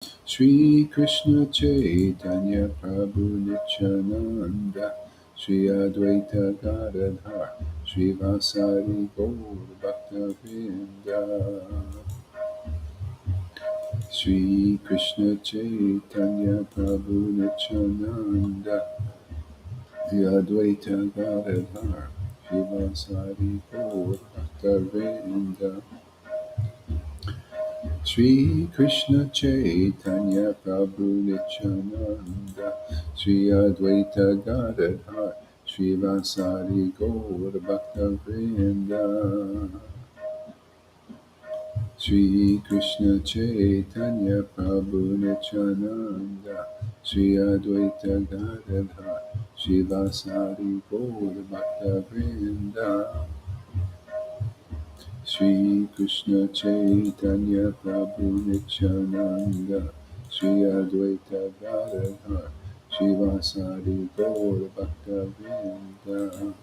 Shri Krishna Chaitanya Prabhu Nityananda Shri Advaita Gadadhar Shri Vasari Gaur Bhakta Vrinda Shri Krishna Chaitanya Prabhu Nityananda Shri Advaita Gadadhar Shri Vasari Gaur Bhakta Vrinda Shri Krishna Chaitanya Prabhu Nityananda Shri Advaita Gadadhar Shri Vasari Gaur Bhakta Vrinda Shri Krishna Chaitanya Prabhu Nityananda Shri Advaita Gadadhar Shri Vasari Gaur Bhakta Vrinda Shri Krishna Chaitanya Prabhu Nityananda Shri Advaita Gadadhar Shri Vasari Gaur Bhakta Vrinda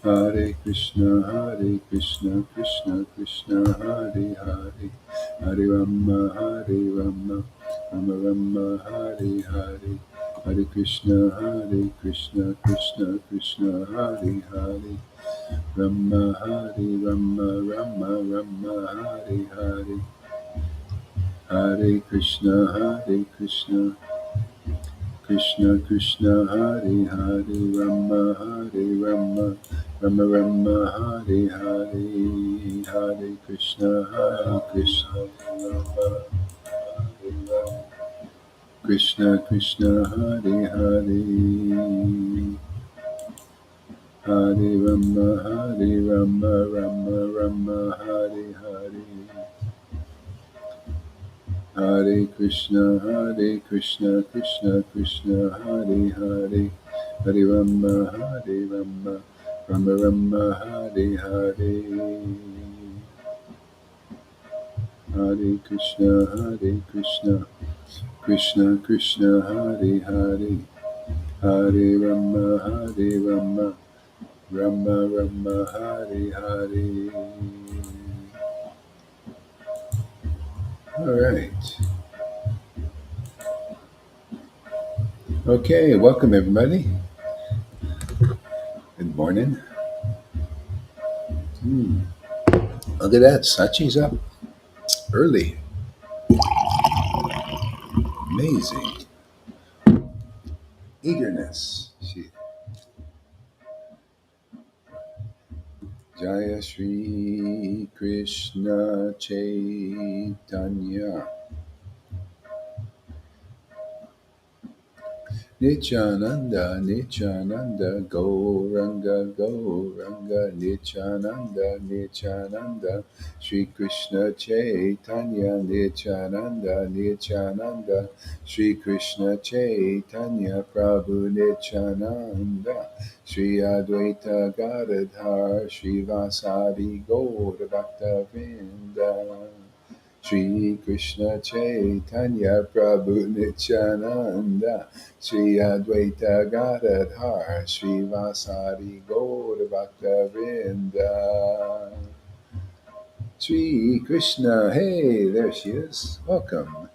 Hare Krishna Krishna Krishna Hare Hare Hare Rama Rama Rama Hare Hare Hare Krishna Krishna Krishna Hare Hare Rama Hare Rama Rama Rama Hare Hare Hare Krishna Krishna Krishna Hare Hare Rama Hare Rama Rama Rama Hare Hare Hare Krishna Rama Krishna Krishna Hare Hare Hare Rama Rama Rama Hare Hare Hare Krishna Krishna Krishna Hare Hare Hare Rama Rama Rama Hare Hare Hare Krishna Krishna Krishna Hare Hare Hare Rama Rama Rama Hare Hare. All right. Okay, welcome everybody. Good morning. Look at that, Sachi's up early. Amazing eagerness. Jaya Shri Krishna Chaitanya Nityananda Gauranga Nityananda Shri Krishna Chaitanya Nityananda Shri Krishna Chaitanya Prabhu Nityananda Shri Advaita Gadadhar Shri Vasadi Gaur Bhakta Vrinda Shri Krishna Chaitanya Prabhu Nityananda Shri Advaita Gadadhar Shri Vasari Gaur Bhakta Vrinda Shri Krishna, hey, there she is. Welcome.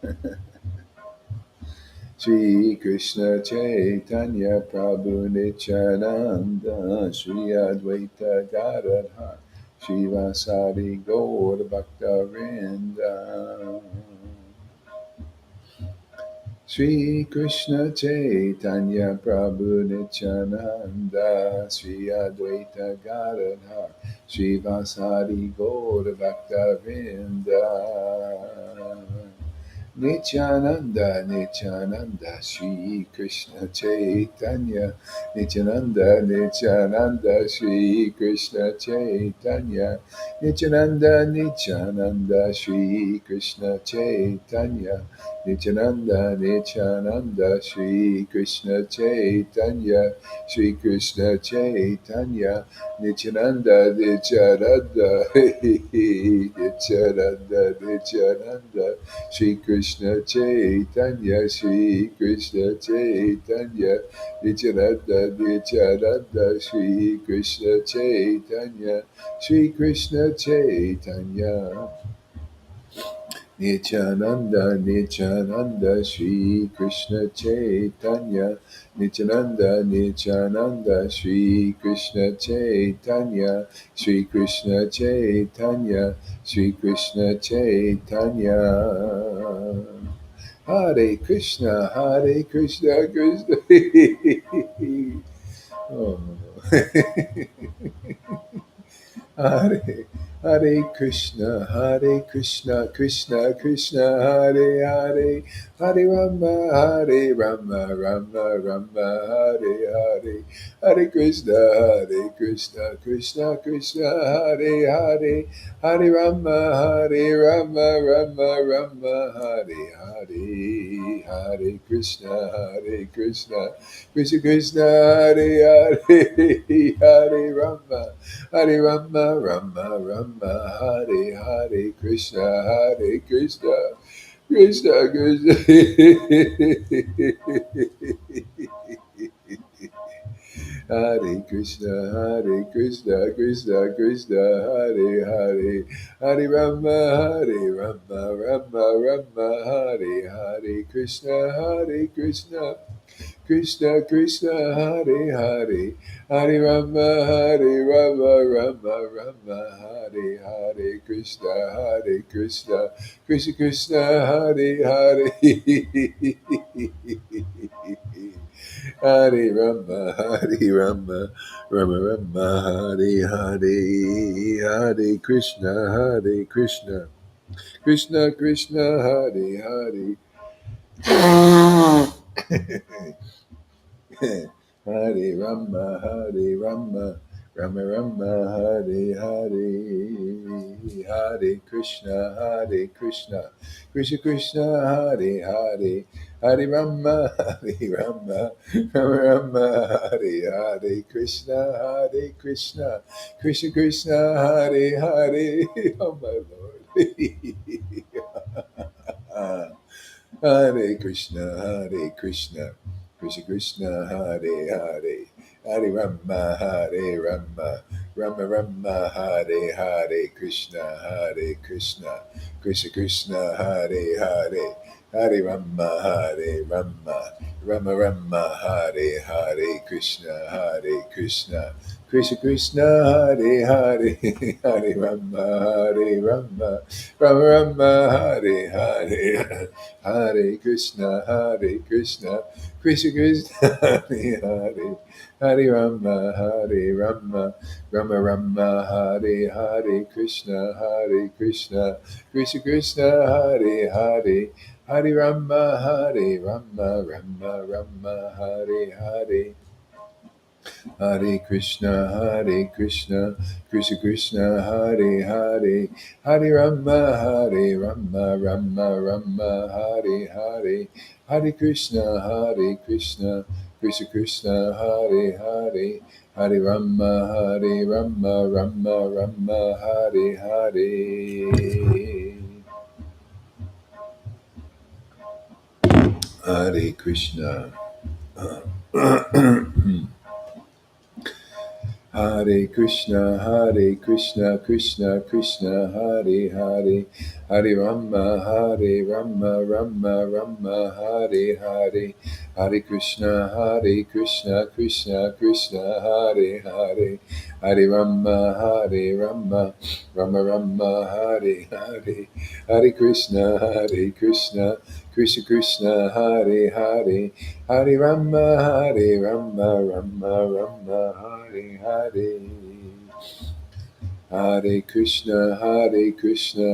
Shri Krishna Chaitanya Prabhu Nityananda Shri Advaita Gadadhar Shri Vasari Gaur Bhakta Vrinda Shri Krishna Chaitanya Prabhu Nityananda Shri Advaita Gadadhar Shri Vasari Gaur Bhakta Vrinda Nityananda Shri Krishna Chaitanya Nityananda Shri Krishna Chaitanya Nityananda Shri Krishna Chaitanya Nityananda Shri Krishna Chaitanya Shri Krishna Chaitanya Nityananda Nityananda Shri Krishna Chaitanya Shri Krishna Chaitanya Nityananda Shri Krishna Chaitanya Shri Krishna Chaitanya Nityananda, Nityananda, Shri Krishna Chaitanya. Nityananda, Nityananda, Shri Krishna Chaitanya. Shri Krishna Chaitanya, Shri Krishna Chaitanya. Hare Krishna, Hare Krishna, Krishna. Oh. Hare Hare Krishna, Hare Krishna, Krishna Krishna, Hare Hare, Hare Rama, Hare Rama, Rama Rama, Hare Hare, Hare Krishna, Hare Krishna, Krishna Krishna, Hare Hare, Hare Rama, Hare Rama, Rama Rama, Hare Hare, Hare Krishna, Hare Krishna, Krishna Krishna, Hare Hare, Hare Rama. Hare Rama, Rama Rama, Hare Hare, Krishna, Hare Krishna, Krishna Krishna. Hare Krishna, Hare Krishna, Krishna Krishna, Hare Hare, Hare Rama, Hare Rama, Rama Rama, Hare Hare, Krishna, Hare Krishna. Krishna Krishna Hare Hare, Hare Rama, Hare Rama, Rama Rama, Hare Hare, Krishna, Hare Krishna, Krishna Krishna, Hare Hare. Hare Rama, Hare Rama, Rama Rama, Hare Hare, Hare Krishna, Hare Krishna, Krishna Krishna, Hare Hare. Hare Rama, Hare Rama, Rama Rama, Hare Hare, Hare Krishna, Hare Krishna, Krishna Krishna, Hare Hare, Hare Rama, Hare Rama, Rama Rama, Hare Hare, Krishna, Hare Krishna, Krishna Krishna, Hare Hare, oh my Lord. Hare Krishna, Hare Krishna, Krishna Krishna, Hare Hare, Hare Rama, Hare Rama, Rama Rama, Hare Hare, Krishna, Hare Krishna, Krishna Krishna, Hare Hare, Hare Rama, Hare Rama, Rama Rama, Hare Hare, Krishna, Hare Krishna, Krishna Krishna, Hare Hare, Hare Rama, Hare Rama, Rama Rama, Hare Hare. Hare Krishna, Hare Krishna, Krishna Krishna, Hare Hare, Hare Rama, Hare Rama, Rama Rama, Hare Hare, Krishna, Hare Krishna, Krishna Krishna, Hare Hare, Hare Rama, Hare Rama, Rama Rama, Hare Hare. Hare Krishna, Hare Krishna, Krishna Krishna, Hare Hare, Hare Rama, Hare Rama, Rama Rama, Hare Hare, Hare Krishna, Hare Krishna, Krishna Krishna, Hare Hare, Hare Rama, Hare Rama, Rama Rama, Hare Hare. Hare Krishna. Hare Krishna, Hare Krishna, Krishna Krishna, Hare Hare, Hare Rama, Hare Rama, Rama Rama, Hare Hare, Hare Krishna, Hare Krishna, Krishna Krishna, Hare Hare, Hare Rama, Hare Rama, Rama Rama, Hare Hare, Hare Krishna, Hare Krishna, Krishna Krishna, Hare Hare, Hare Rama, Hare Rama, Rama Rama, Hare Hare. Hare Krishna,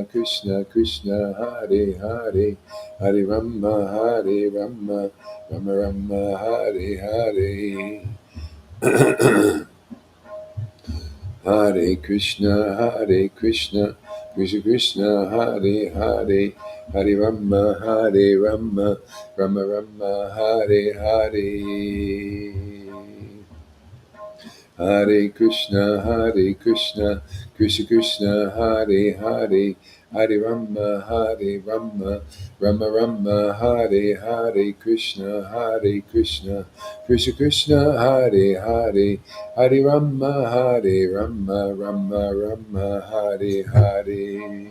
Krishna Krishna, Hare Hare, Hare Rama, Hare Rama, Rama Rama, Hare Hare. Hare Krishna, Krishna Krishna, Hare Hare, Hare Rama, Hare Rama, Rama Rama, Hare Hare. Hare Krishna, Krishna Krishna, Hare Hare, Hare Rama, Hare Rama, Rama Rama, Hare Hare, Krishna, Krishna Krishna, Hare Hare, Hare Rama, Hare Rama, Rama Rama, Hare Hare.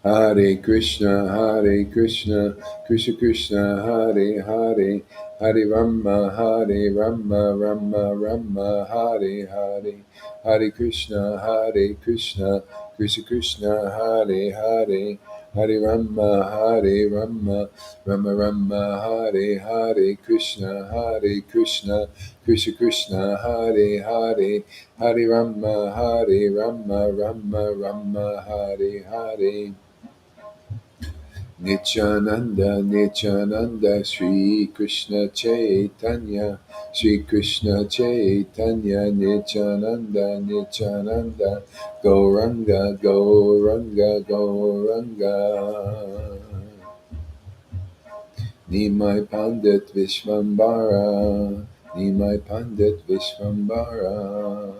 Hare Krishna, Hare Krishna, Krishna Krishna, Hare Hare, Hare Rama, Hare Rama, Rama Rama, Hare Hare, Hare Krishna, Hare Krishna, Krishna Krishna, Hare Hare, Hare Rama, Hare Rama, Rama Rama, Hare Hare, Krishna, Hare Krishna, Krishna Krishna, Hare Hare, Hare Rama, Hare Rama, Rama Rama, Hare Hare. Nityananda, Nityananda, Sri Krishna Chaitanya, Sri Krishna Chaitanya, Nityananda, Nityananda, Gauranga, Gauranga, Gauranga. Nimai Pandit Vishvambara, Nimai Pandit Vishvambara,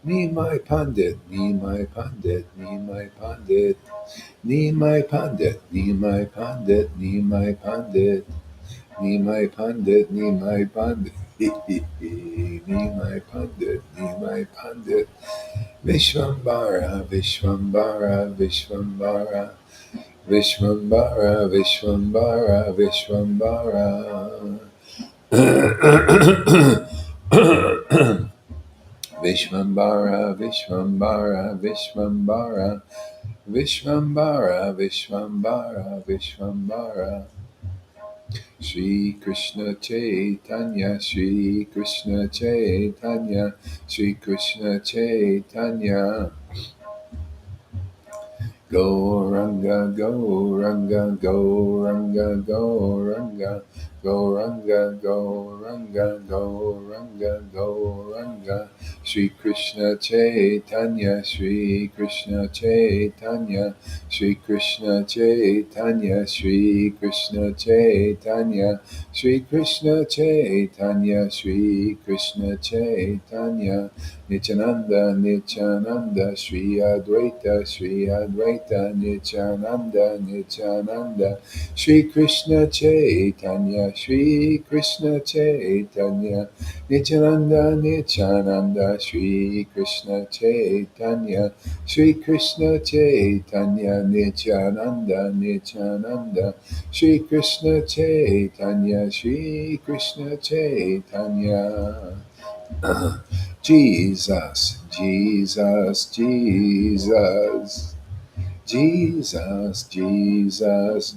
Nimai Pandit, Nimai Pandit, Nimai Pandit. Nimai Pandit, Nimai Pandit, Nimai Pandit, Nimai Pandit, Nimai Pandit, Nimai Pandit, Nimai Pandit, Vishvambara, Vishvambara, Vishvambara, Vishvambara, Vishvambara, Vishvambara. Vishvambara, Vishvambara, Vishvambara, Vishvambara, Vishvambara, Vishvambara. Shri Krishna Chaitanya, Shri Krishna Chaitanya, Shri Krishna Chaitanya. Gauranga, Gauranga, Gauranga, Gauranga, Gauranga, Gauranga, Gauranga, Gauranga. Shri Krishna Chaitanya, Shri Krishna Chaitanya, Shri Krishna Chaitanya, Shri Krishna Chaitanya, Shri Krishna Chaitanya, Shri Krishna Chaitanya. Nityananda, Nityananda, Shri Advaita, Shri Advaita, Nityananda, Nityananda, Shri Krishna Chaitanya, Shri Krishna Chaitanya, Nityananda, Nityananda, Shri Krishna Chaitanya, Shri Krishna Chaitanya, Nityananda, Nityananda, Shri Krishna Chaitanya, Shri Krishna Chaitanya. Jesus, Jesus, Jesus, Jesus, Jesus, Jesus,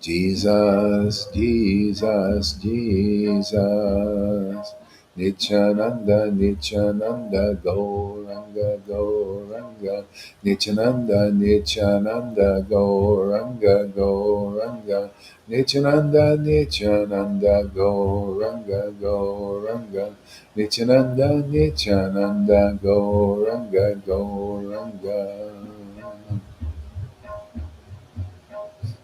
Jesus, Jesus, Jesus. Nityananda, Nityananda, Gauranga, Gauranga. Nityananda, Nityananda, Gauranga, Gauranga. Nityananda, Nityananda, Gauranga, Gauranga. Nityananda, Nityananda, Gauranga, Gauranga.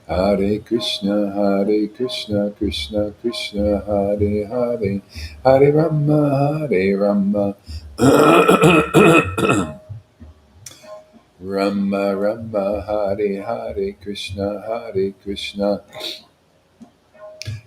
Hare Krishna, Hare Krishna, Krishna Krishna, Hare Hare, Hare Rama, Hare Rama, Rama Rama, Hare Hare, Krishna, Hare Krishna,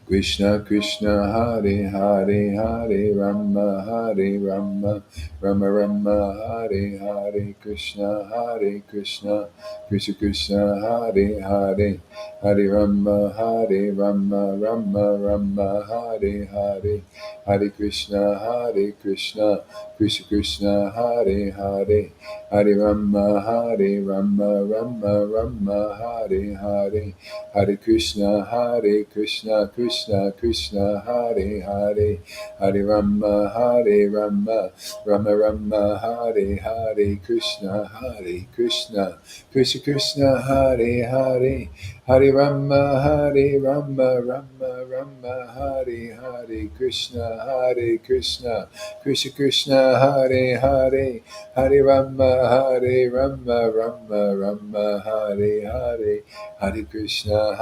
Krishna Krishna, Hare Hare, Hare Rama, Hare Rama, Rama Rama, Hare Hare, Krishna, Hare Krishna, Krishna Krishna, Hare Hare, Hare Rama, Hare Rama, Rama Rama, Hare Hare, Hare Krishna, Hare Krishna, Krishna Krishna, Hare Hare, Hare Rama, Hare Rama, Rama Rama, Hare Hare, Hare Krishna, Hare Krishna, Krishna Krishna, Hare Hare, Hare Rama, Hare Rama, Rama Rama, Hare Hare, Krishna, Hare Krishna, Krishna Krishna, Hare Hare, Hare Rama, Hare Rama, Rama Rama, Hare Hare, Krishna, Hare Krishna, Krishna Krishna, Hare Hare, Hare Rama, Hare Rama, Rama Rama, Hare Hare, Hare Krishna,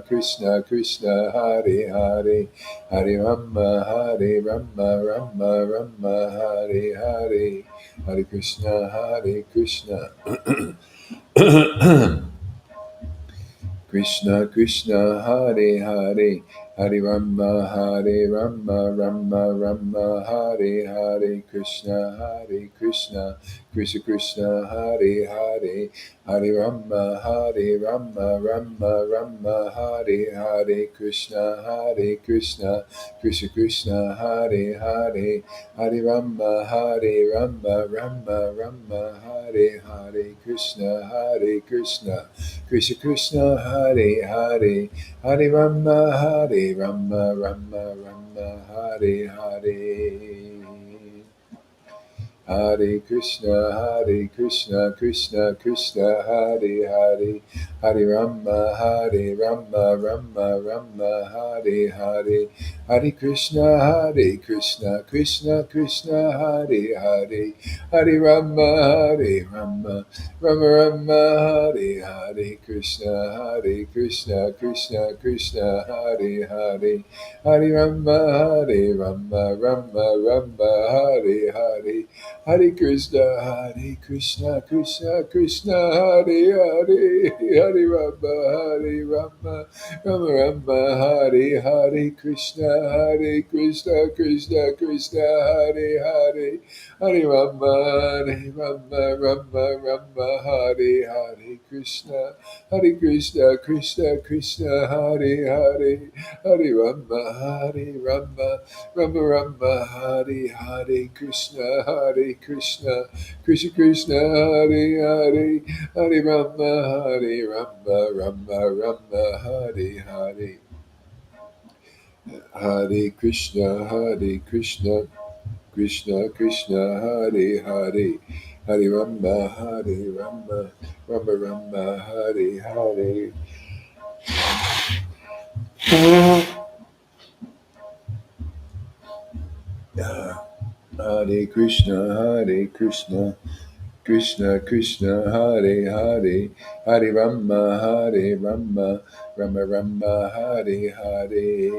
Krishna Krishna, Hare Hare, Hare Rama, Hare Rama, Rama Rama, Hare Hare, Hare Krishna, Krishna Krishna Krishna, Hare Hare, Hare Rama, Hare Rama, Rama Rama, Hare Hare, Krishna, Hare Krishna, Krishna Krishna, Hare Hare, Hare Rama, Hare Rama, Rama Rama, Hare Hare, Krishna, Hare Krishna, Krishna Krishna, Hare Hare, Hare Rama, Hare Rama, Rama Rama, Hare Hare, Krishna, Hare Krishna, Krishna Krishna, Hare Hare, Hare Rama, Hare Rama, Rama Rama, Hare Hare. Hare Krishna, Krishna Krishna, Hare Hare, Hare Rama, Hare Rama, Rama Rama, Hare Hare, Hare Krishna, Krishna Krishna, Hare Hare, Hare Rama, Hare Rama, Rama Rama, Hare Hare, Krishna, Krishna Krishna, Hare Hare, Hare Rama, Hare Rama, Rama Rama, Hare Hare, Hare Krishna, Krishna Krishna, Hare Hare, Hare Rama, Hare Rama, Rama Rama, Hare Hare, Krishna, Krishna Krishna, Hare Hare, Hare Rama, Rama Rama, Hare Hare, Krishna, Krishna, Hare Hare, Hare Rama, Rama Rama, Hare Hare, Krishna, Krishna Krishna, Hare Hare, Hare Rama, Rama Rama, Hare Hare, Hare Krishna, Krishna Krishna, Hare Hare, Hare Rama, Rama Rama, Hare Hare. Hare Krishna, Krishna Krishna, Hare Hare, Hare Rama, Rama Rama, Hare Hare.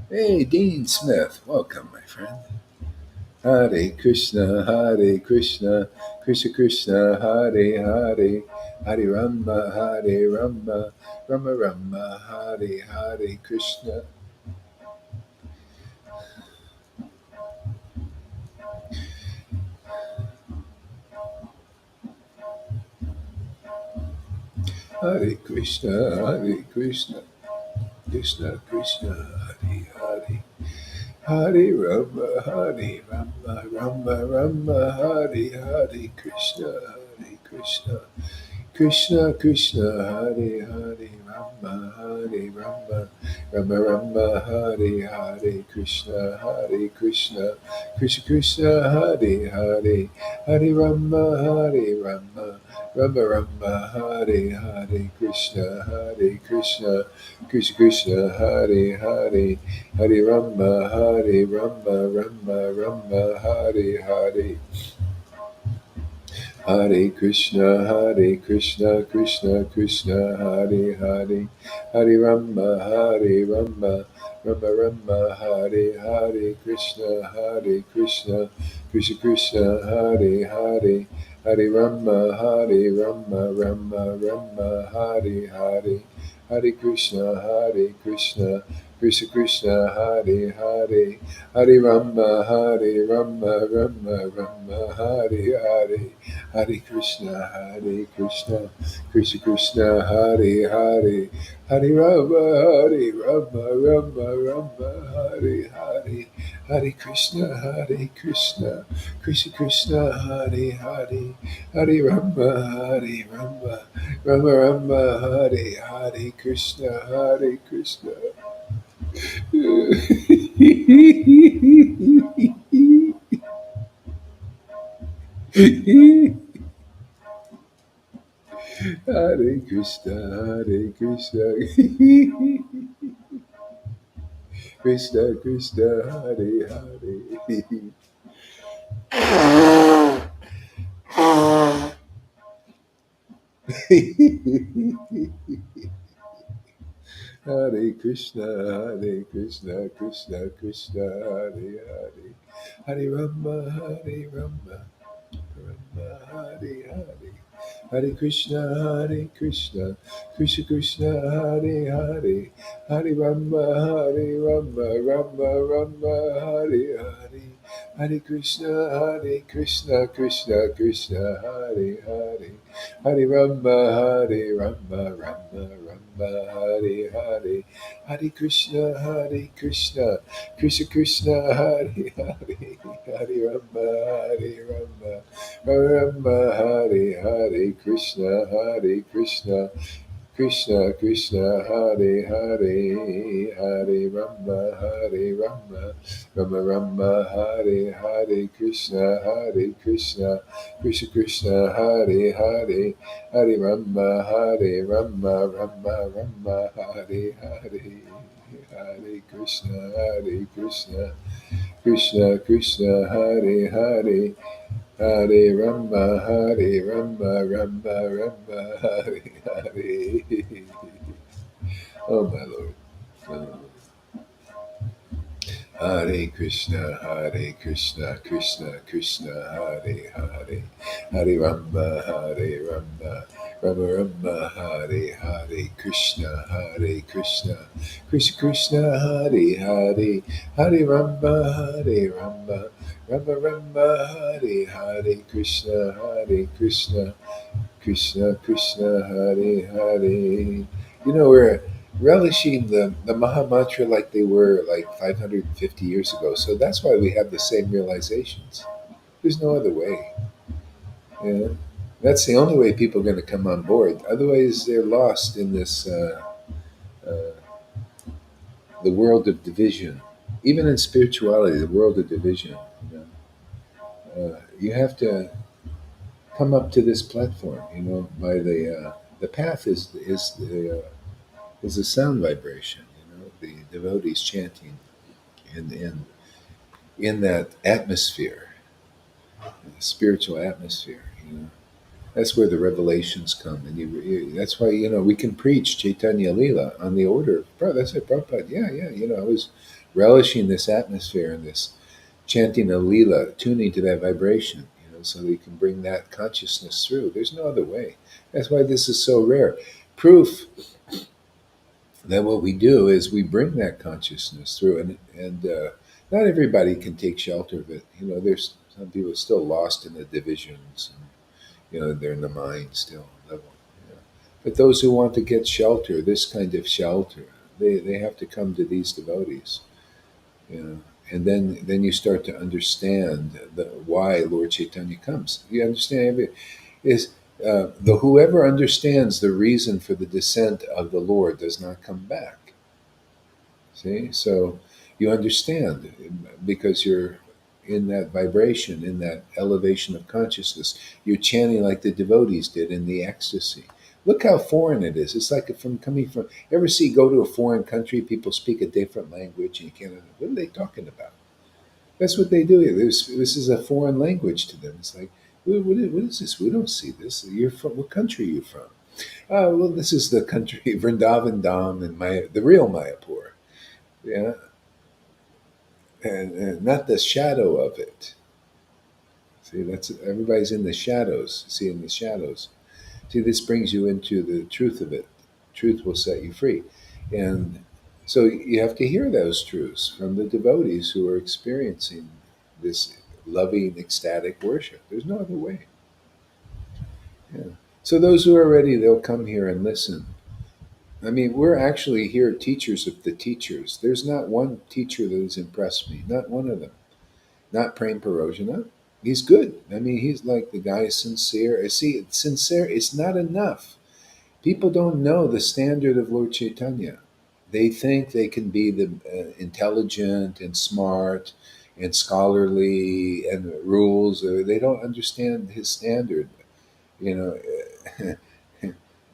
Hey, Dean Smith, welcome, my friend. Hare Krishna, Krishna Krishna, Hare Hare, Hare Rama, Rama Rama, Hare Hare, Krishna. Hare Krishna, Krishna Krishna, Hare Hare, Hare Rama, Rama Rama, Hare Hare, Krishna, Krishna, Hare Hare, Rama, Rama Rama, Hare Hare, Krishna, Krishna Krishna, Hare Hare, Hare Rama, Rama Rama, Hare Hare, Krishna, Krishna, Hare Hare, Hare Rama, Rama, Hare Hare. Hare Krishna, Krishna Hare Hare, Hare Rama, Rama Rama, Hare Hare, Krishna, Krishna Hare Hare, Hare Rama, Rama Rama, Hare Hare, Hare Krishna, Krishna Hare Hare, Hare Rama, Rama Rama, Hare Hare, Hare Krishna, Krishna Hare Hare, Hare Rama, Rama Hare Hare, Hare Krishna, Krishna Hare Hare, Hare Rama, Rama Rama, Hare Hare, Hare Krishna. Hare Krishna, Krishna, Hare Hare. Hare Krishna, Krishna, Hare Hare, Hare Rama, Rama Hare Hare, Hare Krishna, Hare Krishna, Krishna Krishna, Hare Hare, Hare Rama, Hare Rama, Rama Rama, Hare Hare, Hare Krishna, Hare Krishna, Krishna Krishna, Hare Hare, Hare Rama, Hare Rama, Rama Rama, Hare Hare, Hare Krishna, Hare Krishna, Krishna Krishna, Hare Hare, Hare Rama, Hare Rama, Rama, Hare Hare, Krishna Hare Krishna, Krishna Krishna, Hare Hare, Hare Rama, Hare Rama, Rama Rama, Hare Hare, Krishna Hare Krishna, Krishna Krishna, Hare Hare, Hare Rama, Hare Rama, Rama Rama, Hare Hare, Hare Krishna, Hare Krishna, Krishna Krishna, Hare Hare, Hare Rama, Hare Rama, Rama Rama, Hare Hare. Oh, my Lord. Oh. Hare Krishna, Hare Krishna, Krishna Krishna, Hare Hare, Hare Rama, Hare Rama, Rama Rama, Hare Hare, Krishna, Hare Krishna, Krishna Krishna, Hare Hare, Hare Rama, Hare Rama, Rama Rama, Hare Hare, Krishna, Hare Krishna, Krishna Krishna, Hare Hare. We're relishing the Maha Mantra like they were like 550 years ago. So that's why we have the same realizations. There's no other way. Yeah. That's the only way people are going to come on board. Otherwise, they're lost in this uh, the world of division. Even in spirituality, the world of division. You have to come up to this platform. By the path is a sound vibration. The devotees chanting in that atmosphere, spiritual atmosphere. That's where the revelations come, and that's why we can preach Chaitanya Lila on the order. Bro, that's it, Prabhupada. Yeah, yeah. I was relishing this atmosphere and this chanting a Lila, tuning to that vibration. So that you can bring that consciousness through. There's no other way. That's why this is so rare. Proof that what we do is we bring that consciousness through, and not everybody can take shelter of it. There's some people still lost in the divisions, and they're in the mind still level. But those who want to get shelter, this kind of shelter, they have to come to these devotees. And then you start to understand why Lord Chaitanya comes. You understand is the whoever understands the reason for the descent of the Lord does not come back. See, so you understand because you're in that vibration, in that elevation of consciousness. You're chanting like the devotees did in the ecstasy. Look how foreign it is. It's like from coming from. Ever go to a foreign country? People speak a different language, and you can't. What are they talking about? That's what they do. This is a foreign language to them. It's like, what is this? We don't see this. You're from what country are you from? Well, this is the country Vrindavan Dham and the real Mayapur. Yeah, and not the shadow of it. See, that's everybody's in the shadows. See, in the shadows. See, this brings you into the truth of it. Truth will set you free, and so you have to hear those truths from the devotees who are experiencing this loving, ecstatic worship. There's no other way. Yeah. So those who are ready, they'll come here and listen. I mean, we're actually here teachers of the teachers. There's not one teacher that has impressed me. Not one of them. Not Prem Parojana. He's good. I mean, he's like the guy is sincere. See, sincere is not enough. People don't know the standard of Lord Chaitanya. They think they can be the intelligent and smart and scholarly and rules. They don't understand his standard, you know,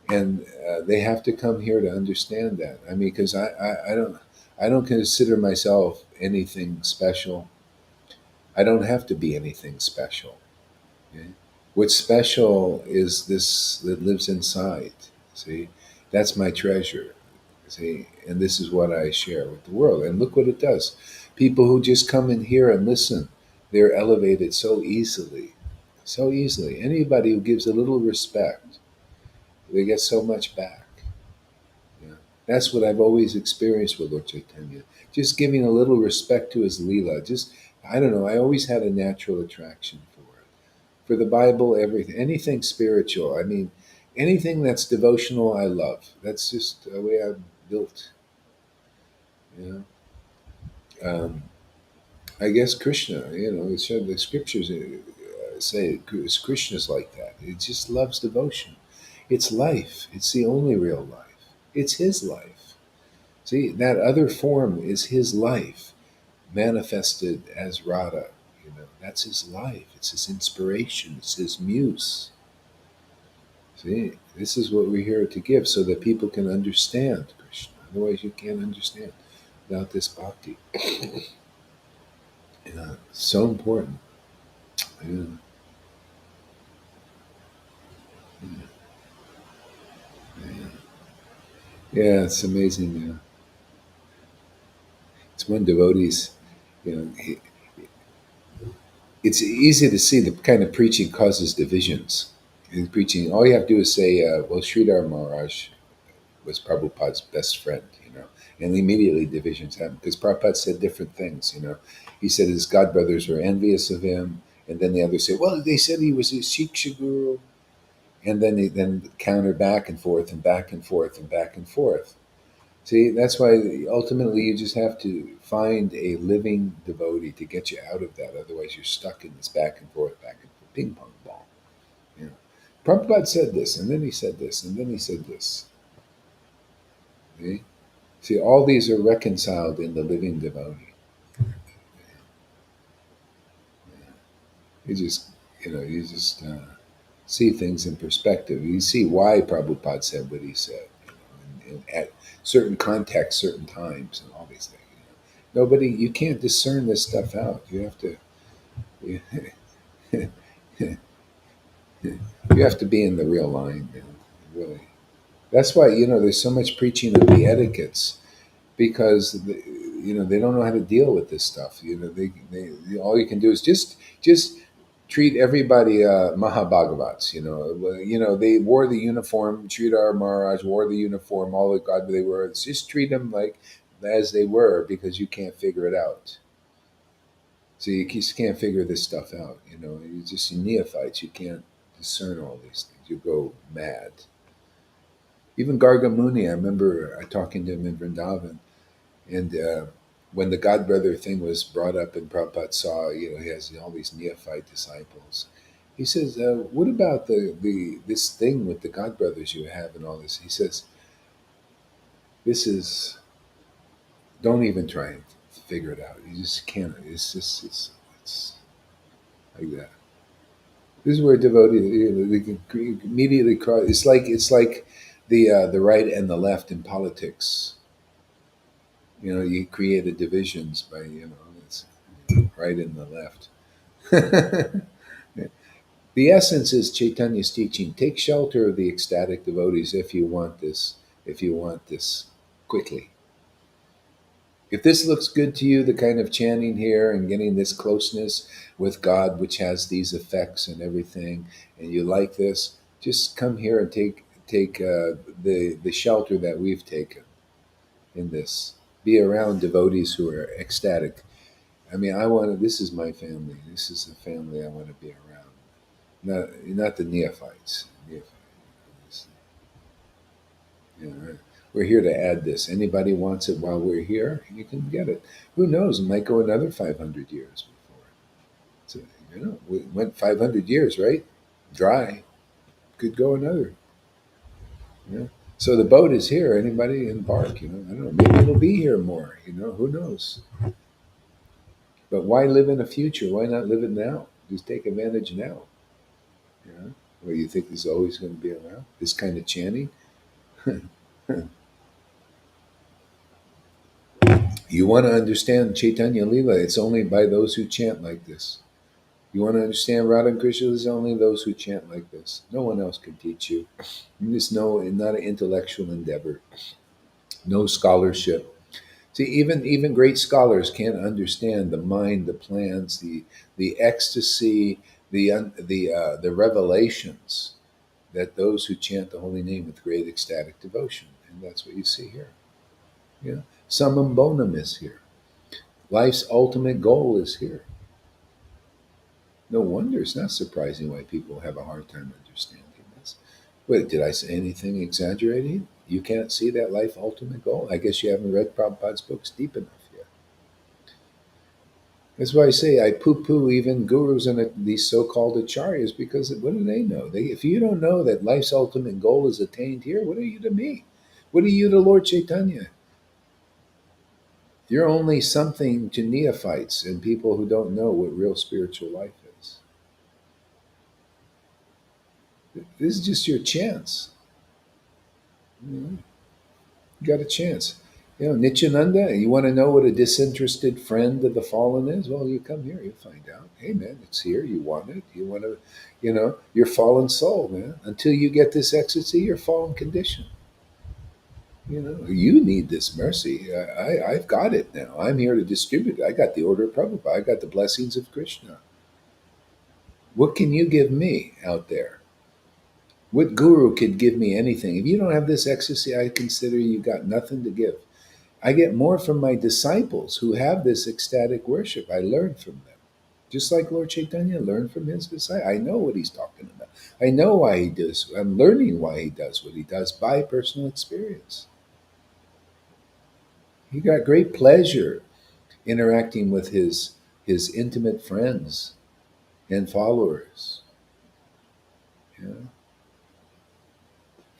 and they have to come here to understand that. I mean, because I don't consider myself anything special. I don't have to be anything special. Okay? What's special is this that lives inside. See, that's my treasure. See, and this is what I share with the world. And look what it does. People who just come in here and listen, they're elevated so easily. so easily. Anybody who gives a little respect, they get so much back. Yeah. That's what I've always experienced with Lord Chaitanya. Just giving a little respect to his Leela. Just, I don't know, I always had a natural attraction for it. For the Bible, everything, anything spiritual. I mean, anything that's devotional, I love. That's just the way I'm built. You know, I guess Krishna. The scriptures say Krishna's like that. He just loves devotion. It's life. It's the only real life. It's his life. See, that other form is his life manifested as Radha. That's his life. It's his inspiration. It's his muse. See, this is what we're here to give so that people can understand Krishna. Otherwise, you can't understand without this bhakti. So important. Yeah, yeah, it's amazing. It's when devotees, you know, it's easy to see the kind of preaching causes divisions. In preaching, all you have to do is say, well, Sridhar Maharaj was Prabhupada's best friend, and immediately divisions happen because Prabhupada said different things. He said his godbrothers were envious of him, and then the others say, well, they said he was his Shiksha guru, and then they then counter back and forth and back and forth and back and forth. See, that's why ultimately you just have to find a living devotee to get you out of that. Otherwise, you're stuck in this back and forth, ping pong ball. You know, Prabhupada said this, and then he said this, and then he said this. See? See, all these are reconciled in the living devotee. You just see things in perspective. You see why Prabhupada said what he said, and at certain contexts, certain times, and all these things. Nobody, you can't discern this stuff out. You have to, you, you have to be in the real line, really. That's why there's so much preaching of the etiquettes because they don't know how to deal with this stuff. All you can do is just treat everybody Mahabhagavats. They wore the uniform. Sridhar Maharaj wore the uniform. All the God they were. Just treat them like as they were because you can't figure it out. So you just can't figure this stuff out. You just neophytes. You can't discern all these things. You go mad. Even Garga Muni, I remember talking to him in Vrindavan, and when the Godbrother thing was brought up, and Prabhupada saw, he has all these neophyte disciples. He says, "What about the this thing with the Godbrothers you have and all this?" He says, "This is don't even try and figure it out. You just can't. It's like that. This is where devotee they can immediately cross. It's like the right and the left in politics. You create a divisions by it's right and the left. The essence is Chaitanya's teaching. Take shelter of the ecstatic devotees if you want this. If you want this quickly. If this looks good to you, the kind of chanting here and getting this closeness with God, which has these effects and everything, and you like this, just come here and take the shelter that we've taken in this. Be around devotees who are ecstatic. I mean, I want to. This is my family. This is the family I want to be around. Not the neophytes. Neophytes. Right. We're here to add this. Anybody wants it while we're here, you can get it. Who knows? It might go another 500 years before. So, we went 500 years, right? Dry. Could go another. Yeah. So the boat is here. Anybody embark? I don't know. Maybe it'll be here more. Who knows? But why live in the future? Why not live it now? Just take advantage now. Well, you think this is always going to be around? This kind of chanting? You want to understand Chaitanya Lila, it's only by those who chant like this. You want to understand Radha and Krishna, it's only those who chant like this. No one else can teach you. There's not an intellectual endeavor, no scholarship. See, even great scholars can't understand the mind, the plans, the ecstasy, The revelations that those who chant the holy name with great ecstatic devotion, and that's what you see here. Yeah, summum bonum is here. Life's ultimate goal is here. No wonder it's not surprising why people have a hard time understanding this. Wait, did I say anything exaggerating? You can't see that life ultimate goal? I guess you haven't read Prabhupada's books deep enough yet. That's why I say I poo-poo even gurus and these so-called acharyas, because what do they know? If you don't know that life's ultimate goal is attained here, what are you to me? What are you to Lord Caitanya? You're only something to neophytes and people who don't know what real spiritual life is. This is just your chance. You got a chance. Nityananda, you want to know what a disinterested friend of the fallen is? Well, you come here, you find out. Hey, man, it's here. You want it. You want to, your fallen soul, man. Until you get this ecstasy, you're fallen condition. You need this mercy. I've got it now. I'm here to distribute it. I got the order of Prabhupada. I got the blessings of Krishna. What can you give me out there? What guru could give me anything? If you don't have this ecstasy, I consider you got nothing to give. I get more from my disciples who have this ecstatic worship. I learn from them. Just like Lord Chaitanya learned from his disciples. I know what he's talking about. I know why he does. I'm learning why he does what he does by personal experience. He got great pleasure interacting with his intimate friends and followers. Yeah.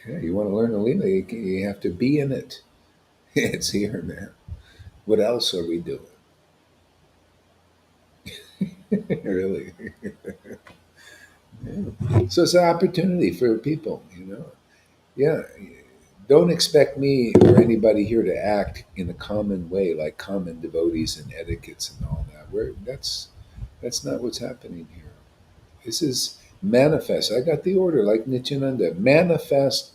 Yeah, you want to learn the Leela, you have to be in it. It's here, man. What else are we doing? Really? Yeah. So it's an opportunity for people. Yeah. Don't expect me or anybody here to act in a common way, like common devotees and etiquettes and all that. That's not what's happening here. This is manifest. I got the order, like Nityananda. Manifest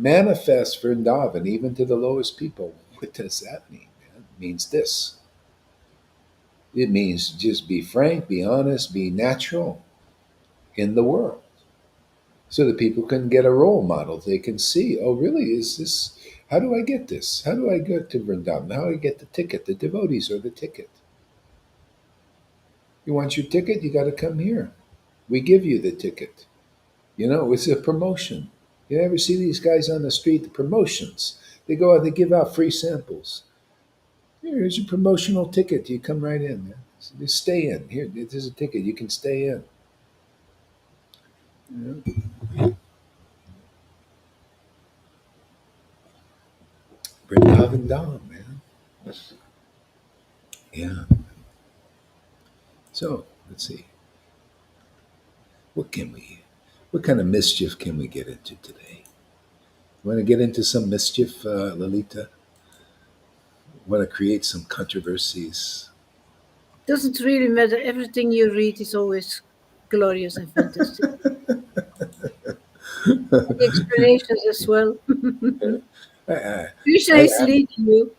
Vrindavan, even to the lowest people. What does that mean, man? It means this. It means just be frank, be honest, be natural in the world. So that people can get a role model. They can see, oh, really, is this, how do I get this? How do I get to Vrindavan? How do I get the ticket? The devotees are the ticket. You want your ticket? You got to come here. We give you the ticket. It's a promotion. You ever see these guys on the street, the promotions? They go out, they give out free samples. Here's your promotional ticket. You come right in, man. Just stay in. Here, this is a ticket. You can stay in. You know? Vrindavan Dham, man. Yeah. So, let's see. What can we, what kind of mischief can we get into today? Want to get into some mischief, Lalita? Want to create some controversies? Doesn't really matter. Everything you read is always glorious and fantastic. And the explanations as well. I, I, Krishna I, is leading you.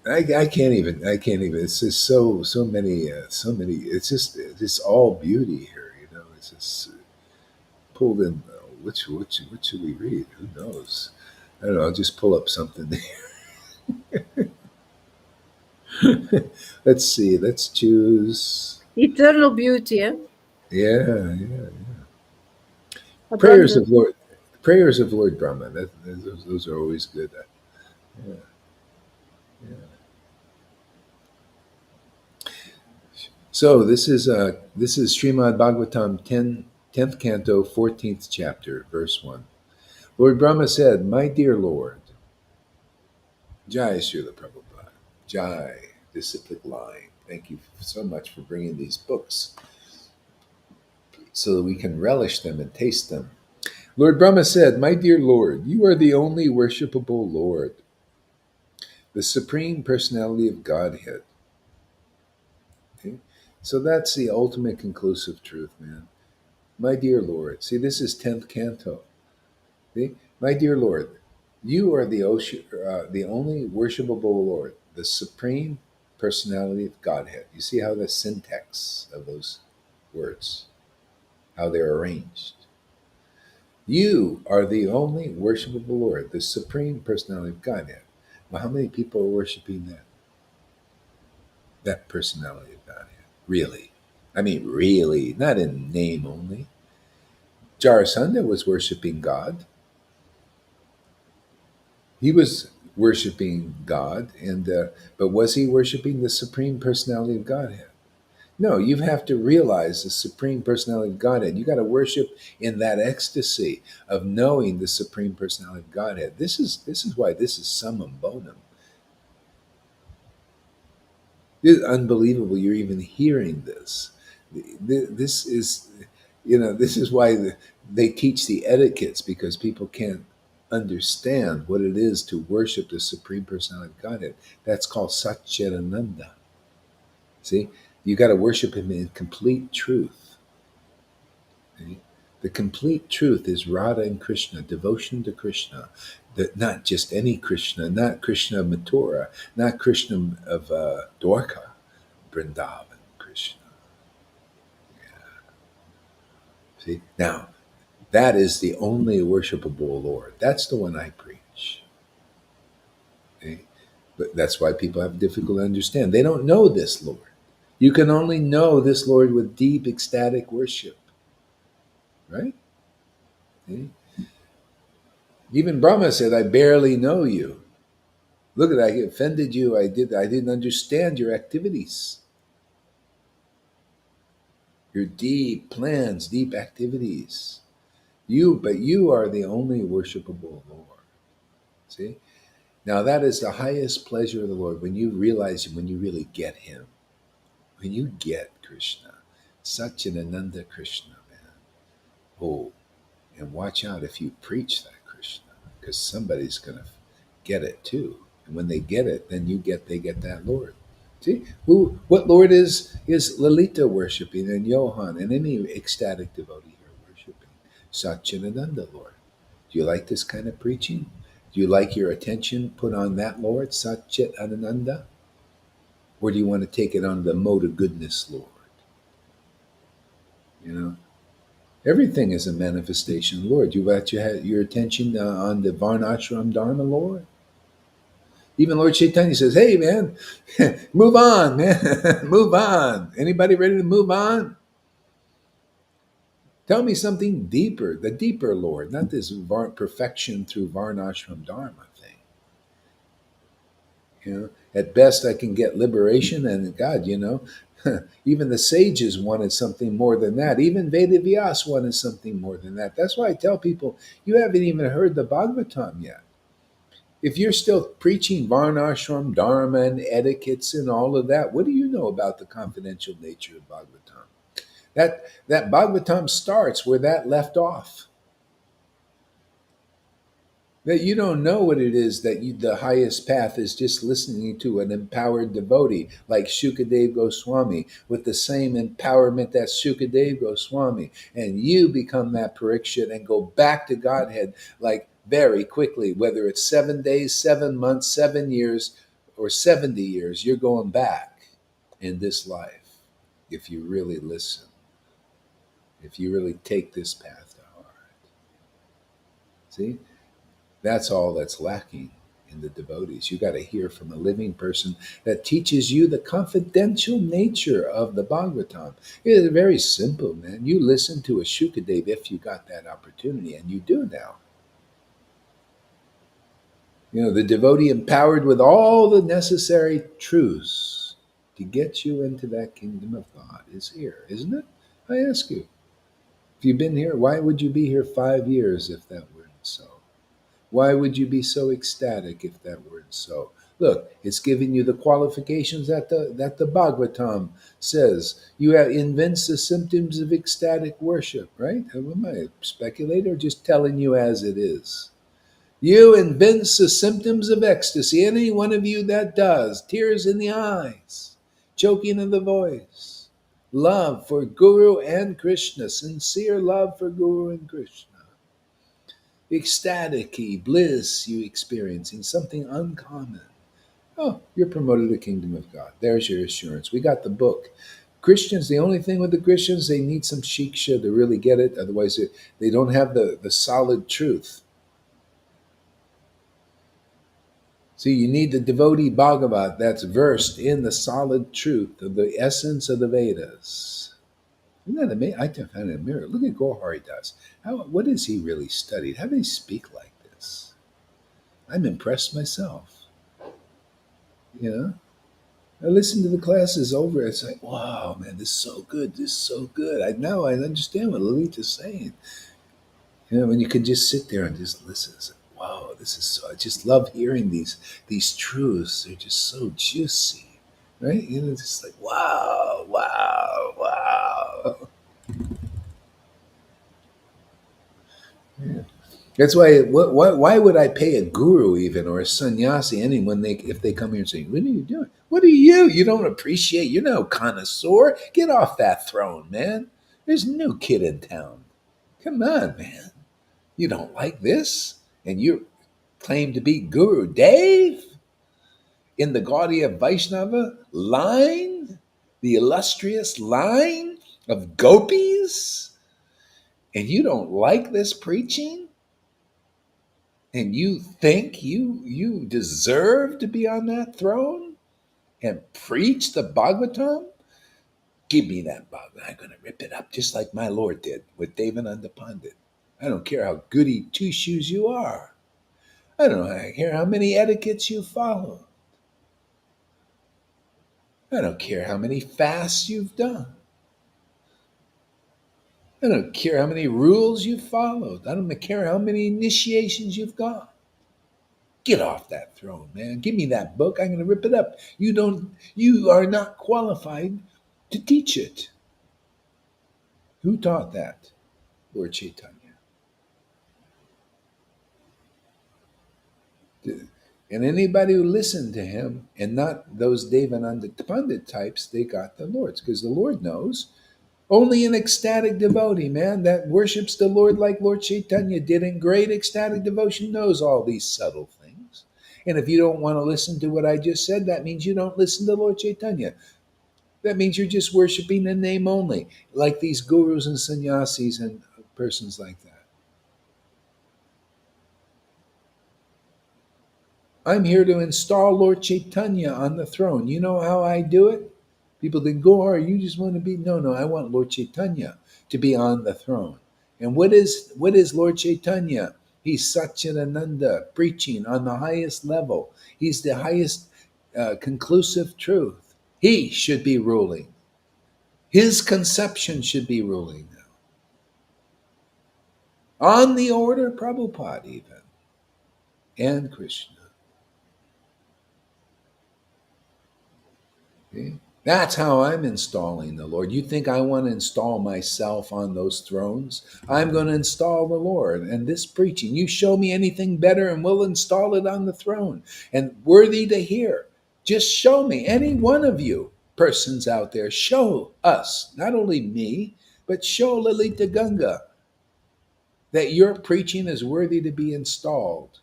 I can't even. I can't even. It's just so many. So many. It's all beauty here. It's just pulled in. What should we read? Who knows? I don't know. I'll just pull up something. Let's see. Let's choose. Eternal beauty, eh? Yeah, yeah. Prayers Abundance. of Lord. Prayers of Lord Brahma. Those are always good. Yeah, yeah. So this is Srimad Bhagavatam 10th canto 14th chapter verse 1. Lord Brahma said, "My dear Lord, Jai Srila Prabhupada, Jai, disciplic line. Thank you so much for bringing these books so that we can relish them and taste them." Lord Brahma said, "My dear Lord, you are the only worshipable Lord, the Supreme Personality of Godhead." Okay? So that's the ultimate conclusive truth, man. My dear Lord. See, this is 10th canto. See? My dear Lord, you are the only worshipable Lord, the Supreme Personality of Godhead. You see how the syntax of those words. how they're arranged. You are the only worshipable Lord, the Supreme Personality of Godhead. Well, how many people are worshiping that personality of Godhead? Really? I mean, really, not in name only. Jarasandha was worshiping God. He was worshiping God, and but was he worshiping the Supreme Personality of Godhead? No, you have to realize the Supreme Personality of Godhead. You got to worship in that ecstasy of knowing the Supreme Personality of Godhead. This is why this is summum bonum. It's unbelievable you're even hearing this. This is, this is why they teach the etiquettes, because people can't understand what it is to worship the Supreme Personality of Godhead. That's called Satchitananda. See, you got to worship Him in complete truth. Okay? The complete truth is Radha and Krishna, devotion to Krishna. Not just any Krishna, not Krishna of Mathura, not Krishna of Dwarka, Vrindavan Krishna. See, now that is the only worshipable Lord. That's the one I preach. Okay? But that's why people have difficult to understand. They don't know this Lord. You can only know this Lord with deep ecstatic worship, right? Okay? Even Brahma said, "I barely know you. Look at, I offended you. I didn't understand your activities, your deep plans, deep activities. But you are the only worshipable Lord." See? Now that is the highest pleasure of the Lord, when you realize Him, when you really get Him, when you get Krishna, such an Ananda Krishna, man. Oh, and watch out if you preach that Krishna, because somebody's going to get it too. And when they get it, then they get that Lord. See, what Lord is Lalita worshiping, and Johan, and any ecstatic devotee here worshiping? Satchitananda Lord. Do you like this kind of preaching? Do you like your attention put on that Lord, Satchit Ananda? Or do you want to take it on the mode of goodness Lord? You know, everything is a manifestation, Lord. You got your attention on the Varnashram Dharma, Lord. Even Lord Caitanya says, "Hey, man, move on, man, move on. Anybody ready to move on? Tell me something deeper, the deeper Lord, not this perfection through Varnashram Dharma thing. At best, I can get liberation, and God, even the sages wanted something more than that. Even Vedavyas wanted something more than that. That's why I tell people, you haven't even heard the Bhagavatam yet. If you're still preaching Varnashram, Dharma, and etiquettes and all of that, what do you know about the confidential nature of Bhagavatam? That Bhagavatam starts where that left off. That you don't know what it is the highest path is just listening to an empowered devotee like Shukadev Goswami with the same empowerment that Shukadev Goswami, and you become that parikshit and go back to Godhead like very quickly, whether it's 7 days, 7 months, 7 years, or 70 years, you're going back in this life if you really listen, if you really take this path to heart. See? That's all that's lacking in the devotees. You got to hear from a living person that teaches you the confidential nature of the Bhagavatam. It's very simple, man. You listen to a Shukadev if you got that opportunity, and you do now. The devotee empowered with all the necessary truths to get you into that kingdom of God is here, isn't it? I ask you. If you've been here, why would you be here 5 years if that weren't so? Why would you be so ecstatic if that weren't so? Look, it's giving you the qualifications that the Bhagavatam says. You have invents the symptoms of ecstatic worship, right? Am I a speculator or just telling you as it is? You invents the symptoms of ecstasy. Any one of you that does, tears in the eyes, choking of the voice, love for Guru and Krishna, sincere love for Guru and Krishna. Ecstatic bliss you experiencing, something uncommon. Oh, you're promoted to the kingdom of God. There's your assurance. We got the book. Christians, the only thing with the Christians, they need some shiksha to really get it. Otherwise, they don't have the solid truth. See, you need the devotee Bhagavat that's versed in the solid truth of the essence of the Vedas. Isn't that amazing? I find it a mirror. Look at Gohari Das. What has he really studied? How do they speak like this? I'm impressed myself. You know, I listen to the classes over. It's like, wow, man, this is so good. This is so good. I understand what Lalita's saying. You know, when you can just sit there and just listen. It's like, wow, this is so. I just love hearing these truths. They're just so juicy, right? You know, just like wow, wow, wow. Yeah. That's why. Why would I pay a guru even or a sannyasi anyone if they come here and say, "What are you doing? What are you? You don't appreciate? You're no connoisseur. Get off that throne, man. There's a new kid in town. Come on, man. You don't like this, and you claim to be Guru Dave in the Gaudiya Vaishnava line, the illustrious line of gopis, and you don't like this preaching, and you think you deserve to be on that throne and preach the Bhagavatam? Give me that Bhagavatam. I'm going to rip it up just like my Lord did with Devananda Pandit. I don't care how goody two shoes you are. I don't care how many etiquettes you follow. I don't care how many fasts you've done. I don't care how many rules you've followed. I don't care how many initiations you've gone. Get off that throne, man. Give me that book. I'm going to rip it up. You are not qualified to teach it. Who taught that? Lord Caitanya. And anybody who listened to him and not those Devananda Pandit types, they got the Lord's because the Lord knows. Only an ecstatic devotee, man, that worships the Lord like Lord Caitanya did in great ecstatic devotion knows all these subtle things. And if you don't want to listen to what I just said, that means you don't listen to Lord Caitanya. That means you're just worshiping the name only, like these gurus and sannyasis and persons like that. I'm here to install Lord Chaitanya on the throne. You know how I do it? People think, go hard, you just want to be. No, I want Lord Chaitanya to be on the throne. And what is Lord Chaitanya? He's Satchidananda, preaching on the highest level. He's the highest conclusive truth. He should be ruling. His conception should be ruling now. On the order of Prabhupada even. And Krishna. Okay? That's how I'm installing the Lord. You think I want to install myself on those thrones? I'm going to install the Lord. And this preaching, you show me anything better and we'll install it on the throne. And worthy to hear. Just show me, any one of you persons out there, show us, not only me, but show Lalita Ganga that your preaching is worthy to be installed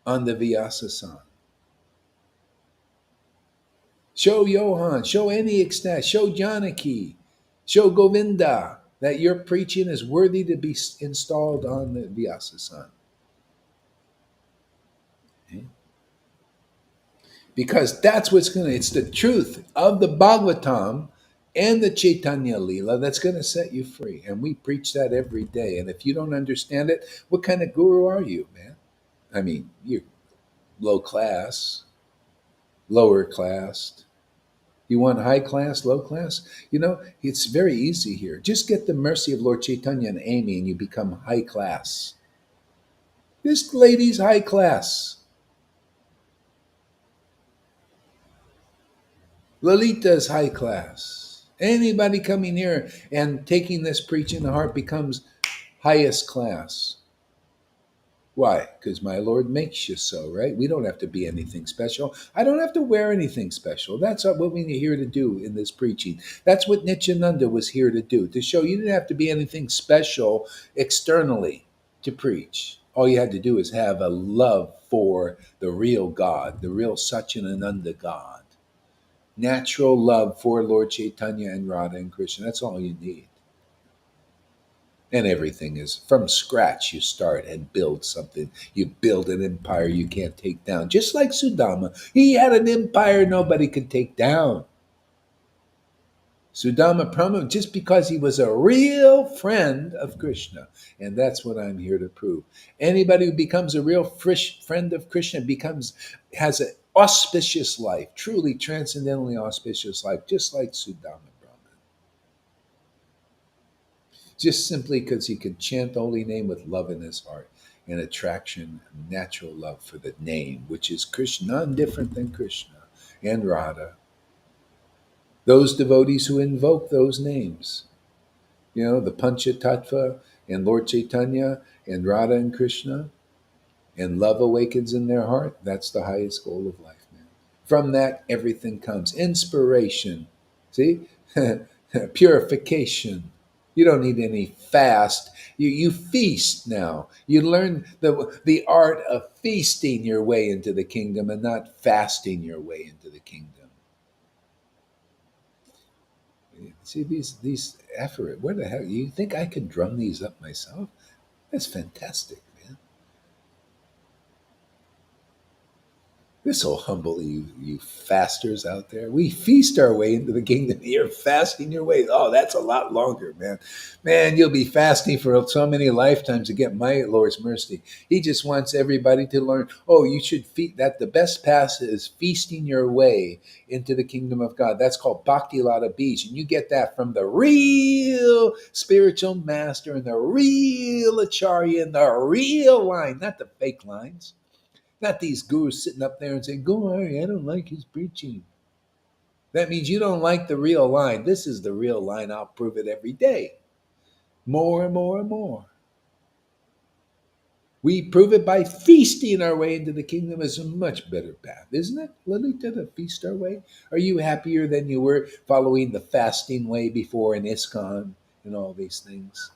on the Vyasa-san. Show Johan, show any ecstatic, show Janaki, show Govinda that your preaching is worthy to be installed on the Vyasa-san. Okay? Because that's it's the truth of the Bhagavatam and the Chaitanya Leela that's going to set you free. And we preach that every day. And if you don't understand it, what kind of guru are you, man? I mean, you're low class, lower class. You want high class, low class? You know, it's very easy here. Just get the mercy of Lord Chaitanya and Amy, and you become high class. This lady's high class. Lalita's high class. Anybody coming here and taking this preaching to heart becomes highest class. Why? Because my Lord makes you so, right? We don't have to be anything special. I don't have to wear anything special. That's what we're here to do in this preaching. That's what Nityananda was here to do, to show you didn't have to be anything special externally to preach. All you had to do is have a love for the real God, the real Satchidananda God. Natural love for Lord Chaitanya and Radha and Krishna. That's all you need. And everything is from scratch. You start and build something. You build an empire you can't take down. Just like Sudama. He had an empire nobody could take down. Sudama Brahma, just because he was a real friend of Krishna. And that's what I'm here to prove. Anybody who becomes a real friend of Krishna has an auspicious life, truly transcendentally auspicious life, just like Sudama Brahma. Just simply because he can chant the holy name with love in his heart and attraction, natural love for the name, which is Krishna, none different than Krishna and Radha. Those devotees who invoke those names, the Panchatattva and Lord Chaitanya and Radha and Krishna, and love awakens in their heart, that's the highest goal of life, man. From that, everything comes. Inspiration, see? Purification. You don't need any fast. You feast now. You learn the art of feasting your way into the kingdom and not fasting your way into the kingdom. See these effort. Where the hell? You think I could drum these up myself? That's fantastic, man. This will humble you fasters out there. We feast our way into the kingdom. You're fasting your way. Oh, that's a lot longer, man. Man, you'll be fasting for so many lifetimes to get my Lord's mercy. He just wants everybody to learn, oh, you should feed that. The best path is feasting your way into the kingdom of God. That's called Bhakti Lata Beach. And you get that from the real spiritual master and the real Acharya and the real line, not the fake lines. Not these gurus sitting up there and saying, "Go Hari, I don't like his preaching." That means you don't like the real line. This is the real line. I'll prove it every day. More and more and more. We prove it by feasting our way into the kingdom is a much better path, isn't it? Lolita, to feast our way? Are you happier than you were following the fasting way before in ISKCON and all these things?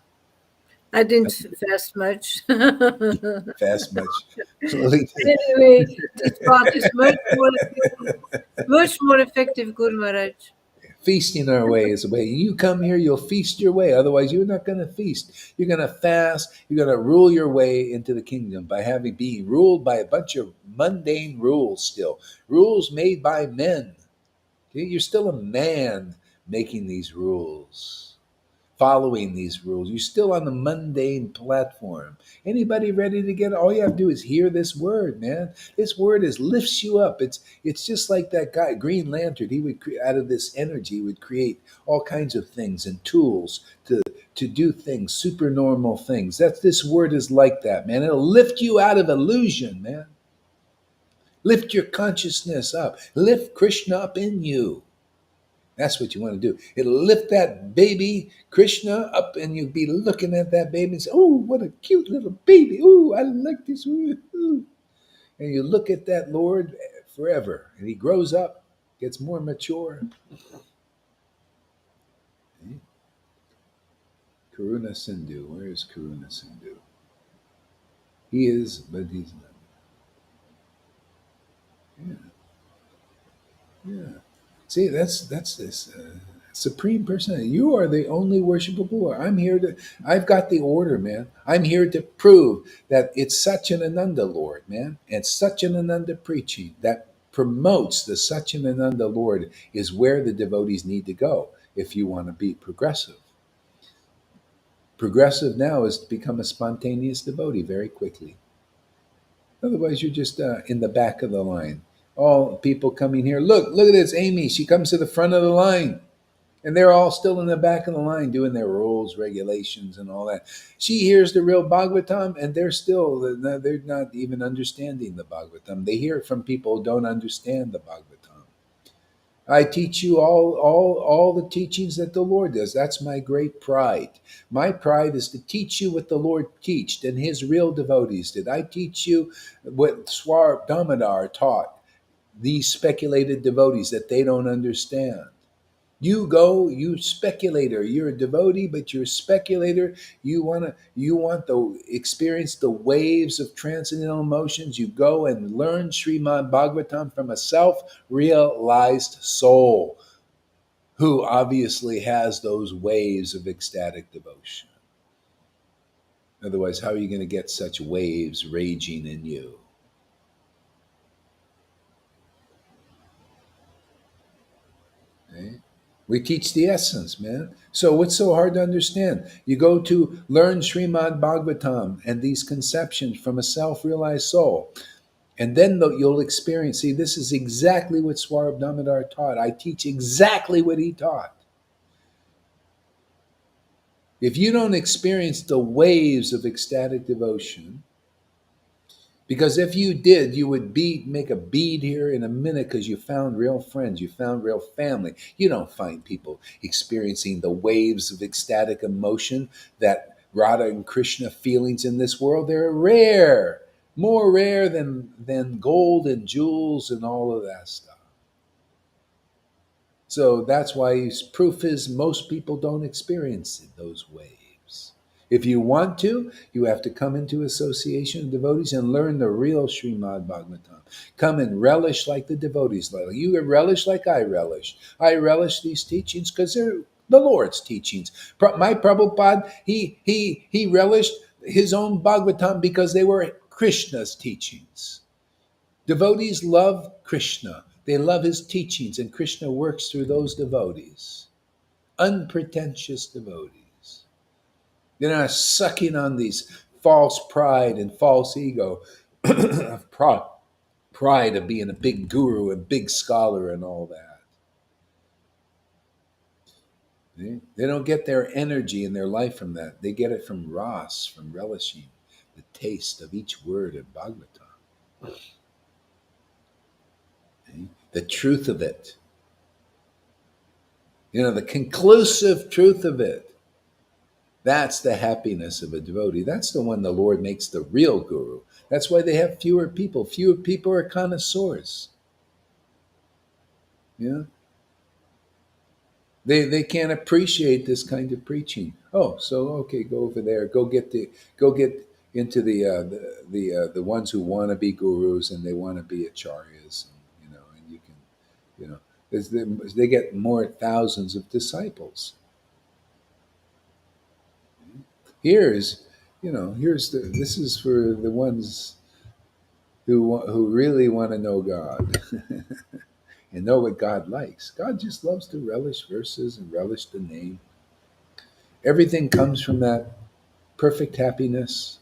I didn't fast much. Fast much. Lolita. Anyway, this path is much more effective, Guru Maharaj. Feasting our way is the way. You come here, you'll feast your way. Otherwise, you're not going to feast. You're going to fast. You're going to rule your way into the kingdom by being ruled by a bunch of mundane rules still. Rules made by men. Okay? You're still a man making these rules, following these rules. You're still on the mundane platform. Anybody ready to get it? All you have to do is hear this word, man. This word lifts you up. It's just like that guy, Green Lantern. He would out of this energy would create all kinds of things and tools to do things, supernormal things. This word is like that, man. It'll lift you out of illusion, man. Lift your consciousness up. Lift Krishna up in you. That's what you want to do. It'll lift that baby Krishna up, and you'll be looking at that baby and say, "Oh, what a cute little baby! Oh, I like this." Ooh. And you look at that Lord forever, and he grows up, gets more mature. Karuna Sindhu, where is Karuna Sindhu? He is, but he's not. Yeah, yeah. See, that's this supreme personality. You are the only worshipable. I've got the order, man. I'm here to prove that it's Satchidananda Lord, man. And Satchidananda preaching that promotes the Satchidananda Lord is where the devotees need to go if you want to be progressive. Progressive now is to become a spontaneous devotee very quickly. Otherwise, you're just in the back of the line. All people coming here, look at this, Amy. She comes to the front of the line. And they're all still in the back of the line doing their rules, regulations, and all that. She hears the real Bhagavatam, and they're not even understanding the Bhagavatam. They hear it from people who don't understand the Bhagavatam. I teach you all the teachings that the Lord does. That's my great pride. My pride is to teach you what the Lord taught and his real devotees did. I teach you what Swar Damodar taught these speculated devotees that they don't understand. You go, you speculator. You're a devotee, but you're a speculator. You want to experience the waves of transcendental emotions. You go and learn Srimad Bhagavatam from a self-realized soul who obviously has those waves of ecstatic devotion. Otherwise, how are you going to get such waves raging in you? Okay? We teach the essence, man. So what's so hard to understand? You go to learn Srimad Bhagavatam and these conceptions from a self-realized soul. And then you'll experience, see, this is exactly what Swarab Damodar taught. I teach exactly what he taught. If you don't experience the waves of ecstatic devotion, because if you did, you would make a bead here in a minute because you found real friends, you found real family. You don't find people experiencing the waves of ecstatic emotion that Radha and Krishna feelings in this world. They're rare, more rare than gold and jewels and all of that stuff. So that's why proof is most people don't experience those waves. If you want to, you have to come into association of devotees and learn the real Srimad Bhagavatam. Come and relish like the devotees. Like you relish like I relish. I relish these teachings because they're the Lord's teachings. My Prabhupada, he relished his own Bhagavatam because they were Krishna's teachings. Devotees love Krishna. They love his teachings, and Krishna works through those devotees. Unpretentious devotees. They're not sucking on these false pride and false ego of pride of being a big guru and big scholar and all that. They don't get their energy and their life from that. They get it from ras, from relishing the taste of each word of Bhagavatam. The truth of it. The conclusive truth of it. That's the happiness of a devotee. That's the one the Lord makes the real guru. That's why they have fewer people. Fewer people are connoisseurs. Yeah. They can't appreciate this kind of preaching. Oh, so okay, go over there. Go get into the ones who want to be gurus and they want to be acharyas, and you can, they get more thousands of disciples. Here's, here's this is for the ones who really want to know God and know what God likes. God just loves to relish verses and relish the name. Everything comes from that perfect happiness,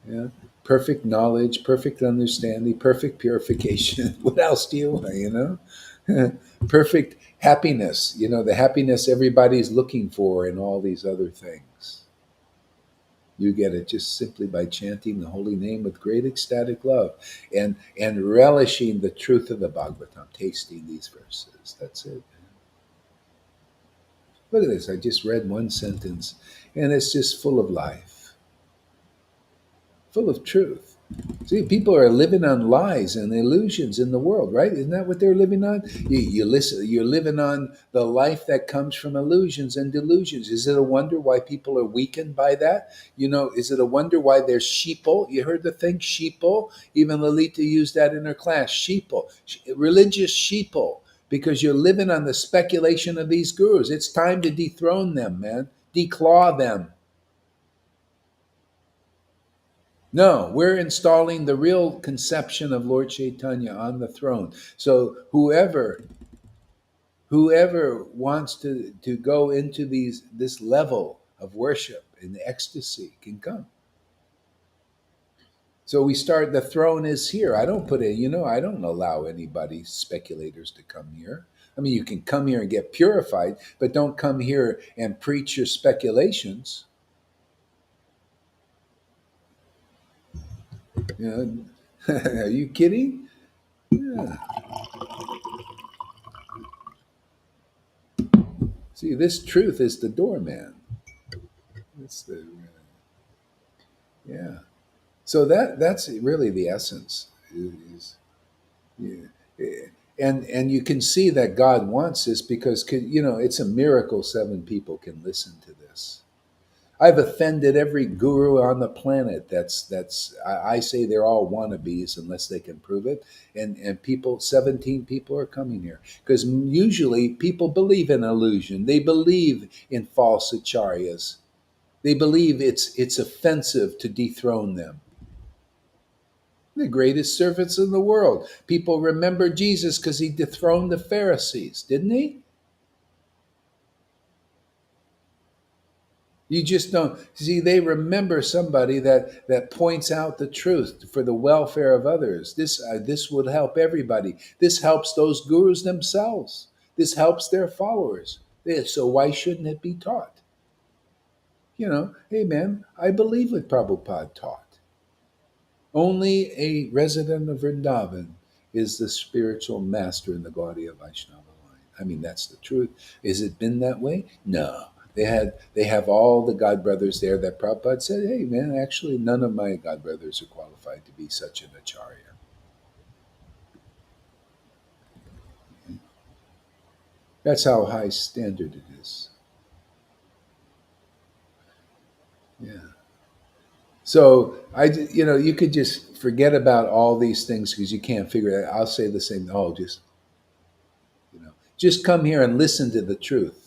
yeah, perfect knowledge, perfect understanding, perfect purification. What else do you want? Perfect happiness. The happiness everybody's looking for in all these other things. You get it just simply by chanting the holy name with great ecstatic love and relishing the truth of the Bhagavatam, tasting these verses. That's it. Look at this. I just read one sentence and it's just full of life, full of truth. See, people are living on lies and illusions in the world, right? Isn't that what they're living on? You listen. You're living on the life that comes from illusions and delusions. Is it a wonder why people are weakened by that? Is it a wonder why there's sheeple? You heard the thing sheeple? Even Lalita used that in her class. Sheeple, religious sheeple, because you're living on the speculation of these gurus. It's time to dethrone them, man. Declaw them. No, we're installing the real conception of Lord Caitanya on the throne. So whoever wants to go into this level of worship and ecstasy can come. So we start, the throne is here. I don't put it, I don't allow anybody, speculators, to come here. I mean, you can come here and get purified, but don't come here and preach your speculations. Are you kidding? Yeah. See, this truth is the doorman. It's the Yeah. So that's really the essence. Is, yeah. And you can see that God wants this because it's a miracle 7 people can listen to this. I've offended every guru on the planet. I say they're all wannabes unless they can prove it. And people, 17 people are coming here because usually people believe in illusion. They believe in false acharyas. They believe it's offensive to dethrone them. The greatest servants in the world. People remember Jesus because he dethroned the Pharisees, didn't he? You just don't see. They remember somebody that points out the truth for the welfare of others. This would help everybody. This helps those gurus themselves. This helps their followers. So why shouldn't it be taught? Hey man, I believe what Prabhupada taught. Only a resident of Vrindavan is the spiritual master in the Gaudiya Vaishnava line. I mean, that's the truth. Has it been that way? No. They have all the god brothers there that Prabhupada said, hey man, actually none of my god brothers are qualified to be such an acharya. That's how high standard it is. Yeah. So you could just forget about all these things because you can't figure it out. I'll say the same. Oh, just come here and listen to the truth.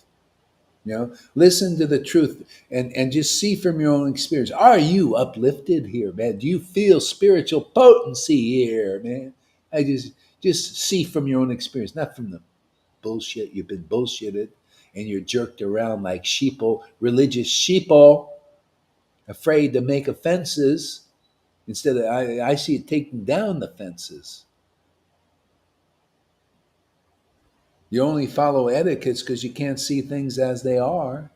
Listen to the truth and just see from your own experience. Are you uplifted here, man? Do you feel spiritual potency here, man? I just see from your own experience, not from the bullshit you've been bullshitted and you're jerked around like sheeple, religious sheeple, afraid to make offenses. Instead of I see it taking down the fences. You only follow etiquettes because you can't see things as they are.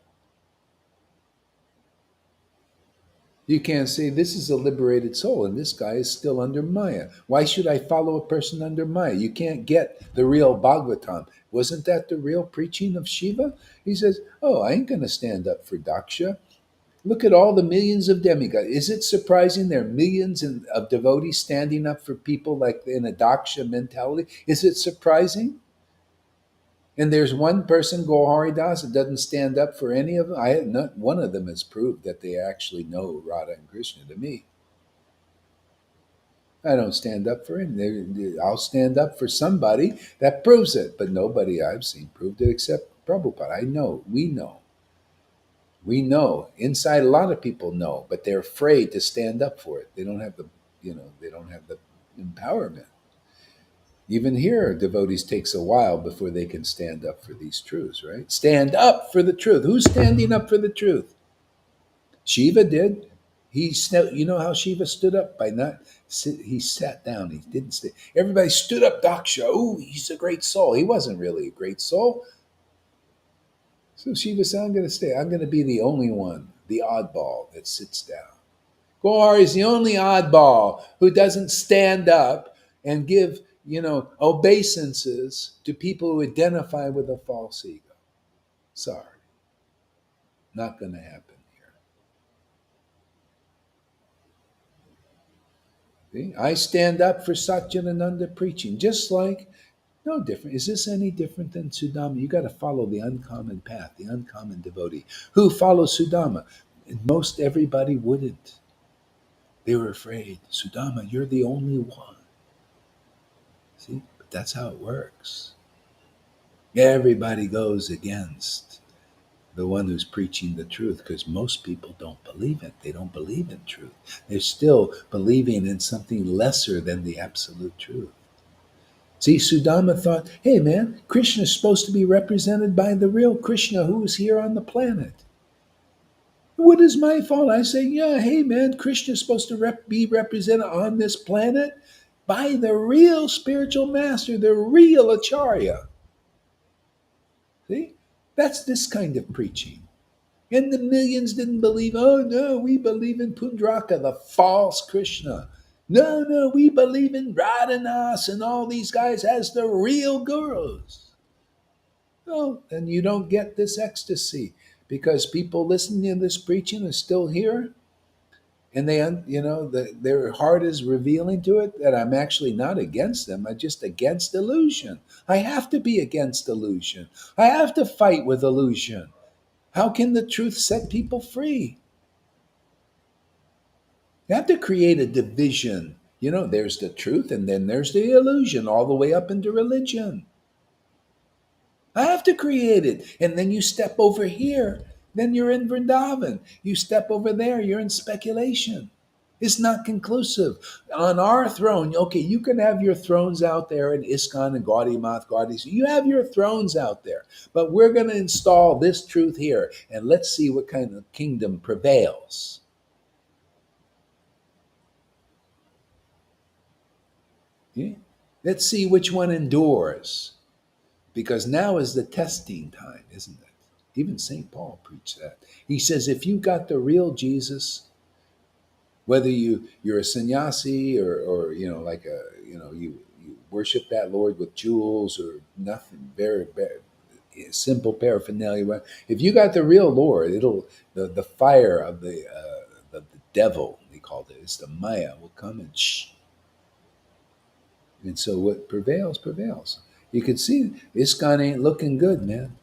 You can't say this is a liberated soul and this guy is still under Maya. Why should I follow a person under Maya? You can't get the real Bhagavatam. Wasn't that the real preaching of Shiva? He says, oh, I ain't going to stand up for Daksha. Look at all the millions of demigods. Is it surprising there are millions of devotees standing up for people like in a Daksha mentality? Is it surprising? And there's one person, Gohari Das, that doesn't stand up for any of them. Not one of them has proved that they actually know Radha and Krishna to me. I don't stand up for him. I'll stand up for somebody that proves it, but nobody I've seen proved it except Prabhupada. I know, we know. We know. Inside, a lot of people know, but they're afraid to stand up for it. They don't have they don't have the empowerment. Even here, devotees takes a while before they can stand up for these truths, right? Stand up for the truth. Who's standing up for the truth? Shiva did. You know how Shiva stood up by not. He sat down. He didn't stay. Everybody stood up. Daksha. Oh, he's a great soul. He wasn't really a great soul. So Shiva said, "I'm going to stay. I'm going to be the only one, the oddball that sits down." Gaur is the only oddball who doesn't stand up and give obeisances to people who identify with a false ego. Sorry, not going to happen. See? I stand up for Satchidananda preaching, just like, no different. Is this any different than Sudama? You got to follow the uncommon path, the uncommon devotee. Who follows Sudama? And most everybody wouldn't. They were afraid. Sudama, you're the only one. See? But that's how it works. Everybody goes against the one who's preaching the truth because most people don't believe it. They don't believe in truth. They're still believing in something lesser than the absolute truth. See, Sudama thought, hey man, Krishna is supposed to be represented by the real Krishna who is here on the planet. What is my fault? I say, yeah, hey man, Krishna is supposed to be represented on this planet by the real spiritual master, the real Acharya. See? That's this kind of preaching. And the millions didn't believe, oh no, we believe in Pundraka, the false Krishna. No, no, we believe in Radhanas and all these guys as the real gurus. No, then you don't get this ecstasy because people listening to this preaching are still here. And their heart is revealing to it that I'm actually not against them. I'm just against illusion. I have to be against illusion. I have to fight with illusion. How can the truth set people free? You have to create a division. There's the truth and then there's the illusion, all the way up into religion. I have to create it. And then you step over here, then you're in Vrindavan. You step over there, you're in speculation. It's not conclusive. On our throne, okay, you can have your thrones out there in ISKCON and Gaudimath, Gaudis. You have your thrones out there. But we're going to install this truth here, and let's see what kind of kingdom prevails. Yeah? Let's see which one endures. Because now is the testing time, isn't it? Even St. Paul preached that. He says, if you got the real Jesus, whether you're a sannyasi or like you worship that Lord with jewels or nothing, very, very simple paraphernalia. If you got the real Lord, the fire of the devil, they called it, it's the Maya, will come and shh. And so what prevails, prevails. You can see ISKCON ain't looking good, man.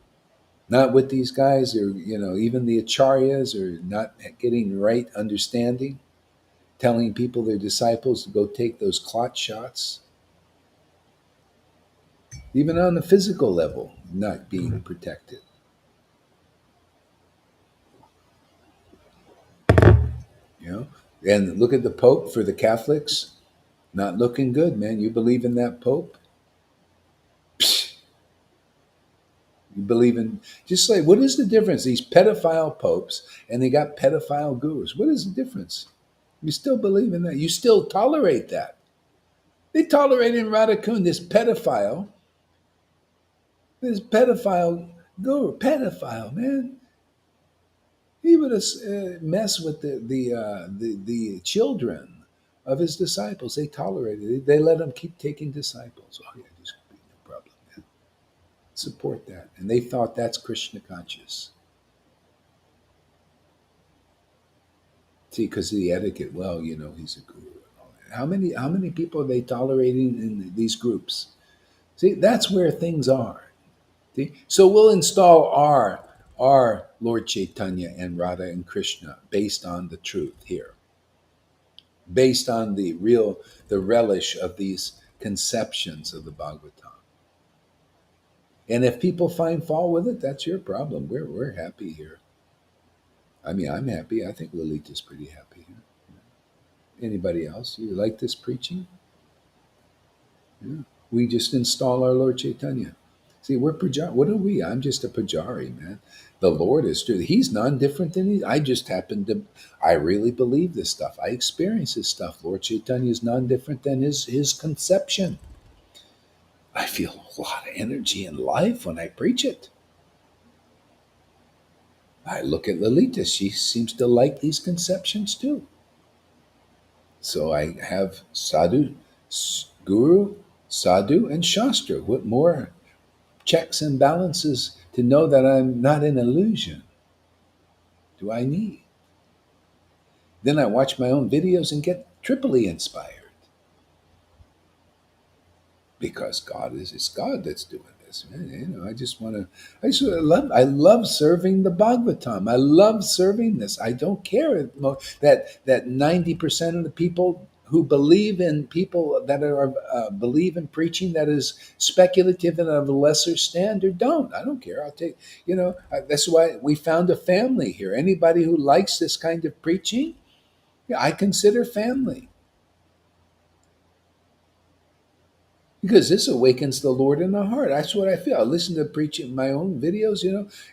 Not with these guys, or even the acharyas are not getting right understanding, telling people, their disciples, to go take those clot shots. Even on the physical level, not being protected. You know, and look at the Pope for the Catholics, not looking good, man. You believe in that Pope? Psh, you believe in, just like, what is the difference? These pedophile popes and they got pedophile gurus. What is the difference? You still believe in that? You still tolerate that? They tolerate in Radhakund this pedophile guru, pedophile man. He would mess with the children of his disciples. They tolerated it. They let him keep taking disciples. Oh yeah, just no problem, man. Support that, and they thought that's Krishna conscious. See, because of the etiquette. Well, he's a guru. And all that. How many people are they tolerating in these groups? See, that's where things are. See? So we'll install our Lord Chaitanya and Radha and Krishna based on the truth here, based on the relish of these conceptions of the Bhagavatam. And if people find fault with it, that's your problem. We're happy here. I mean, I'm happy. I think Lalita's pretty happy here. Anybody else? You like this preaching? Yeah. We just install our Lord Chaitanya. See, we're Pujari. What are we? I'm just a Pujari, man. The Lord is true. He's none different than he. I just happen to. I really believe this stuff. I experience this stuff. Lord Chaitanya is none different than his conception. I feel a lot of energy and life when I preach it. I look at Lalita. She seems to like these conceptions too. So I have sadhu, guru, sadhu, and shastra. What more checks and balances to know that I'm not an illusion do I need? Then I watch my own videos and get triply inspired because it's God that's doing this. Man, I just want to. I love serving the Bhagavatam. I love serving this. I don't care that 90% of the people who believe in people that are believe in preaching that is speculative and of a lesser standard don't. I don't care. I'll take. That's why we found a family here. Anybody who likes this kind of preaching, yeah, I consider family. Because this awakens the Lord in the heart. That's what I feel. I listen to preaching my own videos,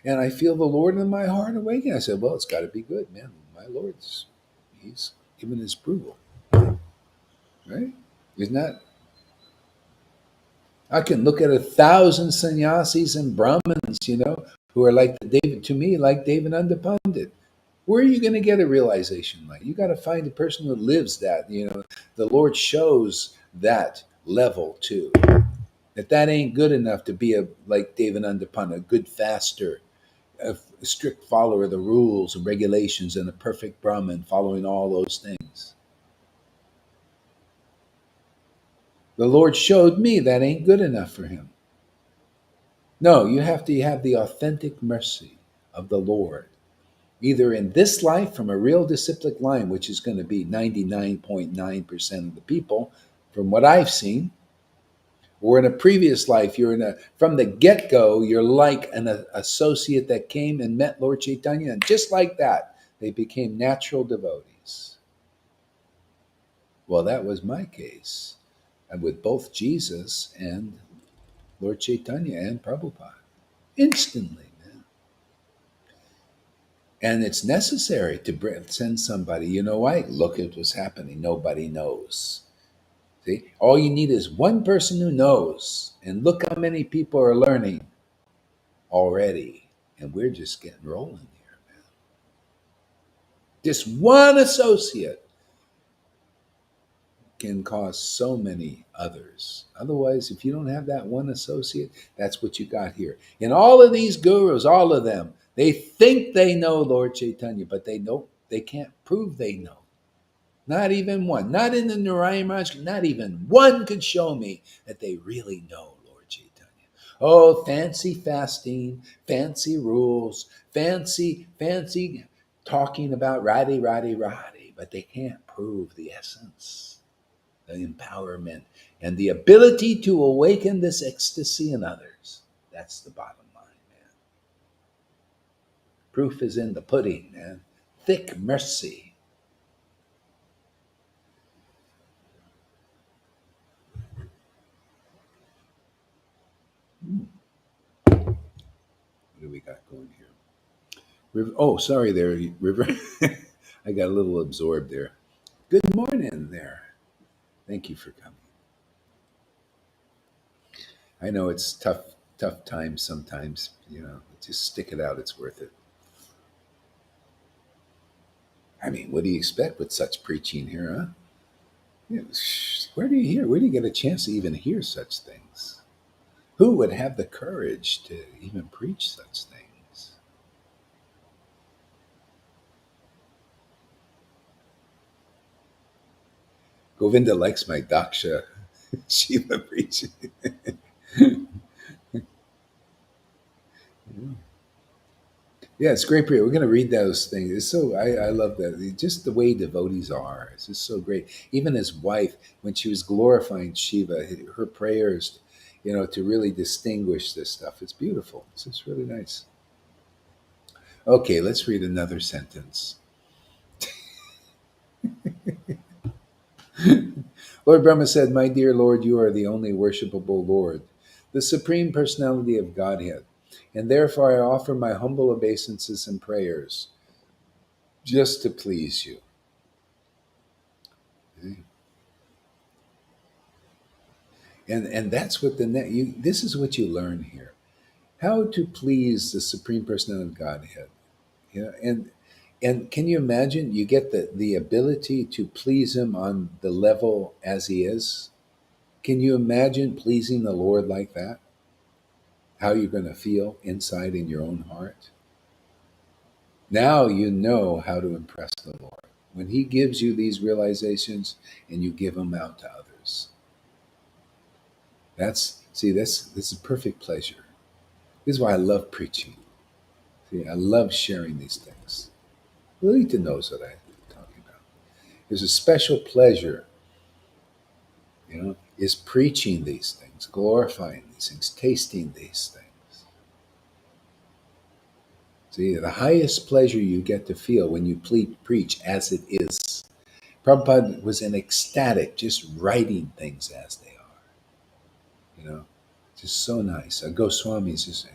and I feel the Lord in my heart awaken. I said, well, it's got to be good, man. My Lord's, he's given his approval, right? Isn't that? I can look at 1,000 sannyasis and Brahmins, who are like to me, like David Undapandit. Where are you going to get a realization like? You got to find a person who lives that. The Lord shows that level too. If that ain't good enough to be like David Undapanda, a good faster, a strict follower of the rules and regulations and a perfect Brahmin following all those things. The Lord showed me that ain't good enough for him. No, you have to have the authentic mercy of the Lord, either in this life from a real disciplic line, which is going to be 99.9% of the people, from what I've seen, or in a previous life, you're in a from the get go, you're like an associate that came and met Lord Caitanya, and just like that, they became natural devotees. Well, that was my case, and with both Jesus and Lord Chaitanya and Prabhupada, instantly, man. And it's necessary to send somebody. You know why? Look at what's happening. Nobody knows. See, all you need is one person who knows, and look how many people are learning already, and we're just getting rolling here, man. Just one associate can cause so many others. Otherwise, if you don't have that one associate, that's what you got here. And all of these gurus, all of them, they think they know Lord Chaitanya, but they don't. They can't prove they know. Not even one. Not in the Narayan Raj. Not even one could show me that they really know Lord Chaitanya. Oh, fancy fasting, fancy rules, fancy talking about Radhi, but they can't prove the essence, the empowerment, and the ability to awaken this ecstasy in others. That's the bottom line, man. Proof is in the pudding, man. Thick mercy. What do we got going here? Oh, sorry there, River. I got a little absorbed there. Good morning there. Thank you for coming. I know it's tough times sometimes. Just stick it out. It's worth it. I mean, what do you expect with such preaching here, huh? Where do you hear? Where do you get a chance to even hear such things? Who would have the courage to even preach such things? Govinda likes my Daksha Shiva preaching. Yeah, it's great. We're going to read those things. It's so I love that. Just the way devotees are. It's just so great. Even his wife, when she was glorifying Shiva, her prayers, to really distinguish this stuff. It's beautiful. It's just really nice. Okay, let's read another sentence. Lord Brahma said, "My dear Lord, you are the only worshipable Lord, the Supreme Personality of Godhead, and therefore I offer my humble obeisances and prayers just to please you." And that's what this is what you learn here: how to please the Supreme Personality of Godhead. And can you imagine? You get the ability to please Him on the level as He is. Can you imagine pleasing the Lord like that? How you're going to feel inside in your own heart? Now you know how to impress the Lord when He gives you these realizations and you give them out to others. This is perfect pleasure. This is why I love preaching. See, I love sharing these things. Lolita knows what I'm talking about. There's a special pleasure, is preaching these things, glorifying these things, tasting these things. See, the highest pleasure you get to feel when you preach as it is. Prabhupada was in ecstatic just writing things as they are. Just so nice. Goswamis just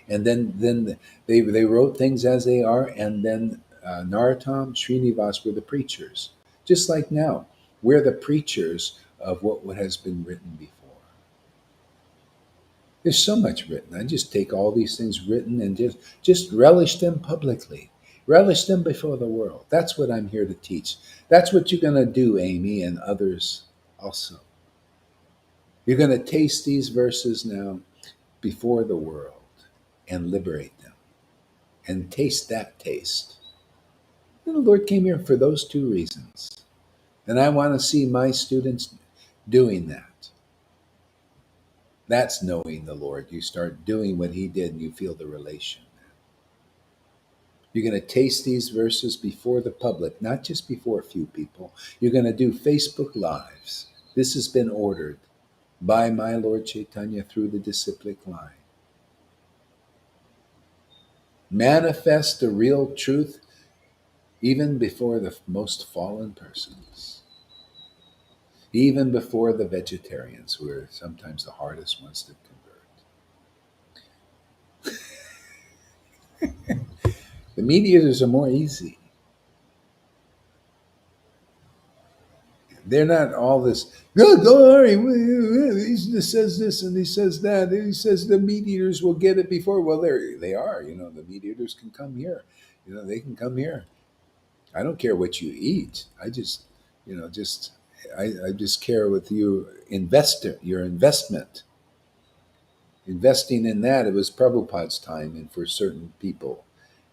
and then they wrote things as they are, and then Narottam, Srinivas were the preachers. Just like now, we're the preachers of what has been written before. There's so much written. I just take all these things written and just relish them publicly. Relish them before the world. That's what I'm here to teach. That's what you're going to do, Amy, and others also. You're going to taste these verses now before the world. and liberate them and taste that taste. And the Lord came here for those two reasons. And I want to see my students doing that. That's knowing the Lord. You start doing what He did and you feel the relation. You're going to taste these verses before the public, not just before a few people. You're going to do Facebook Lives. This has been ordered by my Lord Caitanya through the disciplic line. Manifest the real truth even before the most fallen persons, even before the vegetarians, who are sometimes the hardest ones to convert. The mediators are more easy. They're not all this, "Good glory, he just says this and he says that, and he says the mediators will get it before." Well, they are, the mediators can come here. They can come here. I don't care what you eat. I just, I just care with you, your investment. Investing in that, it was Prabhupada's time, and for certain people.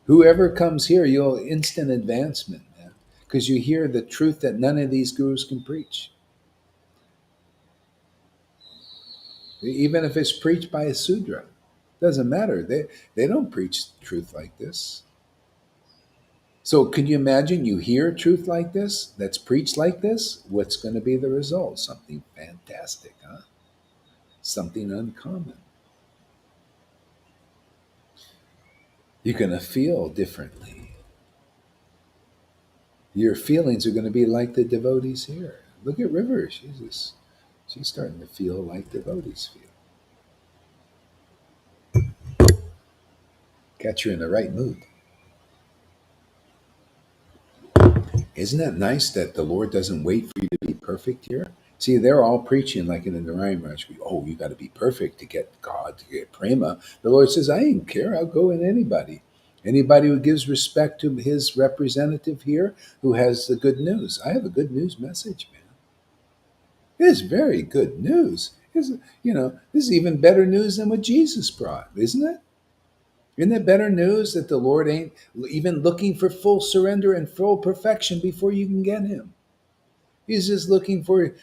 Whoever comes here, you'll instant advancement, man, because you hear the truth that none of these gurus can preach. Even if it's preached by a Sudra, doesn't matter. They don't preach truth like this. So can you imagine you hear truth like this, that's preached like this? What's going to be the result? Something fantastic, huh? Something uncommon. You're going to feel differently. Your feelings are going to be like the devotees here. Look at River. She's starting to feel like devotees feel. Catch her in the right mood. Isn't that nice that the Lord doesn't wait for you to be perfect here? See, they're all preaching like in the Narayan Raj. Oh, you got to be perfect to get God, to get prema. The Lord says, I ain't care. I'll go in anybody. Anybody who gives respect to His representative here, who has the good news. I have a good news message, man. It is very good news. This is even better news than what Jesus brought, isn't it? Isn't it better news that the Lord ain't even looking for full surrender and full perfection before you can get Him? He's just looking for,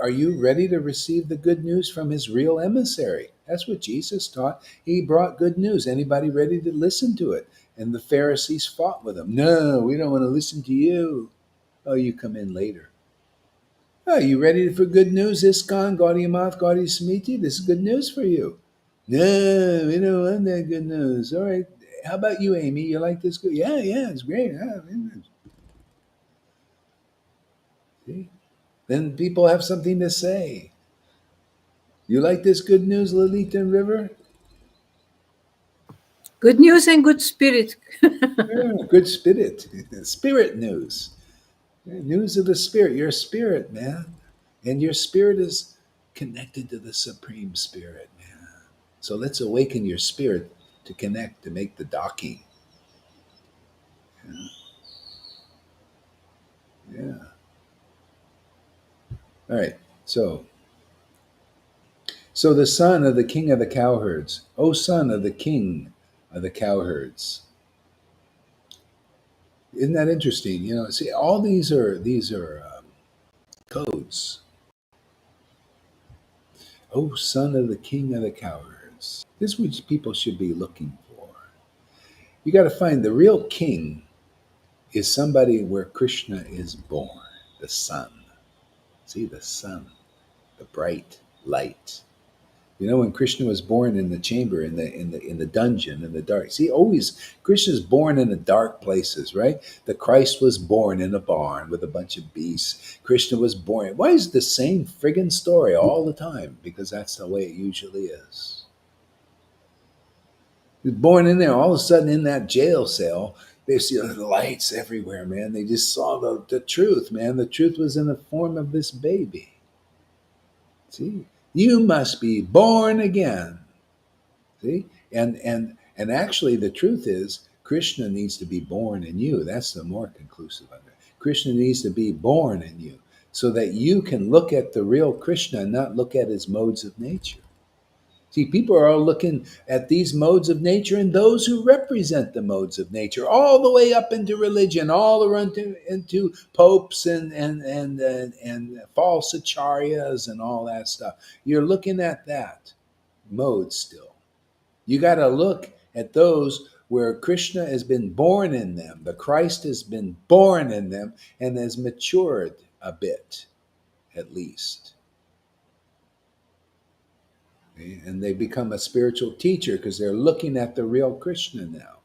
are you ready to receive the good news from His real emissary? That's what Jesus taught. He brought good news. Anybody ready to listen to it? And the Pharisees fought with Him. No, we don't want to listen to you. Oh, you come in later. Oh, you ready for good news? ISKCON, Gaudiya Math, Gaudiya Samiti? This is good news for you. No, we don't want that good news. All right. How about you, Amy? You like this good? Yeah, it's great. See? Then people have something to say. You like this good news, Lalita and River? Good news and good spirit. Yeah, good spirit. Spirit news. Yeah, news of the spirit. You're a spirit, man. And your spirit is connected to the Supreme Spirit, man. So let's awaken your spirit to connect, to make the docking. Yeah. All right. So the son of the king of the cowherds, O son of the king of the cowherds. Isn't that interesting? See, all these are codes. O son of the king of the cowherds. This is what people should be looking for. You got to find the real king is somebody where Krishna is born, the sun. See, the sun, the bright light. When Krishna was born in the chamber, in the dungeon, in the dark. See, always Krishna's born in the dark places, right? The Christ was born in a barn with a bunch of beasts. Krishna was born. Why is it the same friggin' story all the time? Because that's the way it usually is. He was born in there. All of a sudden, in that jail cell, they see the lights everywhere, man. They just saw the truth, man. The truth was in the form of this baby. See, you must be born again. See, and actually, the truth is, Krishna needs to be born in you. That's the more conclusive of it. Krishna needs to be born in you, so that you can look at the real Krishna and not look at his modes of nature. See, people are all looking at these modes of nature and those who represent the modes of nature, all the way up into religion, all around into popes and false acharyas and all that stuff. You're looking at that mode still. You got to look at those where Krishna has been born in them, the Christ has been born in them and has matured a bit, at least. And they become a spiritual teacher because they're looking at the real Krishna now.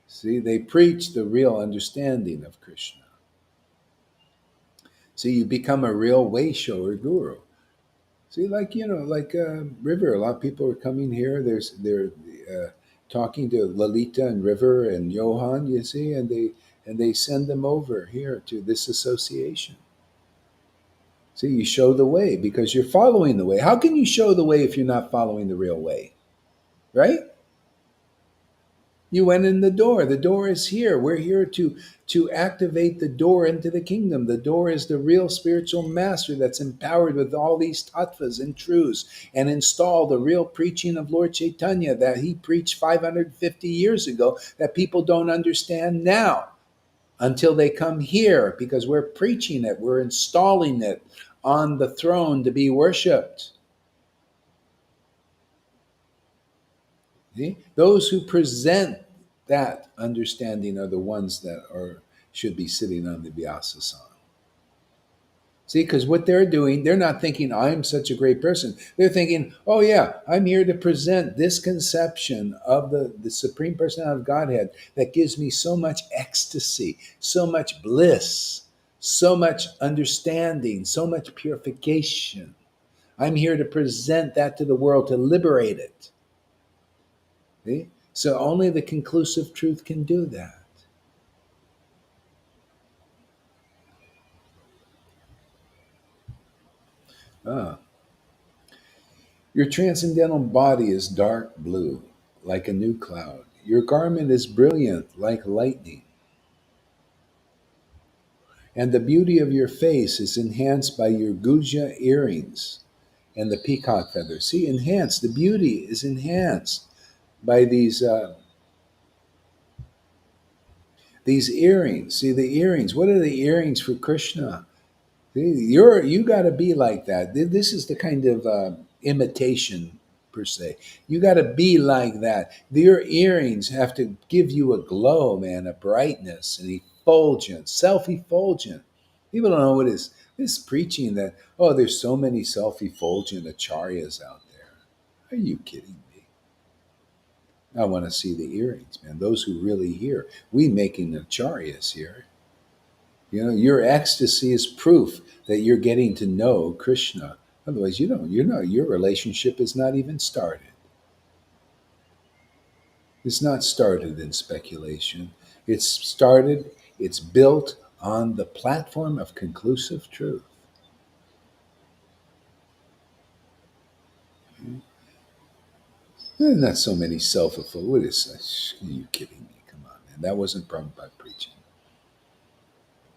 See, they preach the real understanding of Krishna. See, you become a real way shower guru. See, like River. A lot of people are coming here. They're talking to Lalita and River and Johan. You see, and they send them over here to this association. See, you show the way because you're following the way. How can you show the way if you're not following the real way? Right? You went in the door. The door is here. We're here to activate the door into the kingdom. The door is the real spiritual master that's empowered with all these tattvas and truths and install the real preaching of Lord Caitanya that he preached 550 years ago that people don't understand now until they come here because we're preaching it. We're installing it on the throne to be worshiped. See? Those who present that understanding are the ones that should be sitting on the Vyasasana. See, because what they're doing, they're not thinking, I'm such a great person. They're thinking, oh, yeah, I'm here to present this conception of the Supreme Personality of Godhead that gives me so much ecstasy, so much bliss, so much understanding, so much purification. I'm here to present that to the world, to liberate it. See? So only the conclusive truth can do that. Ah. Your transcendental body is dark blue, like a new cloud. Your garment is brilliant, like lightning. And the beauty of your face is enhanced by your guja earrings and the peacock feathers. See, enhanced. The beauty is enhanced by these earrings. See, the earrings. What are the earrings for Krishna? You got to be like that. This is the kind of imitation per se. You got to be like that. Your earrings have to give you a glow, man, a brightness, an effulgence, self-effulgent. People don't know what is this preaching that. Oh, there's so many self-effulgent acharyas out there. Are you kidding me? I want to see the earrings, man. Those who really hear. We making acharyas here. You know, your ecstasy is proof that you're getting to know Krishna. Otherwise, your relationship is not even started. It's not started in speculation. It's built on the platform of conclusive truth. Not so many self-fulfilled. What is this? Are you kidding me? Come on, man. That wasn't Prabhupada preaching.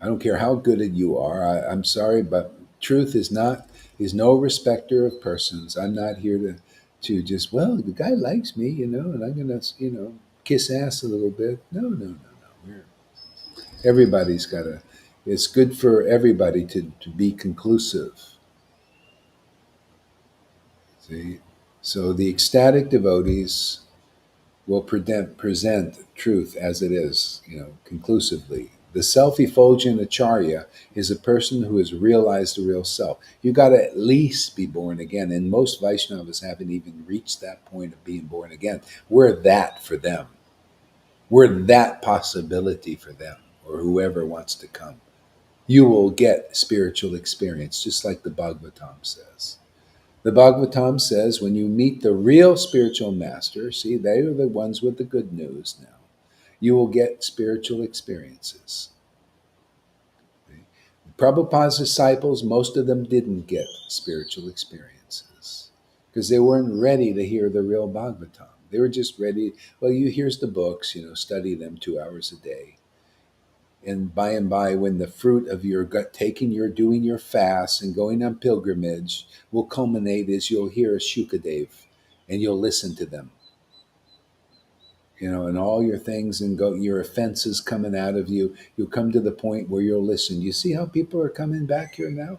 I don't care how good you are. I'm sorry, but truth is no respecter of persons. I'm not here to just, well, the guy likes me, and I'm gonna kiss ass a little bit. No. Everybody's gotta. It's good for everybody to be conclusive. See, so the ecstatic devotees will present truth as it is, conclusively. The self-effulgent acharya is a person who has realized the real self. You got to at least be born again, and most Vaishnavas haven't even reached that point of being born again. We're that for them. We're that possibility for them, or whoever wants to come. You will get spiritual experience, just like the Bhagavatam says. The Bhagavatam says when you meet the real spiritual master, see, they are the ones with the good news now, you will get spiritual experiences. Prabhupada's disciples, most of them didn't get spiritual experiences because they weren't ready to hear the real Bhagavatam. They were just ready, well, here's the books, study them 2 hours a day. And by, when the fruit of your gut doing your fast and going on pilgrimage will culminate is you'll hear a Shukadev and you'll listen to them. And all your things and your offenses coming out of you, you'll come to the point where you'll listen. You see how people are coming back here now?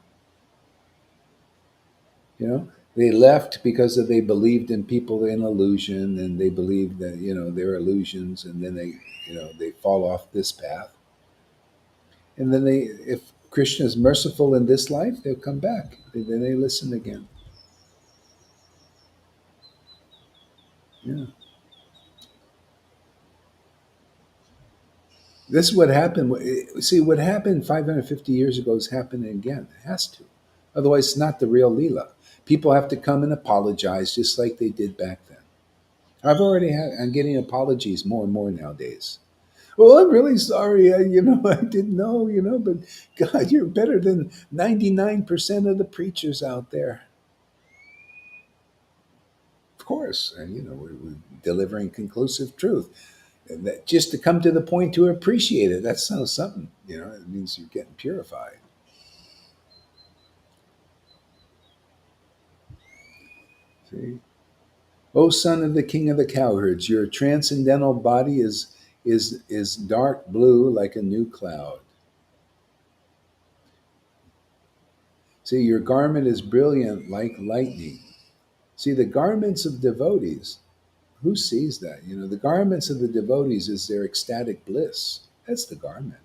They left because they believed in people in illusion, and they believed that they're illusions, and then they fall off this path, and then if Krishna is merciful in this life, they'll come back. Then they listen again. Yeah. This is what happened. See, what happened 550 years ago is happening again. It has to. Otherwise, it's not the real Leela. People have to come and apologize just like they did back then. I'm getting apologies more and more nowadays. Well, I'm really sorry. I didn't know, but God, you're better than 99% of the preachers out there. Of course. And, we're delivering conclusive truth. And that just to come to the point to appreciate it, that's something. It means you're getting purified. See? O son of the king of the cowherds, your transcendental body is dark blue like a new cloud. See, your garment is brilliant like lightning. See, the garments of devotees, who sees that? The garments of the devotees is their ecstatic bliss. That's the garment.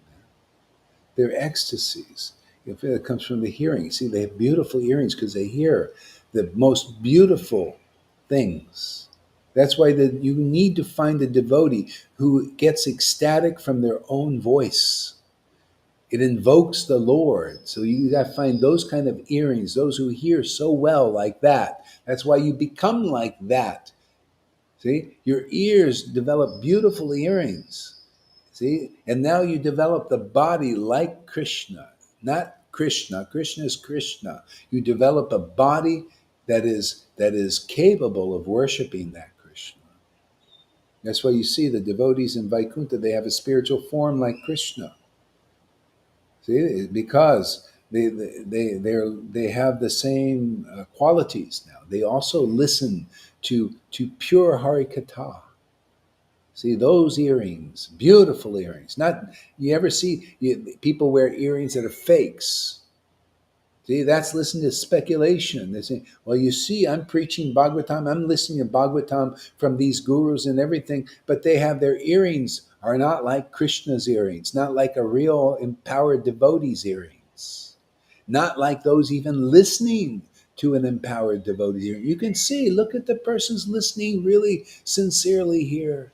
Their ecstasies. It comes from the hearing. See, they have beautiful earrings because they hear the most beautiful things. That's why you need to find a devotee who gets ecstatic from their own voice. It invokes the Lord. So you got to find those kind of earrings, those who hear so well like that. That's why you become like that. See, your ears develop beautiful earrings. See, and now you develop the body like Krishna, not Krishna. Krishna is Krishna. You develop a body that is capable of worshiping that Krishna. That's why you see the devotees in Vaikuntha, they have a spiritual form like Krishna. See, because they have the same qualities now. They also listen to pure Harikatha. See those earrings, beautiful earrings. Not you ever see people wear earrings that are fakes. See, that's listening to speculation. They say, well, you see, I'm preaching Bhagavatam, I'm listening to Bhagavatam from these gurus and everything, but they have their earrings are not like Krishna's earrings, not like a real empowered devotee's earrings, not like those even listening to an empowered devotee. You can see, look at the person's listening really sincerely here.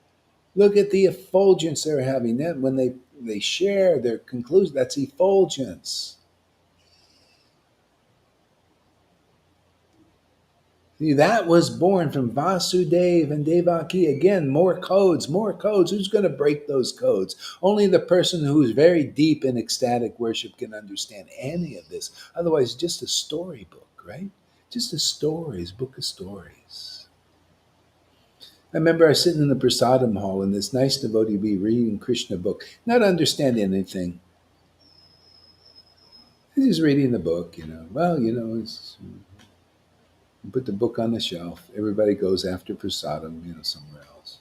Look at the effulgence they're having. Then when they share their conclusion, that's effulgence. See, that was born from Vasudeva and Devaki. Again, more codes, more codes. Who's going to break those codes? Only the person who's very deep in ecstatic worship can understand any of this. Otherwise, just a storybook, right? Just a stories, book of stories. I remember I was sitting in the prasadam hall and this nice devotee would be reading Krishna book, not understanding anything. He's just reading the book. Well, it's put the book on the shelf. Everybody goes after prasadam, somewhere else.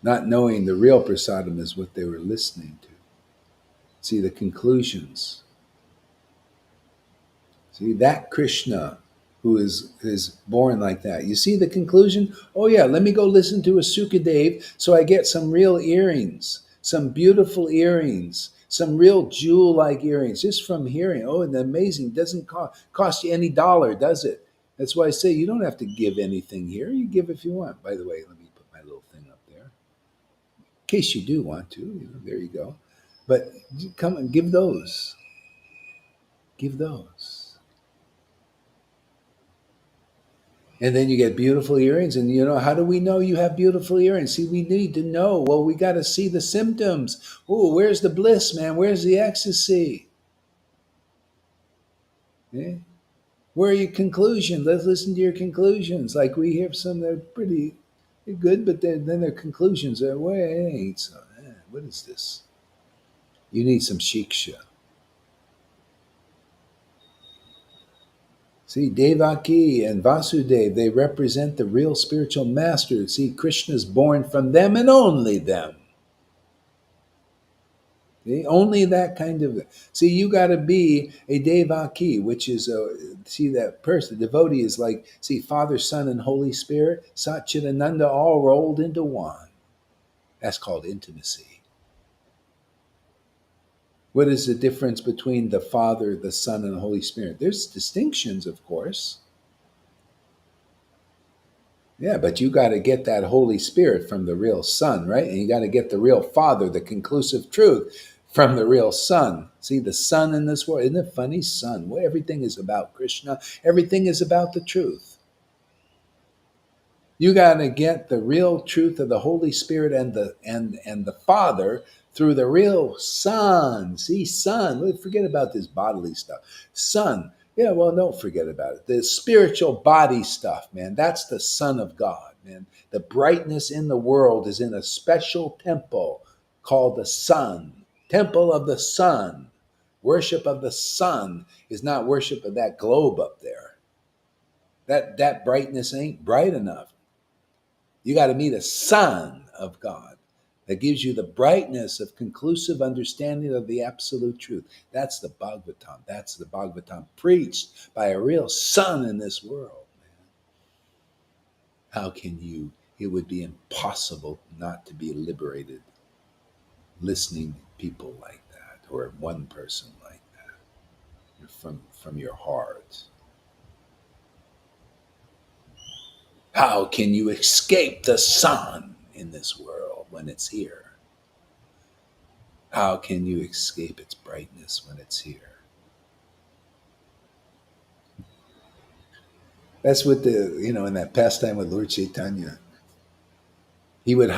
Not knowing the real prasadam is what they were listening to. See the conclusions. See that Krishna who is born like that. You see the conclusion? Oh yeah, let me go listen to a Sukadev so I get some real earrings, some beautiful earrings, some real jewel-like earrings just from hearing. Oh, and amazing. Doesn't cost you any dollar, does it? That's why I say you don't have to give anything here. You give if you want. By the way, let me put my little thing up there. In case you do want to, there you go. But come and give those. Give those. And then you get beautiful earrings. And, how do we know you have beautiful earrings? See, we need to know. Well, we got to see the symptoms. Oh, where's the bliss, man? Where's the ecstasy? Yeah? Where are your conclusions? Let's listen to your conclusions. Like we hear some that are pretty good, but then their conclusions are, wait, so, what is this? You need some shiksha. See, Devaki and Vasudev, they represent the real spiritual masters. See, Krishna's born from them and only them. See, only that kind of. See, you got to be a Devaki, which is a. See, that person, devotee is like, see, Father, Son, and Holy Spirit, Satchitananda, all rolled into one. That's called intimacy. What is the difference between the Father, the Son, and the Holy Spirit? There's distinctions, of course. Yeah, but you got to get that Holy Spirit from the real Son, right? And you got to get the real Father, the conclusive truth from the real Son. See, the Son in this world, isn't it funny? Son, well, everything is about Krishna, everything is about the truth. You got to get the real truth of the Holy Spirit and the Father through the real Son. See, Son. Forget about this bodily stuff. Son. Yeah, well, don't forget about it. The spiritual body stuff, man. That's the Son of God, man. The brightness in the world is in a special temple called the Sun. Temple of the Sun. Worship of the Sun is not worship of that globe up there. That brightness ain't bright enough. You got to meet a Son of God that gives you the brightness of conclusive understanding of the absolute truth. That's the Bhagavatam. That's the Bhagavatam preached by a real Son in this world. Man. How can you? It would be impossible not to be liberated listening to people like that, or one person like that, from your heart. How can you escape the sun in this world when it's here? How can you escape its brightness when it's here? That's what in that pastime with Lord Caitanya, he would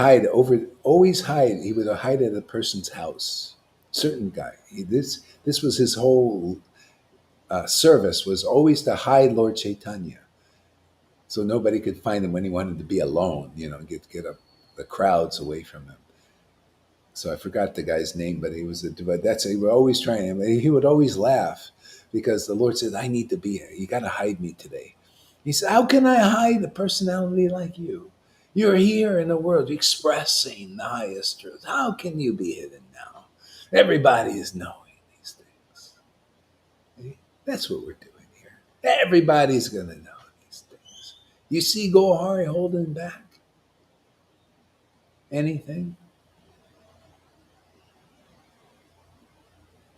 always hide. He would hide at a person's house. Certain guy. This was his whole service, was always to hide Lord Caitanya, so nobody could find him when he wanted to be alone. Get up the crowds away from him. So I forgot the guy's name, but he was he would always try him. He would always laugh because the Lord said, "I need to be here. You got to hide me today." He said, "How can I hide a personality like you? You're here in the world expressing the highest truth. How can you be hidden now? Everybody is knowing these things." See? That's what we're doing here. Everybody's going to know these things. You see Gohari holding back anything?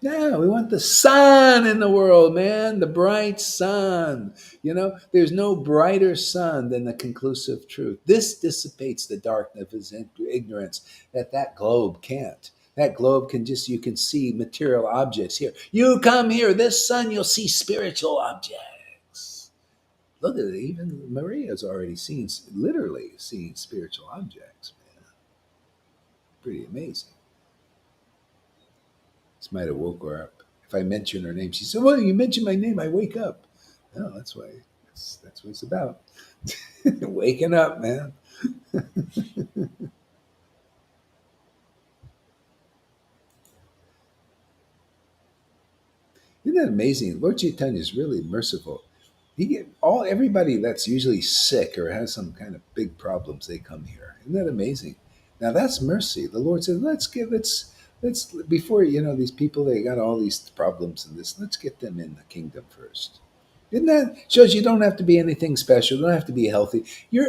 Yeah, we want the sun in the world, man, the bright sun. There's no brighter sun than the conclusive truth. This dissipates the darkness of his ignorance that globe can't. That globe you can see material objects here. You come here, this sun, you'll see spiritual objects. Look at it, even Maria's already literally seen spiritual objects, man. Pretty amazing. This might have woke her up. If I mention her name, she said, "Well, you mention my name, I wake up." No, that's why. That's what it's about. Waking up, man. Isn't that amazing? Lord Chaitanya is really merciful. He get everybody that's usually sick or has some kind of big problems. They come here. Isn't that amazing? Now that's mercy. The Lord said, let's before these people, they got all these problems and this. Let's get them in the kingdom first. Isn't that shows you don't have to be anything special? You don't have to be healthy.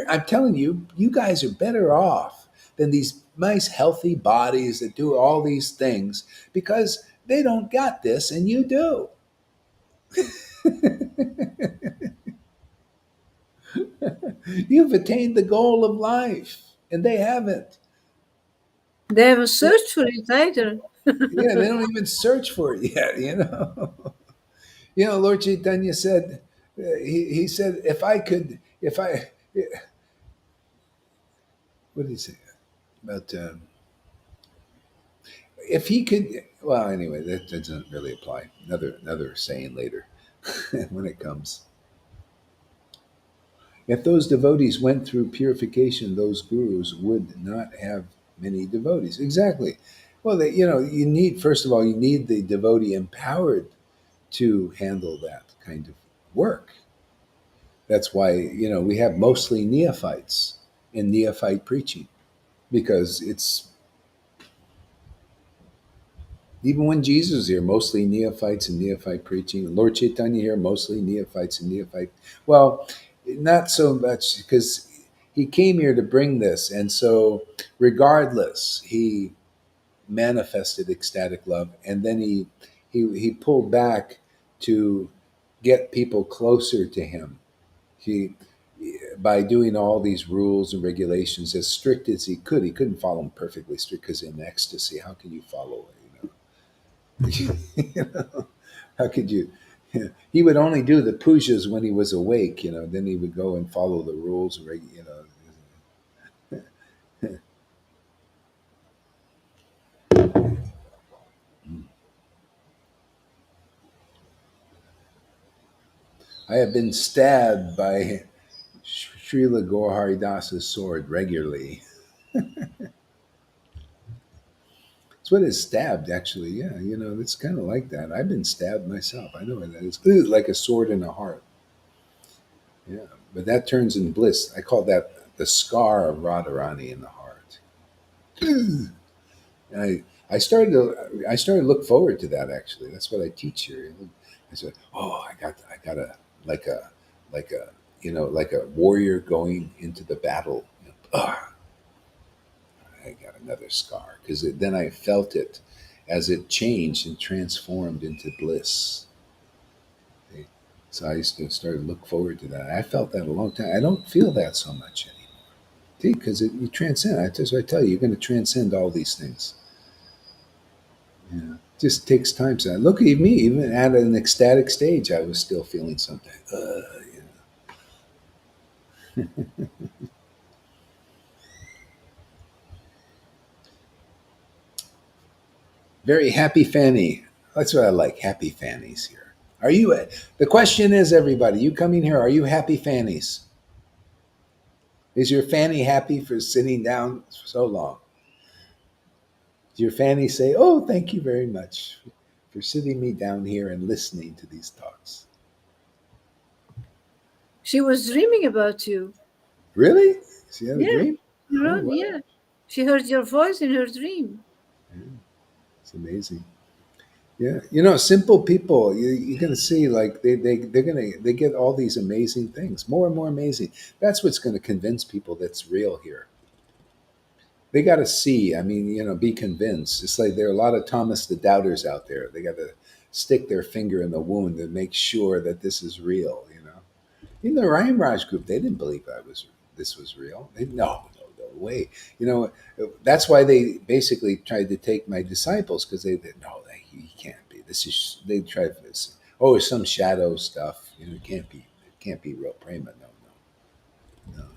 I'm telling you, you guys are better off than these nice healthy bodies that do all these things because they don't got this and you do. You've attained the goal of life, and they haven't. They haven't searched for it either. Yeah, they don't even search for it yet. Lord Chaitanya said, he said, if I, what did he say about if he could? Well, anyway, that doesn't really apply. Another saying later when it comes. If those devotees went through purification, those gurus would not have many devotees. Exactly. Well, you need, first of all, you need the devotee empowered to handle that kind of work. That's why, we have mostly neophytes in neophyte preaching, because it's, even when Jesus was here, mostly neophytes and neophyte preaching. Lord Caitanya here, mostly neophytes and neophyte. Well, not so much, because he came here to bring this. And so, regardless, he manifested ecstatic love. And then he pulled back to get people closer to him. He, by doing all these rules and regulations as strict as he could, he couldn't follow them perfectly strict, because in ecstasy, how can you follow it? You know, how could you? He would only do the pujas when he was awake. Then he would go and follow the rules. I have been stabbed by Srila Gaur sword regularly. It's what is stabbed, actually. Yeah, it's kind of like that. I've been stabbed myself. I know what that is. It's like a sword in the heart. Yeah, but that turns in bliss. I call that the scar of Radharani in the heart. And I started to look forward to that, actually. That's what I teach here. I said, oh, I got a like a like a like a warrior going into the battle. I got another scar, because then I felt it as it changed and transformed into bliss. Okay? So I used to start to look forward to that. I felt that a long time. I don't feel that so much anymore. See, because you transcend. That's what I tell you. You're going to transcend all these things. Yeah. It just takes time. So look at me. Even at an ecstatic stage, I was still feeling something. You Very happy Fanny. That's what I like. Happy Fannies here. Are you? The question is, everybody, you coming here? Are you happy Fannies? Is your Fanny happy for sitting down so long? Does your Fanny say, "Oh, thank you very much for sitting me down here and listening to these talks"? She was dreaming about you. Really? She had a Yeah. dream? Oh, wow. Yeah. She heard your voice in her dream. Yeah, it's amazing. Yeah, simple people. You're going to see, like they get all these amazing things, more and more amazing. That's what's going to convince people that's real here. They got to see. I mean, be convinced. It's like there are a lot of Thomas the Doubters out there. They got to stick their finger in the wound and make sure that this is real. In the Ryan Raj group, they didn't believe this was real. No way. That's why they basically tried to take my disciples, because they did no, he can't be. This is they tried this. Oh, it's some shadow stuff. It can't be. It can't be real prema. No.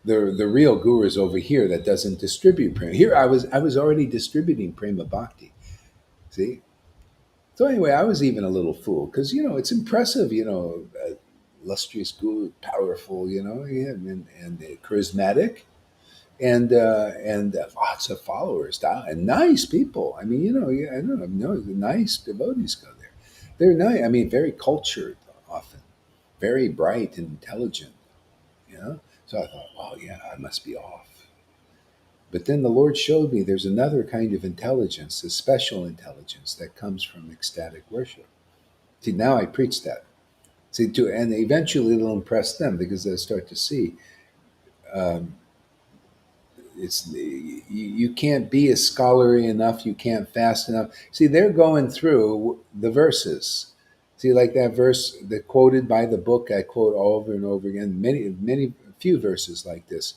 The real guru is over here that doesn't distribute prema. Here I was already distributing prema bhakti. See. So anyway, I was even a little fooled, because it's impressive. Illustrious guru, powerful. Yeah, and charismatic, and lots of followers, and nice people. I mean, yeah, I don't know, the nice devotees go there. They're nice. I mean, very cultured, often, very bright and intelligent. So I thought, oh yeah, I must be off. But then the Lord showed me there's another kind of intelligence, a special intelligence that comes from ecstatic worship. See, now I preach that. And eventually it'll impress them, because they'll start to see. Um, you can't be a scholarly enough, you can't fast enough. See, they're going through the verses. See, like that verse that quoted by the book, I quote over and over again, many few verses like this.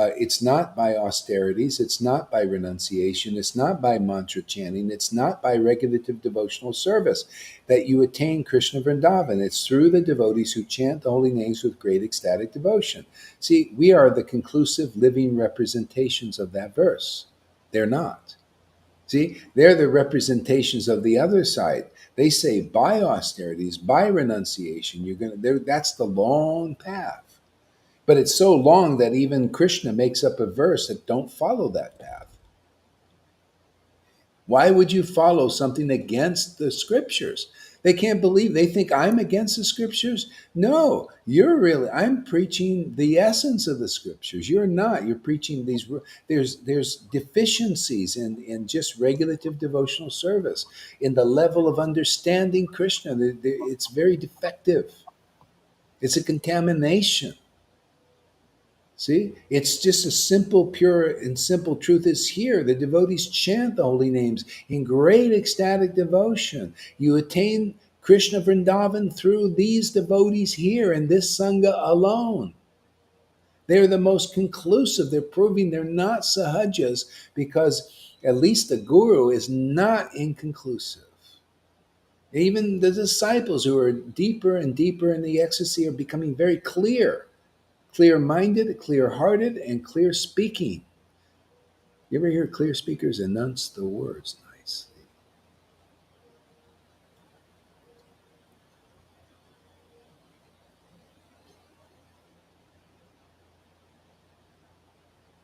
It's not by austerities, it's not by renunciation, it's not by mantra chanting, it's not by regulative devotional service that you attain Krishna Vrindavan. It's through the devotees who chant the holy names with great ecstatic devotion. See, we are the conclusive living representations of that verse. They're not. See, they're the representations of the other side. They say by austerities, by renunciation, you're going to, that's the long path. But it's so long that even Krishna makes up a verse that don't follow that path. Why would you follow something against the scriptures? They can't believe. They think I'm against the scriptures. No, I'm preaching the essence of the scriptures. You're not. You're preaching these. There's deficiencies in just regulative devotional service, in the level of understanding Krishna. It's very defective. It's a contamination. See, it's just a simple, pure, and simple truth is here. The devotees chant the holy names in great ecstatic devotion. You attain Krishna Vrindavan through these devotees here in this Sangha alone. They're the most conclusive. They're proving they're not sahajas because at least the guru is not inconclusive. Even the disciples who are deeper and deeper in the ecstasy are becoming very clear minded, clear hearted, and clear speaking. You ever hear clear speakers enunciate the words nicely?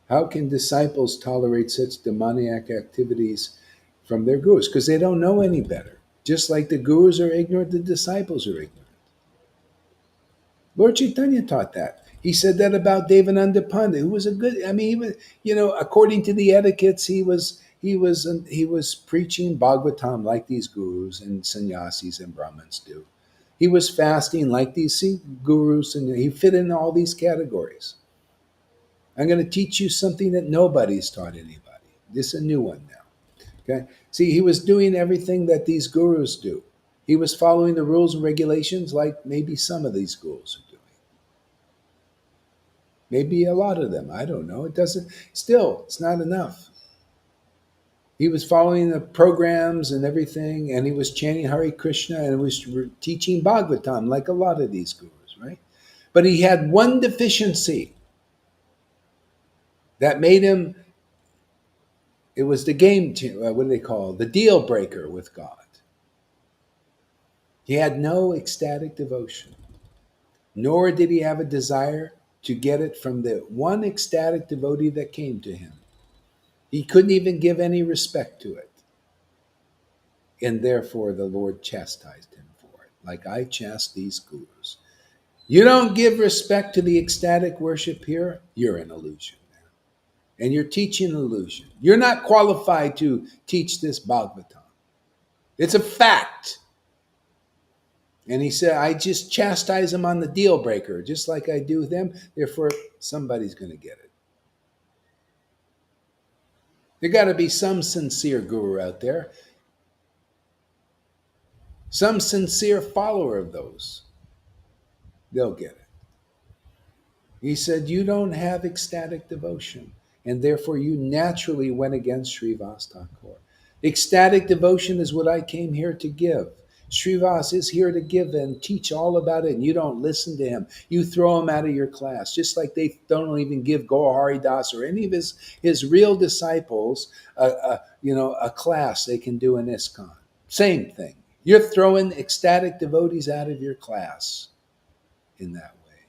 How can disciples tolerate such demoniac activities from their gurus? Because they don't know any better. Just like the gurus are ignorant, the disciples are ignorant. Lord Caitanya taught that. He said that about Devananda Pandit, who was a good. I mean, he was, according to the etiquettes, he was preaching Bhagavatam like these gurus and sannyasis and Brahmins do. He was fasting like these gurus, and he fit in all these categories. I'm going to teach you something that nobody's taught anybody. This is a new one now. Okay. See, he was doing everything that these gurus do. He was following the rules and regulations like maybe some of these gurus are doing. Maybe a lot of them. I don't know. It doesn't, still, it's not enough. He was following the programs and everything, and he was chanting Hare Krishna and was teaching Bhagavatam like a lot of these gurus, right? But he had one deficiency that made him, it was the what do they call it? The deal breaker with God. He had no ecstatic devotion, nor did he have a desire to get it from the one ecstatic devotee that came to him. He couldn't even give any respect to it. And therefore, the Lord chastised him for it, like I chastised these gurus. You don't give respect to the ecstatic worship here, you're an illusion. And you're teaching illusion. You're not qualified to teach this Bhagavatam. It's a fact. And he said, I just chastise them on the deal breaker, just like I do them. Therefore, somebody's going to get it. There got to be some sincere guru out there, some sincere follower of those. They'll get it. He said, you don't have ecstatic devotion, and therefore you naturally went against Srivas Thakur. Ecstatic devotion is what I came here to give. Srivas is here to give and teach all about it, and you don't listen to him. You throw him out of your class, just like they don't even give Gaur Hari Das or any of his real disciples a class they can do in ISKCON. Same thing. You're throwing ecstatic devotees out of your class in that way.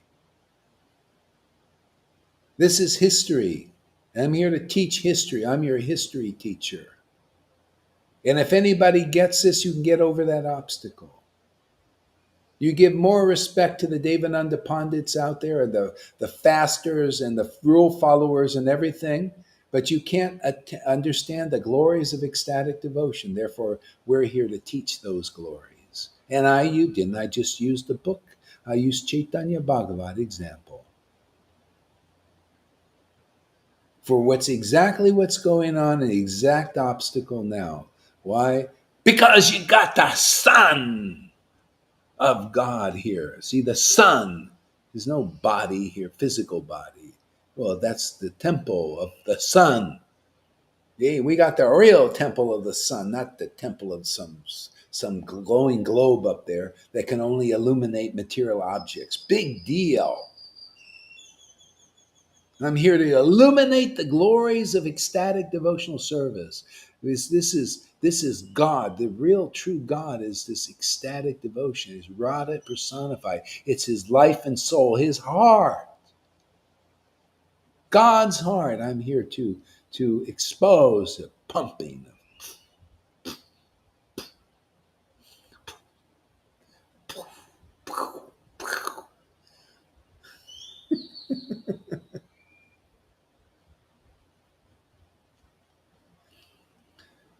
This is history. I'm here to teach history. I'm your history teacher. And if anybody gets this, you can get over that obstacle. You give more respect to the Devananda Pandits out there, and the fasters and the rule followers and everything, but you can't understand the glories of ecstatic devotion. Therefore, we're here to teach those glories. And I just use the book. I use Chaitanya Bhagavat example for what's going on, an exact obstacle now. Why? Because you got the Son of God here. See, the Son, there's no body here, physical body. Well, that's the temple of the Son. Yeah, we got the real temple of the Sun, not the temple of some glowing globe up there that can only illuminate material objects. Big deal. I'm here to illuminate the glories of ecstatic devotional service. This is God. The real true God is this ecstatic devotion. Is Radha personified. It's his life and soul, his heart. God's heart. I'm here to expose the pumping.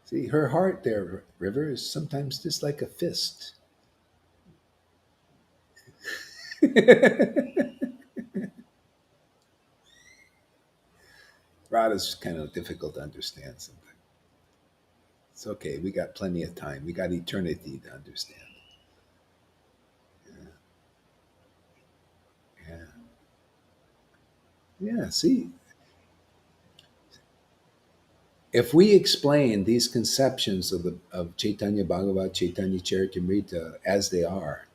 See, her heart there, River, is sometimes just like a fist. Radha's kind of difficult to understand sometimes. It's okay. We got plenty of time. We got eternity to understand. Yeah. Yeah. See, if we explain these conceptions of Chaitanya Bhagavat, Chaitanya Charitamrita as they are,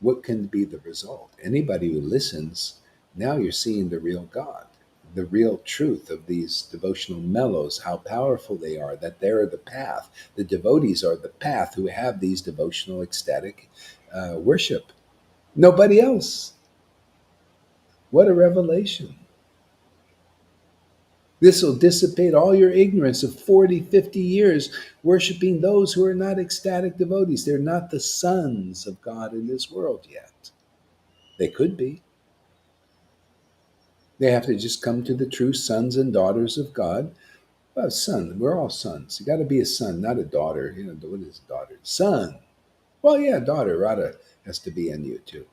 what can be the result? Anybody who listens, now you're seeing the real God, the real truth of these devotional mellows, how powerful they are, that they're the path. The devotees are the path who have these devotional ecstatic worship. Nobody else. What a revelation. This will dissipate all your ignorance of 40, 50 years worshiping those who are not ecstatic devotees. They're not the sons of God in this world yet. They could be. They have to just come to the true sons and daughters of God. Well, son, we're all sons. You got to be a son, not a daughter. You know, what is daughter? Son. Well, yeah, daughter. Radha has to be in you too.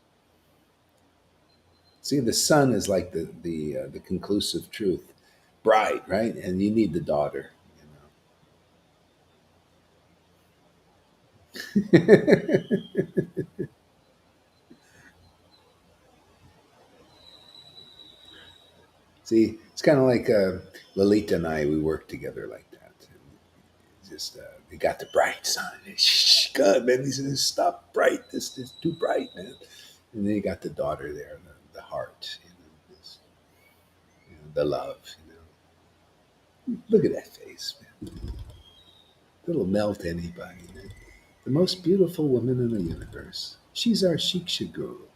See, the son is like the conclusive truth, bride, right? And you need the daughter. You know? See, it's kind of like Lalita and I. We work together like that. Just they got the bright sun. Shh, God, man, he says, "Stop bright. This is too bright, man." And then you got the daughter there, the heart, the love. Look at that face, man. It'll melt anybody. Man. The most beautiful woman in the universe. She's our Shiksha Guru.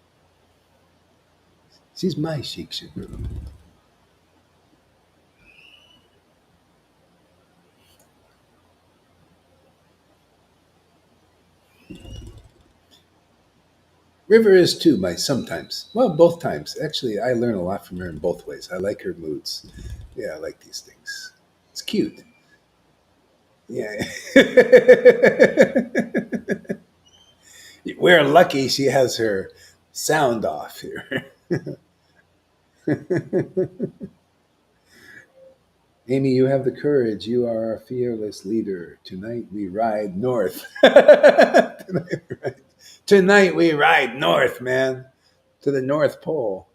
She's my Shiksha Guru. River is too, my sometimes. Well, both times. Actually, I learn a lot from her in both ways. I like her moods. Yeah, I like these things. It's cute. Yeah. We're lucky she has her sound off here. Amy, you have the courage. You are our fearless leader. Tonight we ride north. Tonight we ride north, man, to the North Pole.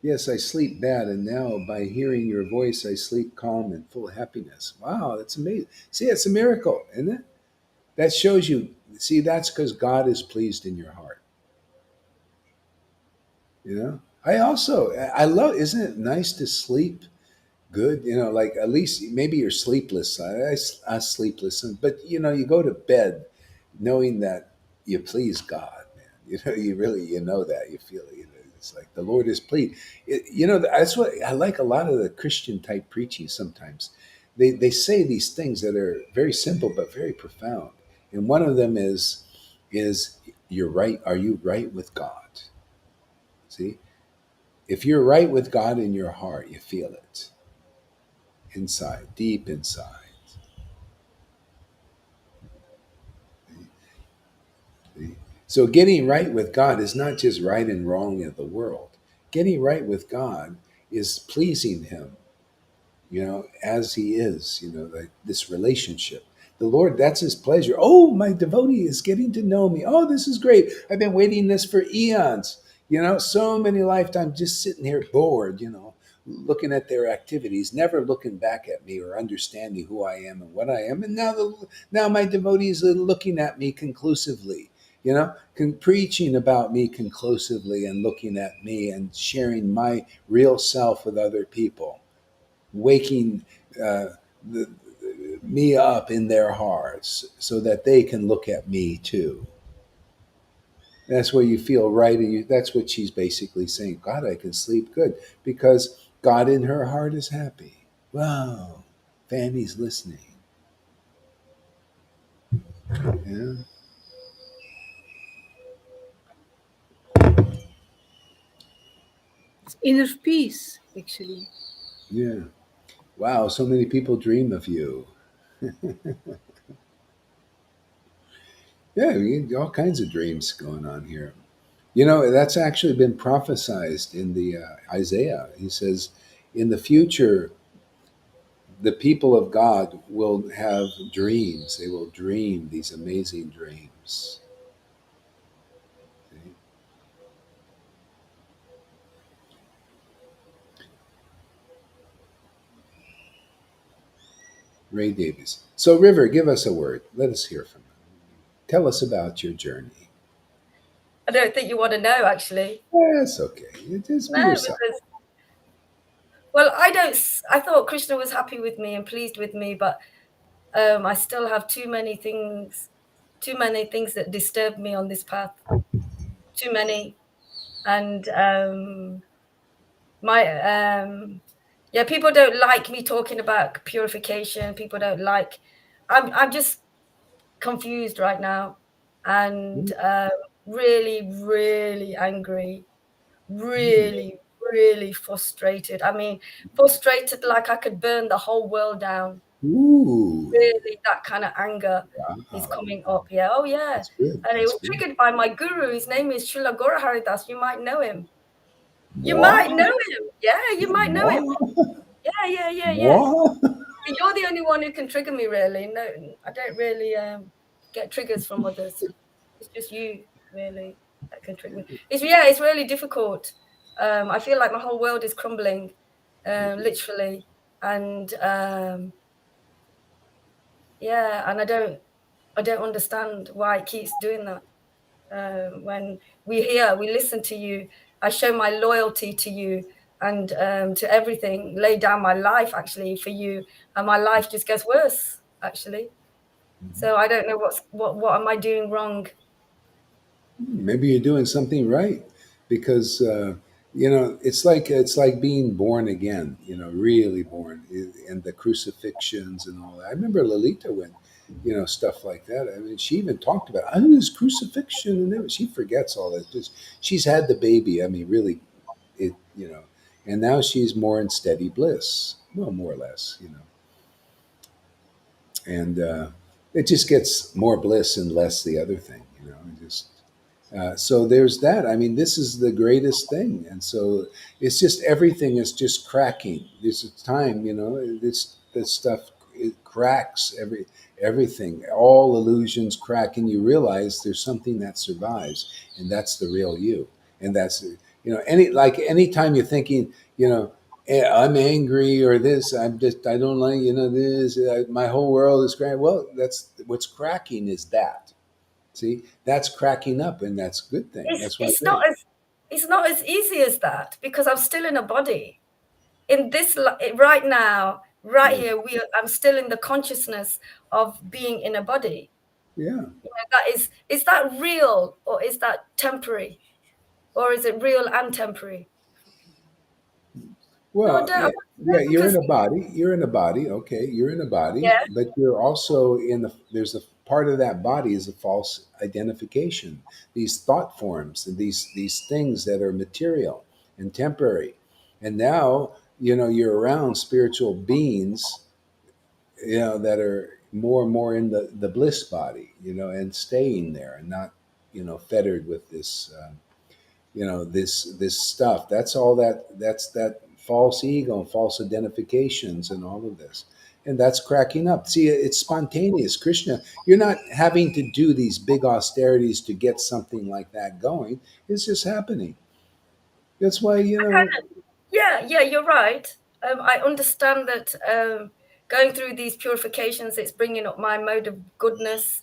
Yes, I sleep bad, and now by hearing your voice, I sleep calm and full of happiness. Wow, that's amazing. See, it's a miracle, isn't it? That shows you. See, that's because God is pleased in your heart. You know. I love. Isn't it nice to sleep good? You know, like at least maybe you're sleepless. I sleepless, but you go to bed knowing that you please God, man. You really know that you feel it. It's like the Lord is pleased. That's what I like. A lot of the Christian type preaching sometimes. They say these things that are very simple but very profound. And one of them is you're right. Are you right with God? See, if you're right with God in your heart, you feel it inside, deep inside. So getting right with God is not just right and wrong in the world. Getting right with God is pleasing Him, as He is, like this relationship. The Lord, that's His pleasure. Oh, my devotee is getting to know me. Oh, this is great. I've been waiting this for eons, so many lifetimes just sitting here bored, looking at their activities, never looking back at me or understanding who I am and what I am. And now my devotees are looking at me conclusively, preaching about me conclusively and looking at me and sharing my real self with other people, waking uh, the, me up in their hearts so that they can look at me too. That's where you feel right. And that's what she's basically saying. God, I can sleep good because God in her heart is happy. Wow. Fanny's listening. Yeah. It's inner peace, actually. Yeah. Wow. So many people dream of you. Yeah. We get all kinds of dreams going on here. You know, that's actually been prophesized in the Isaiah. He says, in the future, the people of God will have dreams. They will dream these amazing dreams. See? Ray Davies. So, River, give us a word. Let us hear from you. Tell us about your journey. I don't think you want to know, actually. That's okay. Just be No, yourself. because, well, I don't. I thought Krishna was happy with me and pleased with me, but I still have too many things that disturb me on this path. Too many, and my yeah, people don't like me talking about purification. People don't like. I'm just confused right now, and really, really angry, really, really frustrated. I mean, frustrated like I could burn the whole world down. Ooh. Really, that kind of anger is Wow. coming up. Yeah, oh yeah. That's good. And it That's was good. triggered by my guru. His name is Srila Guru Haridas. You might know him. You might Moi? know him. Yeah, you might know him. Moi? Yeah, yeah, yeah, yeah. Moi? You're the only one who can trigger me, really. No, I don't really get triggers from others. It's just you, really, that can trigger me. It's really difficult. I feel like my whole world is crumbling, literally, and yeah, and I don't understand why it keeps doing that. When we listen to you, I show my loyalty to you and to everything, lay down my life actually for you, and my life just gets worse actually. So I don't know what am I doing wrong? Maybe you're doing something right, because you know, it's like being born again. You know, really born, and the crucifixions and all that. I remember Lolita when, you know, stuff like that. I mean, she even talked about, I mean, this crucifixion and everything. She forgets all that. Just she's had the baby. I mean, really, it, you know, and now she's more in steady bliss. Well, more or less, you know, and it just gets more bliss and less the other thing. You know, it just so there's that. I mean, this is the greatest thing, and so it's just everything is just cracking. There's a time, you know, this stuff, it cracks everything. All illusions crack, and you realize there's something that survives, and that's the real you. And that's, you know, anytime you're thinking, you know, I'm angry or this, I don't like, you know, this, my whole world is cracked. Well, that's what's cracking, is that. See, that's cracking up, and that's a good thing. It's That's why it's not great. as it's not as easy as that because I'm still in a body. In this right now, right Yeah, here, I'm still in the consciousness of being in a body. yeah. You know, is that real or is that temporary? Or is it real and temporary? No, I Well, don't, I yeah, want to yeah. know You're in because a body. You're in a body. Okay, you're in a body, yeah, but you're also in the. There's a part of that body is a false identification. These thought forms and these things that are material and temporary, and now, you know, you're around spiritual beings, you know, that are more and more in the bliss body, you know, and staying there and not, you know, fettered with this. You know, this stuff, that's all that's that false ego and false identifications and all of this, and that's cracking up. See, it's spontaneous. Krishna, you're not having to do these big austerities to get something like that going. It's just happening. That's why, you know. yeah, yeah, you're right. I understand that going through these purifications, it's bringing up my mode of goodness,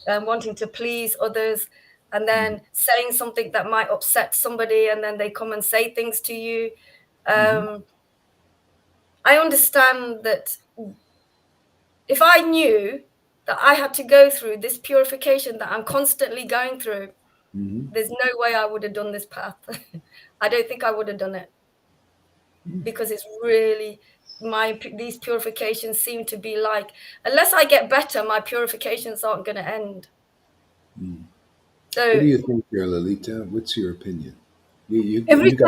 wanting to please others, and Mhm, then saying something that might upset somebody, and then they come and say things to you. mhm, Um, I understand that if I knew that I had to go through this purification that I'm constantly going through, mhm, there's no way I would have done this path. I don't think I would have done it mhm. because it's really. these purifications seem to be like, unless I get better, my purifications aren't going to end. So What do you think there, Lalita? What's your opinion? Every You got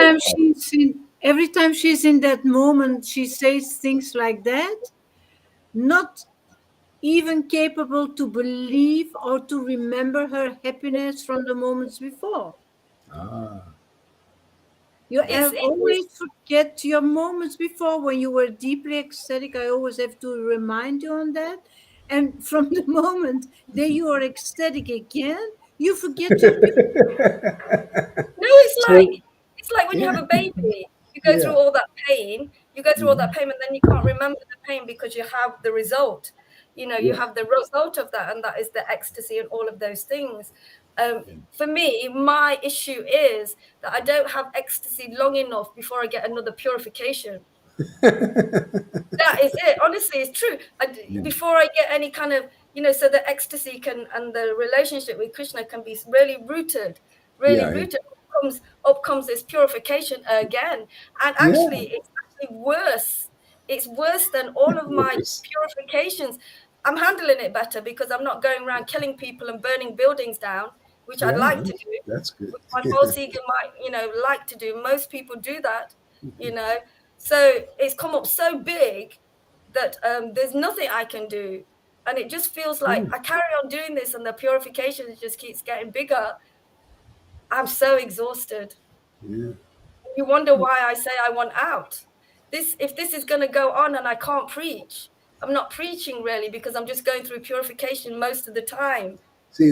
time she's in that moment, she says things like that, not even capable to believe or to remember her happiness from the moments before. ah You it's have always forget your moments before when you were deeply ecstatic. I always have to remind you on that. And from the moment that you are ecstatic again, you forget your No, it's so like when you yeah have a baby, you go through yeah all that pain, mhm, and then you can't remember the pain because you have the result. You yeah have the result of that, and that is the ecstasy and all of those things. For me, my issue is that I don't have ecstasy long enough before I get another purification. That is it. Honestly, it's true. yeah Before I get any kind of, so the ecstasy can and the relationship with Krishna can be really rooted, really yeah rooted. Up comes this purification again, and yeah actually, it's actually worse. It's worse than all of my worse. purifications. I'm handling it better because I'm not going around killing people and burning buildings down, which I'd Yeah, like to do. that's good. Which my false ego might, like to do. Most people do that, you know. So it's come up so big that there's nothing I can do. And it just feels like Yeah, I carry on doing this and the purification just keeps getting bigger. I'm so exhausted. yeah. You wonder why I say I want out. If this is going to go on and I can't preach, I'm not preaching really because I'm just going through purification most of the time. See,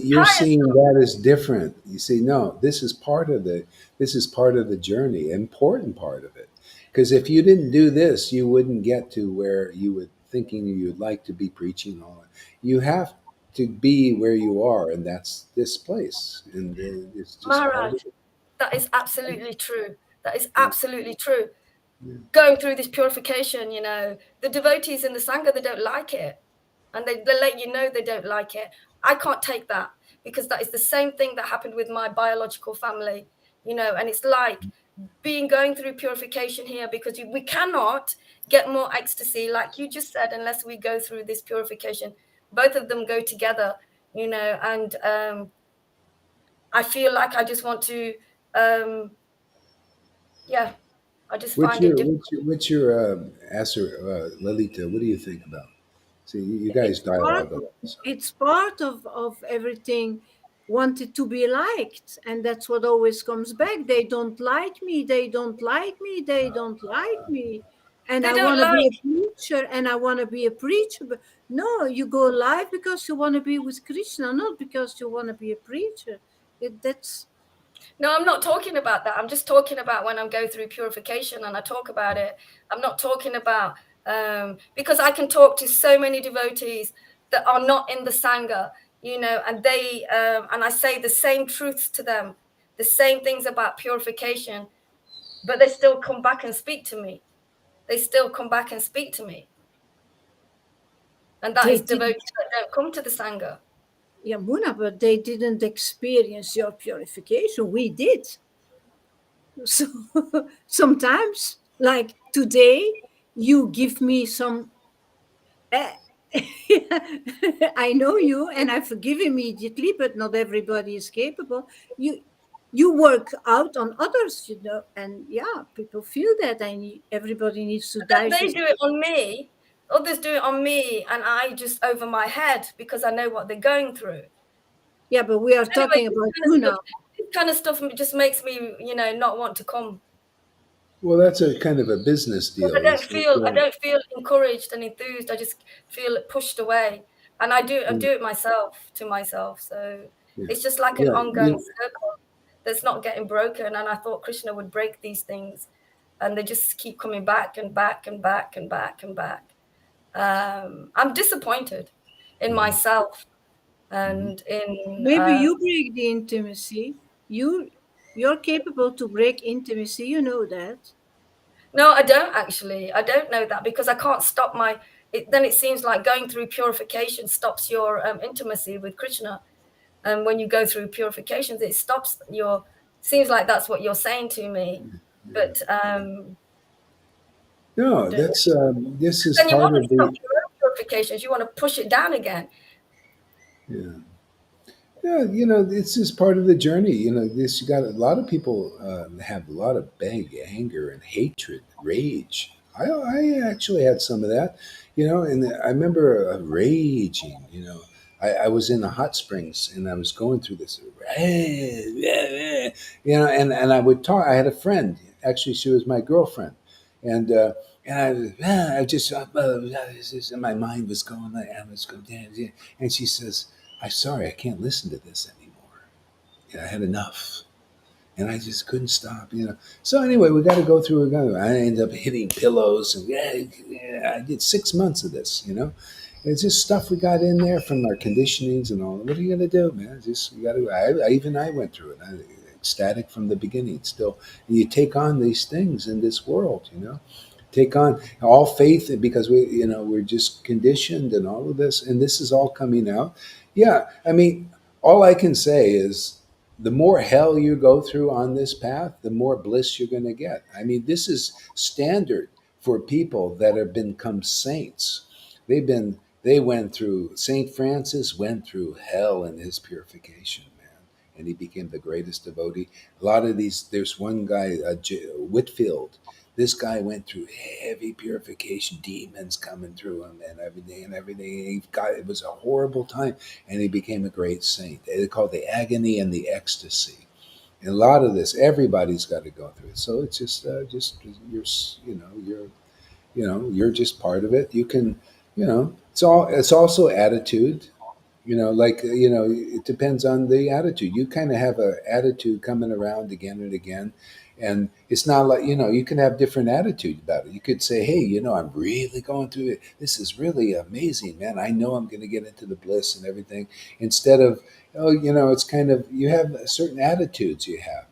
you're seeing Tiresome. that as different. You see, no, this is part of the journey, important part of it. Because if you didn't do this, you wouldn't get to where you were thinking you'd like to be preaching on. You have to be where you are, and that's this place, and it's just part Maharaj, of it. that is absolutely true. That is Yeah, absolutely true. yeah. Going through this purification, the devotees in the Sangha, they don't like it. And they let you know they don't like it. I can't take that because that is the same thing that happened with my biological family, and it's like going through purification here because we cannot get more ecstasy, like you just said, unless we go through this purification. Both of them go together, and I feel like I just want to, yeah, I just What's find it your difficult. answer, Lalita? What do you think about? See, you guys it's part dialogue a lot. So. it's part of everything wanted to be liked, and that's what always comes back. They don't like me, they don't like me, they don't like me, and They I don't want to be like. a preacher, and I want to be a preacher. But no, you go live because you want to be with Krishna, not because you want to be a preacher. That's No, I'm not talking about that. I'm just talking about when I'm going through purification and I talk about it. I'm not talking about because I can talk to so many devotees that are not in the Sangha, and they and I say the same truths to them, the same things about purification, but they still come back and speak to me. They still come back and speak to me. And that they is didn't. devotees that don't come to the Sangha. Yamuna, but they didn't experience your purification. We did. So sometimes, like today, you give me some. eh, I know you, and I forgive immediately, but not everybody is capable. You work out on others, and yeah, people feel that, and everybody needs to That they digest. do it on me, others do it on me, and I just over my head because I know what they're going through. Yeah, but we are Anyway, talking about you now. this kind of stuff just makes me, not want to come. Well, that's a kind of a business I deal. don't It's like, feel I don't feel encouraged and enthused. I just feel pushed away, and I do it myself to myself. So yeah, it's just like an yeah, ongoing circle that's not getting broken. And I thought Krishna would break these things, and they just keep coming back and back and back and back and back. I'm disappointed in myself and in. Maybe you break the intimacy. You're capable to break intimacy. You know that. No, I don't actually. I don't know that because I can't stop my. Then it seems like going through purification stops your intimacy with Krishna. And when you go through purifications, it stops your. Seems like that's what you're saying to me, but No, Don't that's you? this is Then you part want to of stop the. your own purifications. You want to push it down again. Yeah. Yeah, it's just part of the journey. This you got a lot of people have a lot of big anger and hatred, rage. I actually had some of that, and I remember raging. I was in the hot springs and I was going through this, and I would talk. I had a friend, actually, she was my girlfriend, and I just, and my mind was going like, I was going, and she says, I'm sorry, I can't listen to this anymore. I had enough. And I just couldn't stop. So anyway, we got to go through. I ended up hitting pillows, and I did 6 months of this. It's just stuff we got in there from our conditionings and all. What are you gonna do, man? Just you got to. Even I went through it. Ecstatic from the beginning. Still, and you take on these things in this world. Take on all faith because we're just conditioned and all of this, and this is all coming out. Yeah, I mean, all I can say is the more hell you go through on this path, the more bliss you're going to get. I mean, this is standard for people that have become saints. They went through. Saint Francis went through hell in his purification, man, and he became the greatest devotee. A lot of these, there's one guy, Whitfield. This guy went through heavy purification, demons coming through him and everything and everything. It was a horrible time, and he became a great saint. They call it the agony and the ecstasy. And a lot of this, everybody's got to go through it. So it's just you're just part of it. You can, it's also attitude. It depends on the attitude. You kind of have a attitude coming around again and again, and it's not like you can have different attitude about it. You could say, hey, I'm really going through it. This is really amazing, man. I know I'm going to get into the bliss and everything. Instead of, oh, it's kind of, you have certain attitudes you have,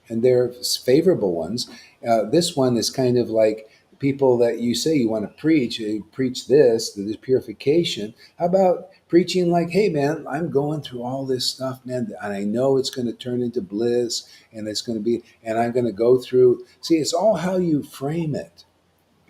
and they're favorable ones. This one is kind of like people that you say you want to preach. You preach this purification. How about preaching like, hey, man, I'm going through all this stuff, man, and I know it's going to turn into bliss, and it's going to be, and I'm going to go through. See, it's all how you frame it.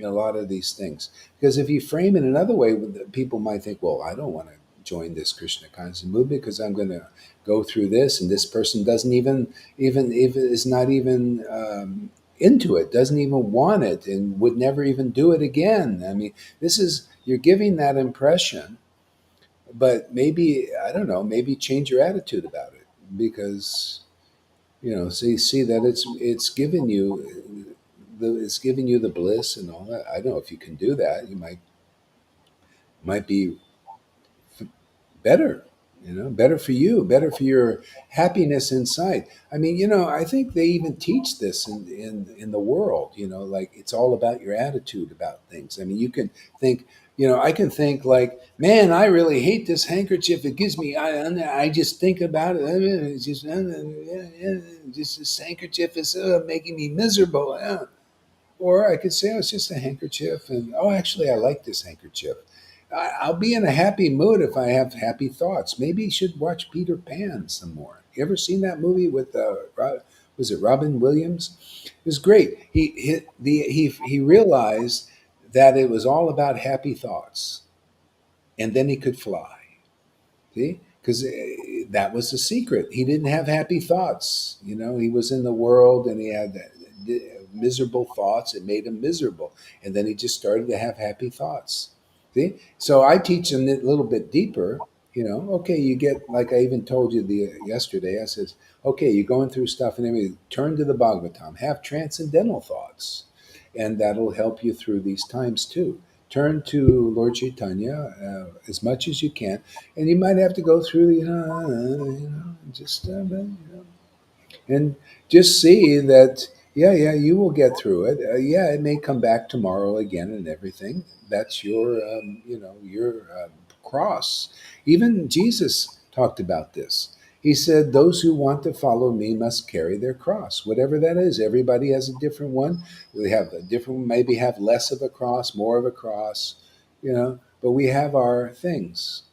A lot of these things, because if you frame it another way, people might think, well, I don't want to join this Krishna conscious movement because I'm going to go through this, and this person doesn't even if it is not even into it, doesn't even want it, and would never even do it again. I mean, this is, you're giving that impression, but maybe, I don't know, maybe change your attitude about it, because so you see that it's giving you it's giving you the bliss and all that. I don't know if you can do that. You might be better, better for you, better for your happiness inside. I mean, I think they even teach this in the world, like it's all about your attitude about things. I mean, you can think, I can think like, man, I really hate this handkerchief. It gives me, I just think about it. It's just this handkerchief is making me miserable. Or I could say, oh, it's just a handkerchief. And, oh, actually, I like this handkerchief. I'll be in a happy mood if I have happy thoughts. Maybe you should watch Peter Pan some more. You ever seen that movie with, was it Robin Williams? It was great. He realized that it was all about happy thoughts, and then he could fly. See, because that was the secret. He didn't have happy thoughts. He was in the world and he had miserable thoughts. It made him miserable, and then he just started to have happy thoughts. See, so I teach him a little bit deeper. Okay, you get, like I even told you yesterday. I says, okay, you're going through stuff and everything. Turn to the Bhagavatam. Have transcendental thoughts, and that'll help you through these times too. Turn to Lord Caitanya as much as you can, and you might have to go through just and just see that, yeah, you will get through it. Yeah, it may come back tomorrow again and everything. That's your cross. Even Jesus talked about this. He said, those who want to follow me must carry their cross, whatever that is. Everybody has a different one. We have a different, maybe have less of a cross, more of a cross, but we have our things.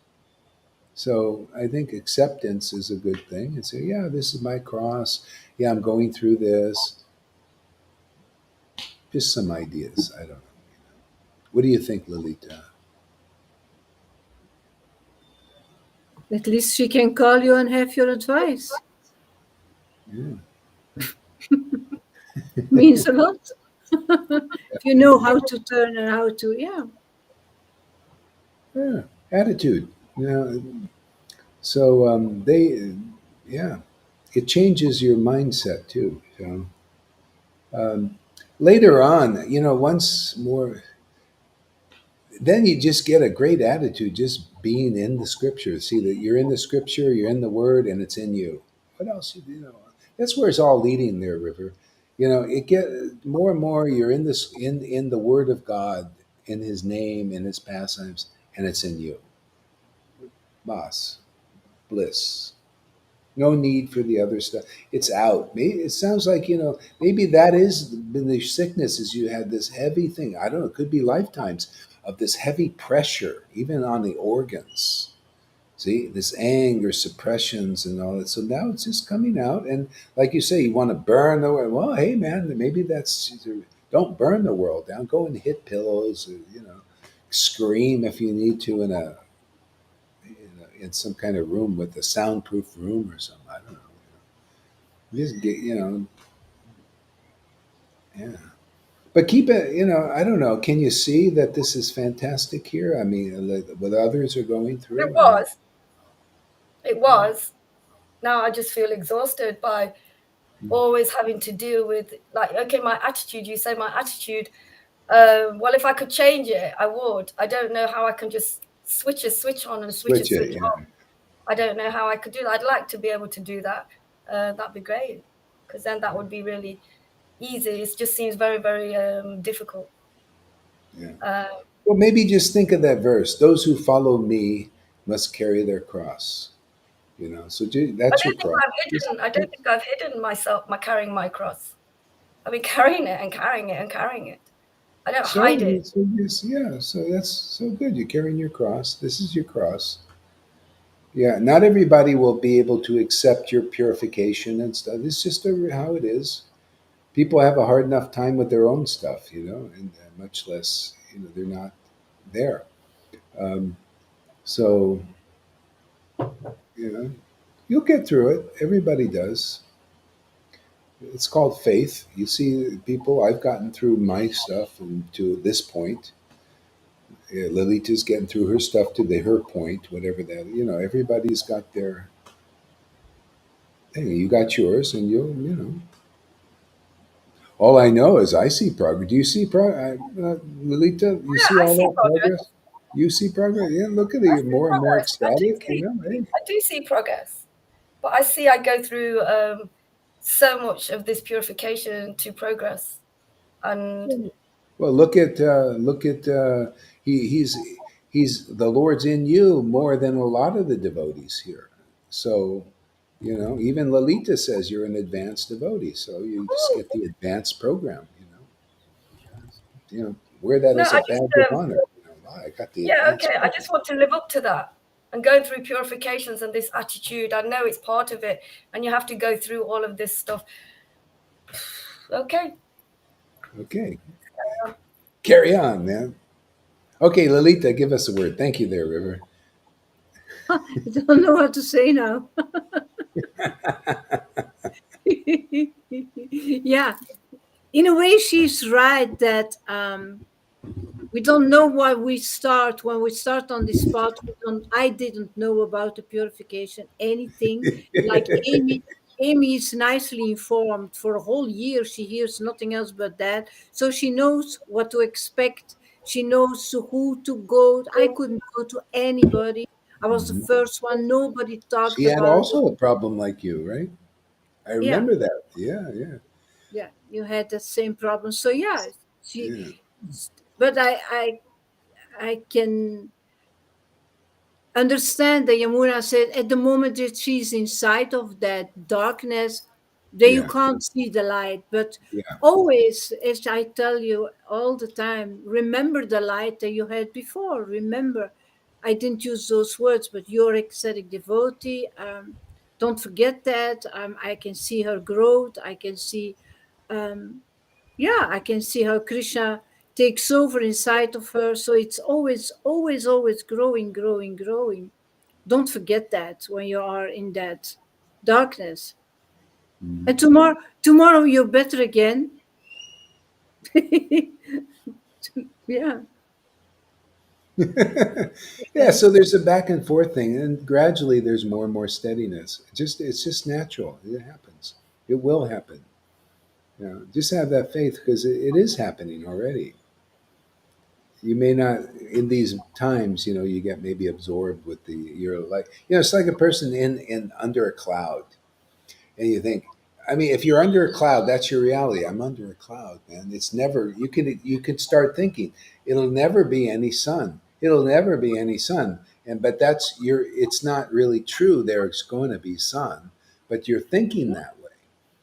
So I think acceptance is a good thing, and say, yeah, this is my cross. Yeah, I'm going through this. Just some ideas. I don't know. What do you think, Lolita? At least she can call you and have your advice. Yeah. Means a lot. If you know how to turn and how to, yeah. Yeah. Attitude. You know, so yeah, it changes your mindset too. So later on, once more, then you just get a great attitude just being in the scripture. See that you're in the scripture, you're in the word, and it's in you. What else? That's where it's all leading there, River. It get more and more. You're in this in the word of God, in His name, in His pastimes, and it's in you. Mas, bliss. No need for the other stuff. It's out. Maybe it sounds like maybe that is been the sickness. Is you had this heavy thing. I don't know. It could be lifetimes of this heavy pressure, even on the organs. See this anger, suppressions, and all that. So now it's just coming out, and like you say, you want to burn the world. Well, hey man, maybe that's don't burn the world down. Go and hit pillows, or, scream if you need to in some kind of room with a soundproof room or something. I don't know. Just get, yeah. But keep it, I don't know. Can you see that this is fantastic here? I mean, what others are going It through? I mean, was. It was. Now I just feel exhausted by always having to deal with, like, okay, my attitude, you say my attitude. Well, if I could change it, I would. I don't know how I can just switch a switch on and switch a switch it. switch off. Yeah, I don't know how I could do that. I'd like to be able to do that. That'd be great, because then that would be really easy. It just seems very, very difficult. yeah. Uh, Well, maybe just think of that verse: "Those who follow me must carry their cross." So I that's your don't think cross. I've hidden. I don't think I've hidden myself, my carrying my cross. I've been carrying it and carrying it and carrying it. I don't hide it. So yes, yeah. So that's so good. You're carrying your cross. This is your cross. Yeah. Not everybody will be able to accept your purification and stuff. It's just how it is. People have a hard enough time with their own stuff, and much less, they're not there. Um, so, you know, you'll get through it. Everybody does. It's called faith. You see, people, I've gotten through my stuff and to this point. Lilita's getting through her stuff to her point, whatever that. Everybody's got their thing. You got yours, and All I know is I see progress. Do you see progress, Lilita? You Yeah, see I all see that progress. progress? You see progress? Yeah, look at it. I You're see more and more progress. ecstatic. Hey. I do see progress. But I go through so much of this purification to progress. And Well, look at he's the Lord's in you more than a lot of the devotees here. So, even Lalita says you're an advanced devotee. So you just oh, get the advanced program. Wear that no, as a I just badge of honor. Wow, I got the yeah, advanced okay. I program. just want to live up to that. And going through purifications and this attitude, I know it's part of it, and you have to go through all of this stuff. Okay. Okay, carry on, man. Okay, Lalita, give us a word. Thank you, there, River. I don't know what to say now. Yeah, in a way, she's right that we don't know why we start when we start on this path. I didn't know about the purification anything. Like Amy is nicely informed for a whole year. She hears nothing else but that, so she knows what to expect. She knows to who to go. I couldn't go to anybody. I was the Mhm. first one. Nobody She talked had about it. also a problem like you, right? I Yeah, remember that. Yeah, yeah, yeah. You had the same problem. So yeah, she. yeah, But I can understand that Yamuna said at the moment that she's inside of that darkness, that you yeah, can't see the light. But yeah. always, as I tell you all the time, remember the light that you had before. Remember, I didn't use those words, but you're ecstatic devotee. Don't forget that. I can see her growth. I can see, yeah, I can see how Krishna takes over inside of her. So it's always, always, always growing, growing, growing. Don't forget that when you are in that darkness. And tomorrow you're better again. Yeah. Yeah, so there's a back and forth thing, and gradually there's more and more steadiness. It's just natural. It happens. It will happen. Just have that faith because it is happening already. You may not in these times. You get maybe absorbed with the. You're like it's like a person in under a cloud, and you think. I mean, if you're under a cloud, that's your reality. I'm under a cloud, man. It's never. You can start thinking it'll never be any sun. It'll never be any sun. But that's your. It's not really true. There's going to be sun, but you're thinking that way.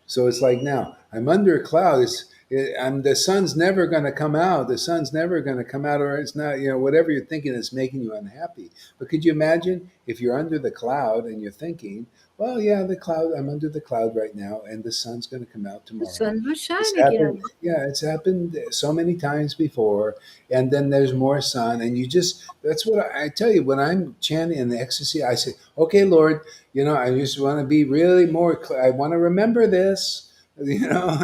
So it's like now I'm under a cloud. The sun's never going to come out. The sun's never going to come out, or it's not. Whatever you're thinking is making you unhappy. But could you imagine if you're under the cloud and you're thinking, well, yeah, the cloud. I'm under the cloud right now, and the sun's going to come out The tomorrow. sun will It's shine happened. again. Yeah, it's happened so many times before, and then there's more sun, and you just. That's what I tell you when I'm chanting in the ecstasy. I say, okay, Lord, I just want to be really more. I want to remember this. You know,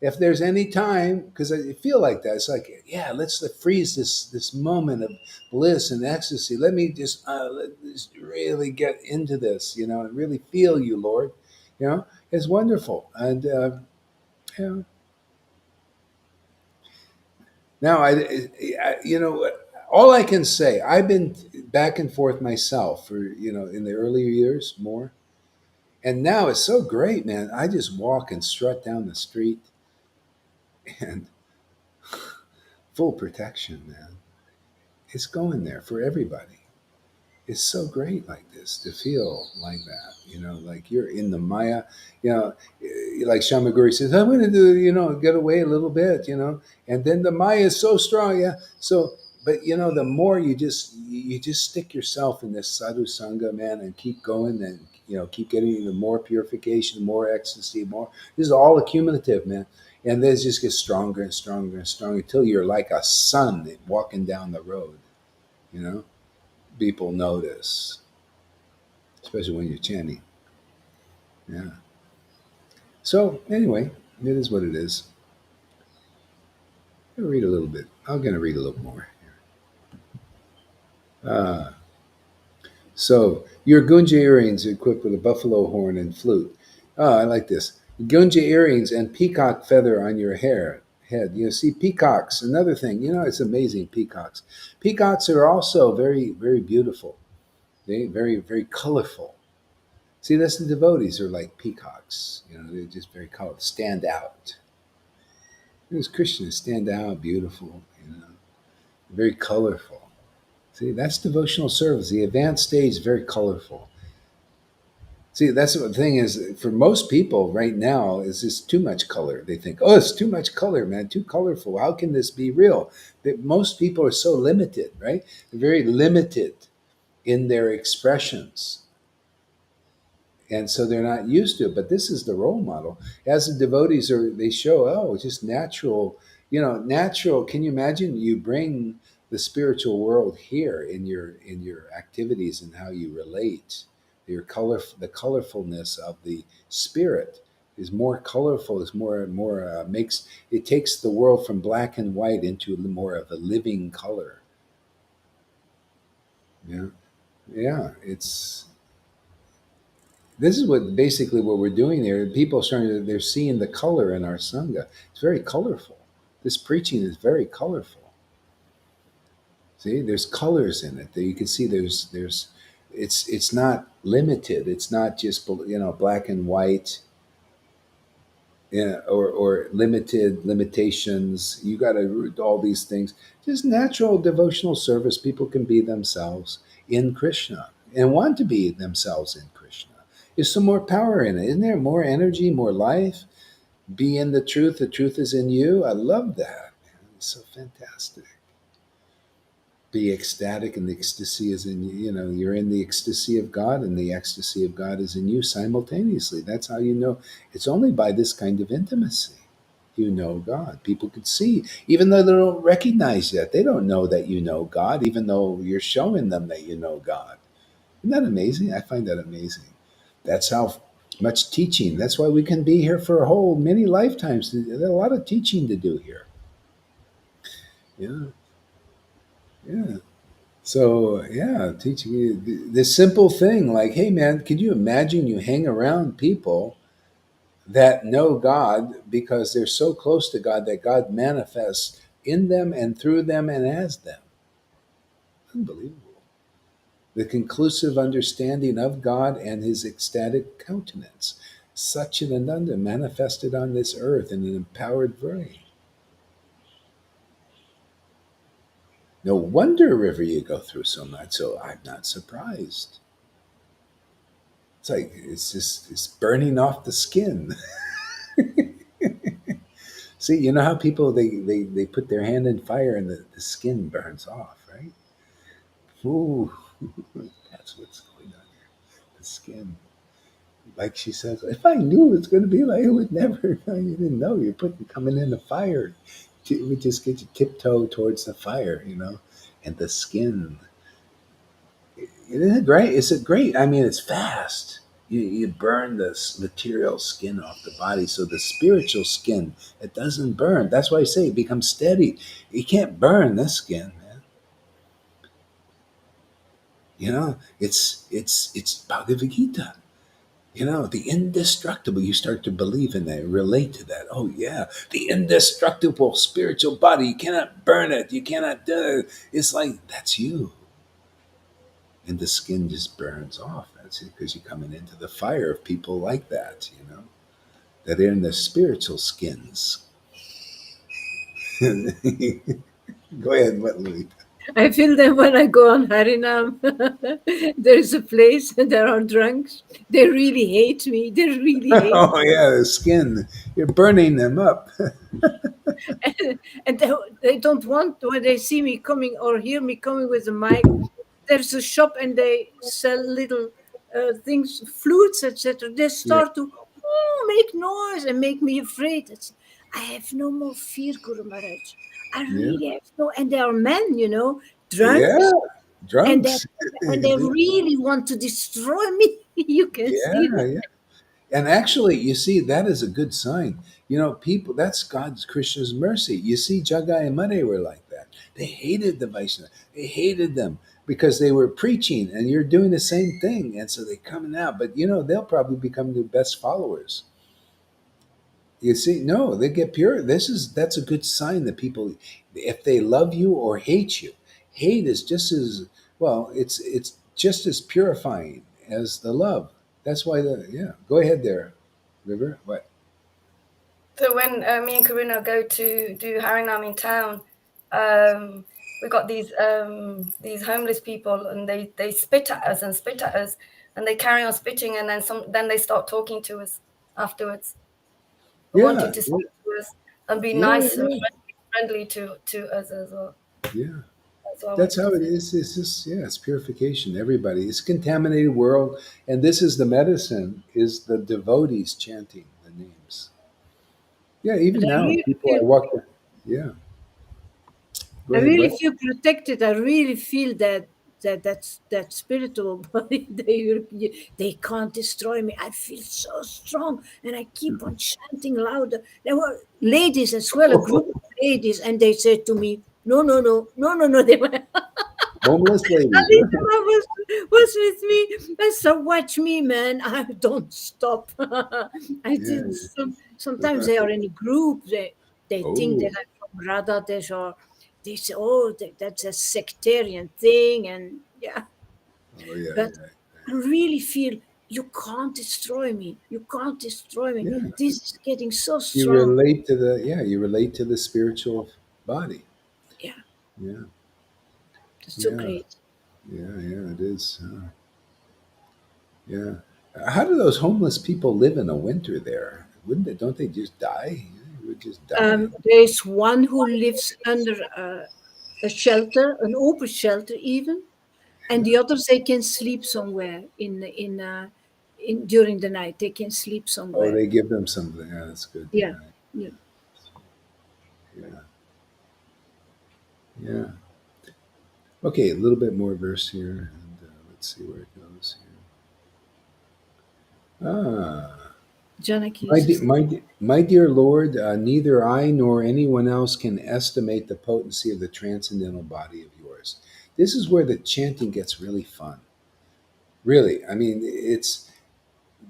if there's any time, because I feel like that, it's like, yeah, let's freeze this moment of bliss and ecstasy. Let me just really get into this, and really feel you, Lord. It's wonderful, and yeah. Now, all I can say, I've been back and forth myself for in the earlier years more, and now it's so great, man. I just walk and strut down the street, and full protection, man. It's going there for everybody. It's so great like this to feel like that, like you're in the Maya, like Shamaguri says, I'm going to do, get away a little bit, and then the Maya is so strong. Yeah. So, but the more you just stick yourself in this sadhu sangha, man, and keep going and, keep getting even more purification, more ecstasy, more, this is all accumulative, man. And then it just gets stronger and stronger and stronger until you're like a sun walking down the road, you know people notice, especially when you're chanting. Yeah. So anyway, it is what it is. I'm gonna read a little bit. I'm gonna read a little more. Uh, so your gunja earrings are equipped with a buffalo horn and flute. Oh, I like this. Gunja earrings and peacock feather on your head. See peacocks. Another thing. It's amazing. Peacocks. Peacocks are also very, very beautiful. They very, very colorful. See, that's the devotees are like peacocks. They're just very colorful, stand out. Those Christians stand out, beautiful, very colorful. See, that's devotional service. The advanced stage is very colorful. See, that's what the thing is for most people right now is just too much color. They think, oh, it's too much color, man, too colorful. How can this be real? That most people are so limited, right? They're very limited in their expressions, and so they're not used to it. But this is the role model. As the devotees they show, oh, just natural, natural. Can you imagine? You bring the spiritual world here in your activities and how you relate. The colorfulness of the spirit is more colorful. Is more and more makes it takes the world from black and white into more of a living color. Yeah, yeah. This is what basically what we're doing here. People are starting to they're seeing the color in our sangha. It's very colorful. This preaching is very colorful. See, there's colors in it. That you can see there's it's not limited. It's not just black and white, or limited limitations. You got to all these things. Just natural devotional service. People can be themselves in Krishna and want to be themselves in Krishna. There's some more power in it, isn't there? More energy, more life. Be in the truth. The truth is in you. I love that. Man, it's so fantastic. Be ecstatic, and the ecstasy is in you. You're in the ecstasy of God, and the ecstasy of God is in you simultaneously. That's how you know. It's only by this kind of intimacy. you know God. People could see, even though they don't recognize yet. They don't know that you know God, even though you're showing them that you know God. Isn't that amazing? I find that amazing. That's how much teaching. That's why we can be here for a whole many lifetimes. There's a lot of teaching to do here. Yeah, yeah. So yeah, teaching me this simple thing like, hey man, could you imagine you hang around people that know God because they're so close to God that God manifests in them and through them and as them? Unbelievable. The conclusive understanding of God and his ecstatic countenance. Such an ananda manifested on this earth in an empowered way. No wonder, River, you go through so much. So I'm not surprised. It's like it's burning off the skin. See, you know how people they put their hand in fire and the skin burns off, right? Ooh, that's what's going on here. The skin. Like she says, if I knew it was going to be like, it would never. You didn't know you're putting coming in the fire. We just get you tiptoe towards the fire, and the skin. Isn't it great? Is it great? I mean, it's fast. You burn the material skin off the body, so the spiritual skin it doesn't burn. That's why I say it becomes steady. You can't burn this skin, man. It's Bhagavad Gita. The indestructible. You start to believe in that, relate to that. Oh yeah, the indestructible spiritual body. You cannot burn it. You cannot do it. It's like that's you, and the skin just burns off. That's it, because you're coming into the fire of people like that. That are in the spiritual skins. Go ahead, what, Louis? I feel them when I go on Harinam. There's a place and there are drunks. They really hate me. They really hate Oh yeah, the skin. You're burning them up. and they don't want when they see me coming or hear me coming with a mic. There's a shop and they sell little things, flutes, etc. They Yeah, start to make noise and make me afraid. I have no more fear, Guru Maharaj. I yeah, really have no, and they are men, yeah. drunks, and they Drunks. and they really want to destroy me. You can see Yeah, that. yeah. And actually, you see, that is a good sign. People, that's God's Krishna's mercy. You see, Jagai and Mane were like that. They hated the Vaishnava. They hated them because they were preaching and you're doing the same thing. And so they're coming out. But, they'll probably become the best followers. You see, no, they get pure. That's a good sign that people, if they love you or hate you, hate is just as, well, it's just as purifying as the love. That's why yeah. Go ahead there, River. What? So when me and Karina go to do Harinam in town, we got these homeless people, and they spit at us and spit at us, and they carry on spitting, and then they start talking to us afterwards, wanting Yeah, to yeah, speak to us and be yeah, nice and yeah, friendly to us as well. yeah. That's what I That's wanted how to it say. is. It's just, yeah, it's purification. Everybody, it's a contaminated world, and this is the medicine. Is the devotees chanting the names? Yeah, And even now, people I walk. Yeah, go I ahead. really What? feel protected. I really feel that spiritual body. They can't destroy me. I feel so strong, and I keep on chanting louder. There were ladies as well, a group of ladies, and they said to me, "No, no, no, no, no, no." They were. Homeless ladies. Huh? Alisa was with me. I said, watch me, man. I don't stop. I did Yeah. sometimes they are in a group. They think that Oh, I'm from Radha Desh, or they say, oh, that's a sectarian thing. And yeah, oh yeah, but yeah, I really feel you can't destroy me. You can't destroy me. yeah. This is getting so You strong. relate to the you relate to the spiritual body. Yeah, Yeah, that's so yeah, great. yeah. It is. Yeah. How do those homeless people live in the winter there? Wouldn't they? Don't they just die? They would just die. There's one who lives under a shelter, an open shelter even, and the others they can sleep somewhere in during the night. They can sleep Oh, somewhere. they give them something. Yeah, that's good. Yeah, Yeah, yeah. Yeah. Okay, a little bit more verse here, and let's see where it goes here. Janaki is just. My dear Lord, neither I nor anyone else can estimate the potency of the transcendental body of yours. This is where the chanting gets really fun. Really, I mean, it's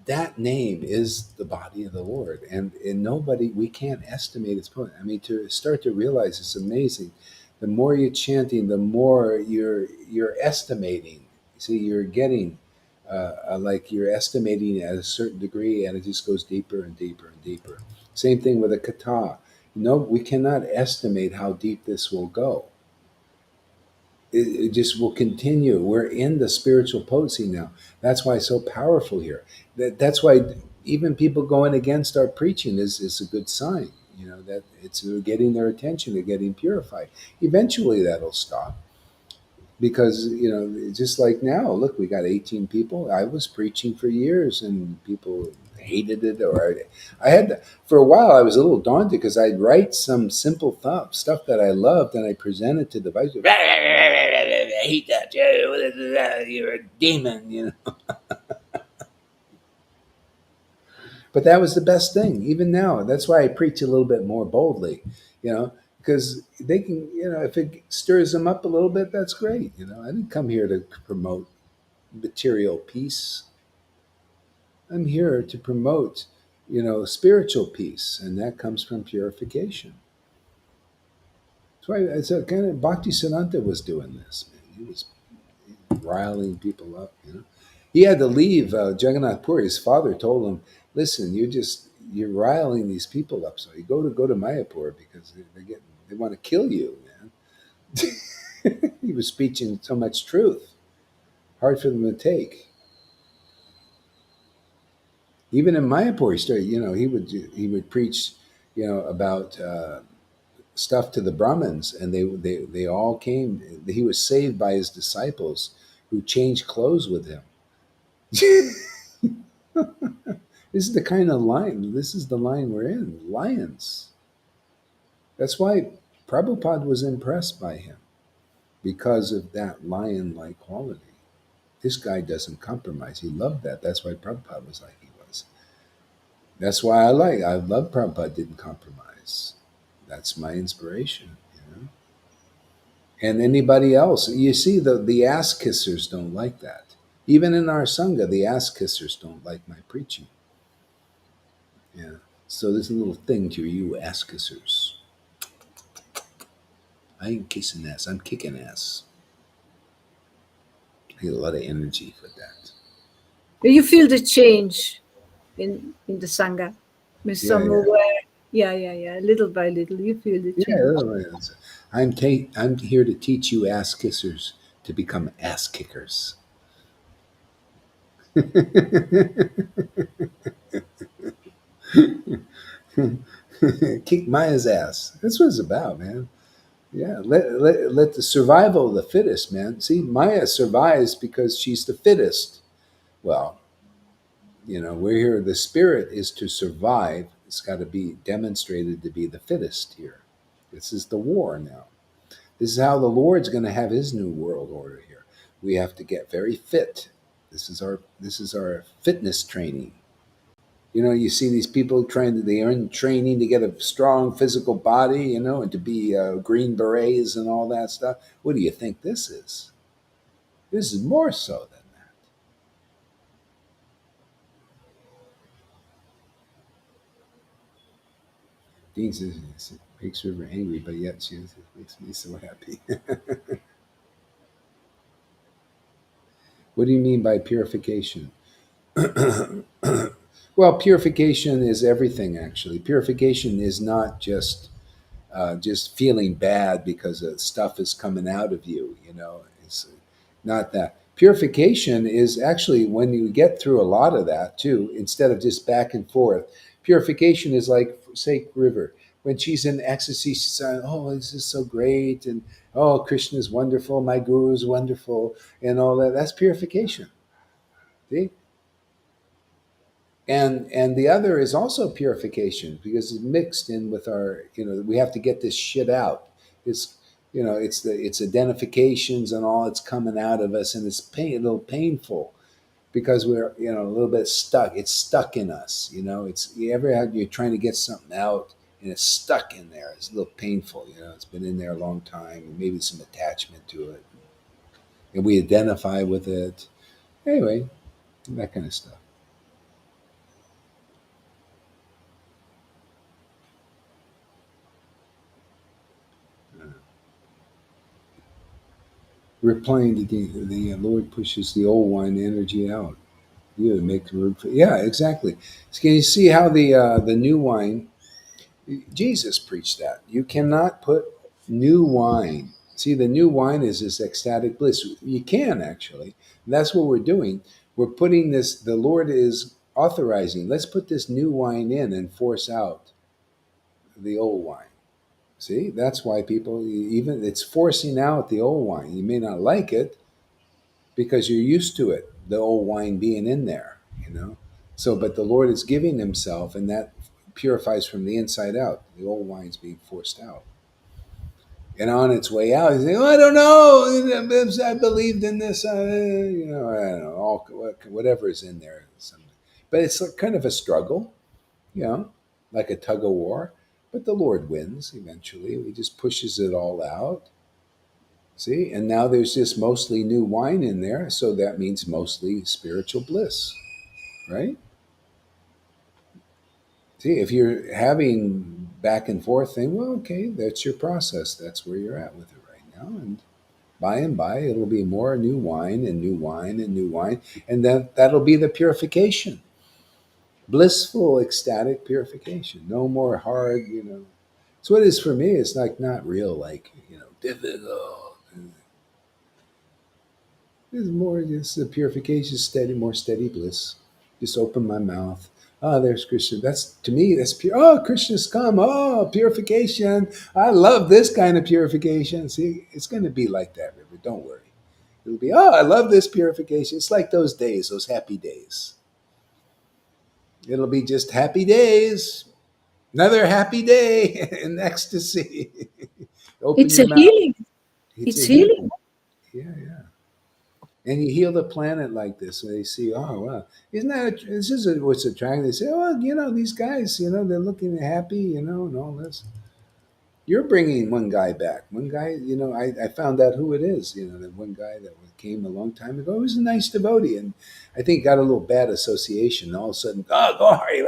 that name is the body of the Lord, and nobody we can't estimate its potency. I mean, to start to realize it's amazing. The more you're chanting, the more you're estimating. See, you're getting like you're estimating at a certain degree, and it just goes deeper and deeper and deeper. Same thing with a kata. No, we cannot estimate how deep this will go. It just will continue. We're in the spiritual potency now. That's why it's so powerful here. That's why even people going against our preaching is a good sign. You know that it's getting their attention. They're getting purified. Eventually, that'll stop because just like now, look, we got 18 people. I was preaching for years, and people hated it, or I had to, for a while. I was a little daunted because I'd write some simple stuff that I loved, and I present it to the vice. I hate that. You're a demon, But that was the best thing. Even now, that's why I preach a little bit more boldly, because they can, if it stirs them up a little bit, that's great. I didn't come here to promote material peace. I'm here to promote, spiritual peace, and that comes from purification. That's why I said kind of Bhakti Siddhanta was doing this. Man. He was riling people up. He had to leave Jagannath Puri. His father told him, "Listen, you're riling these people up. So you go to Mayapur because they want to kill you, man." He was speaking so much truth, hard for them to take. Even in Mayapur, he started. He would preach, about stuff to the Brahmins, and they all came. He was saved by his disciples who changed clothes with him. This is the kind of line. This is the line we're in. Lions. That's why Prabhupada was impressed by him because of that lion-like quality. This guy doesn't compromise. He loved that. That's why Prabhupada was like he was. That's why I love Prabhupada didn't compromise. That's my inspiration. And anybody else. You see, the ass kissers don't like that. Even in our Sangha, the ass kissers don't like my preaching. Yeah. So there's a little thing to you ass kissers. I ain't kissing ass. I'm kicking ass. I get a lot of energy for that. You feel the change in the Sangha with Yeah, some yeah, aware. Yeah, yeah, yeah. Little by little, you feel the change. yeah. I'm here to teach you ass kissers to become ass kickers. Kick Maya's ass. That's what it's about, man. Yeah, let the survival of the fittest, man. See, Maya survives because she's the fittest. Well, we're here. The spirit is to survive. It's got to be demonstrated to be the fittest here. This is the war now. This is how the Lord's going to have his new world order here. We have to get very fit. This is our fitness training. You see these people they are in training to get a strong physical body, and to be green berets and all that stuff. What do you think this is? This is more so than that. Dean says it makes her angry, but yet it makes me so happy. What do you mean by purification? Well, purification is everything. Actually, purification is not just feeling bad because stuff is coming out of you. It's not that. Purification is actually when you get through a lot of that too, instead of just back and forth. Purification is like, say, River. When she's in ecstasy, she's saying, "Oh, this is so great," and "Oh, Krishna is wonderful. My guru is wonderful," and all that. That's purification. See? And the other is also purification because it's mixed in with our. We have to get this shit out. It's it's identifications and all. It's coming out of us, and it's a little painful because we're a little bit stuck. It's stuck in us. It's you ever had you're trying to get something out and it's stuck in there. It's a little painful. It's been in there a long time, and maybe some attachment to it, and we identify with it. Anyway, that kind of stuff. Replying to the Lord pushes the old wine energy out. You make room for, yeah, exactly. So can you see how the new wine? Jesus preached that you cannot put new wine. See, the new wine is this ecstatic bliss. You can actually. That's what we're doing. We're putting this. The Lord is authorizing. Let's put this new wine in and force out the old wine. See, that's why people even it's forcing out the old wine. You may not like it because you're used to it, the old wine being in there. So, but the Lord is giving Himself, and that purifies from the inside out. The old wine's being forced out. And on its way out, he's saying, "Oh, I don't know. I believed in this. I don't know. All whatever is in there. But it's kind of a struggle, you know, like a tug of war. But the Lord wins eventually. He just pushes it all out. See, and now there's just mostly new wine in there, so that means mostly spiritual bliss, right? See, if you're having back and forth thing, well, okay, that's your process. That's where you're at with it right now, and by, it'll be more new wine and new wine and new wine, and that'll be the purification, blissful, ecstatic purification. No more hard. So what it is for me, it's like not real, like difficult. It's more just the purification, steady, more steady bliss. Just open my mouth. Oh, there's Krishna. That's to me, that's pure. Oh, Krishna's come. Oh, purification. I love this kind of purification. See, it's going to be like that, River. Don't worry. It'll be, oh, I love this purification. It's like those days, those happy days. It'll be just happy days. Another happy day in ecstasy. Open It's a your mouth. healing. It's It's a healing. healing. Yeah, yeah. And you heal the planet like this. So they see, oh wow, isn't that this is what's attractive? They say, oh, these guys, they're looking happy, and all this. You're bringing one guy back. One guy, I found out who it is. That one guy that came a long time ago. He was a nice devotee, and I think got a little bad association. All of a sudden, oh, go hurry.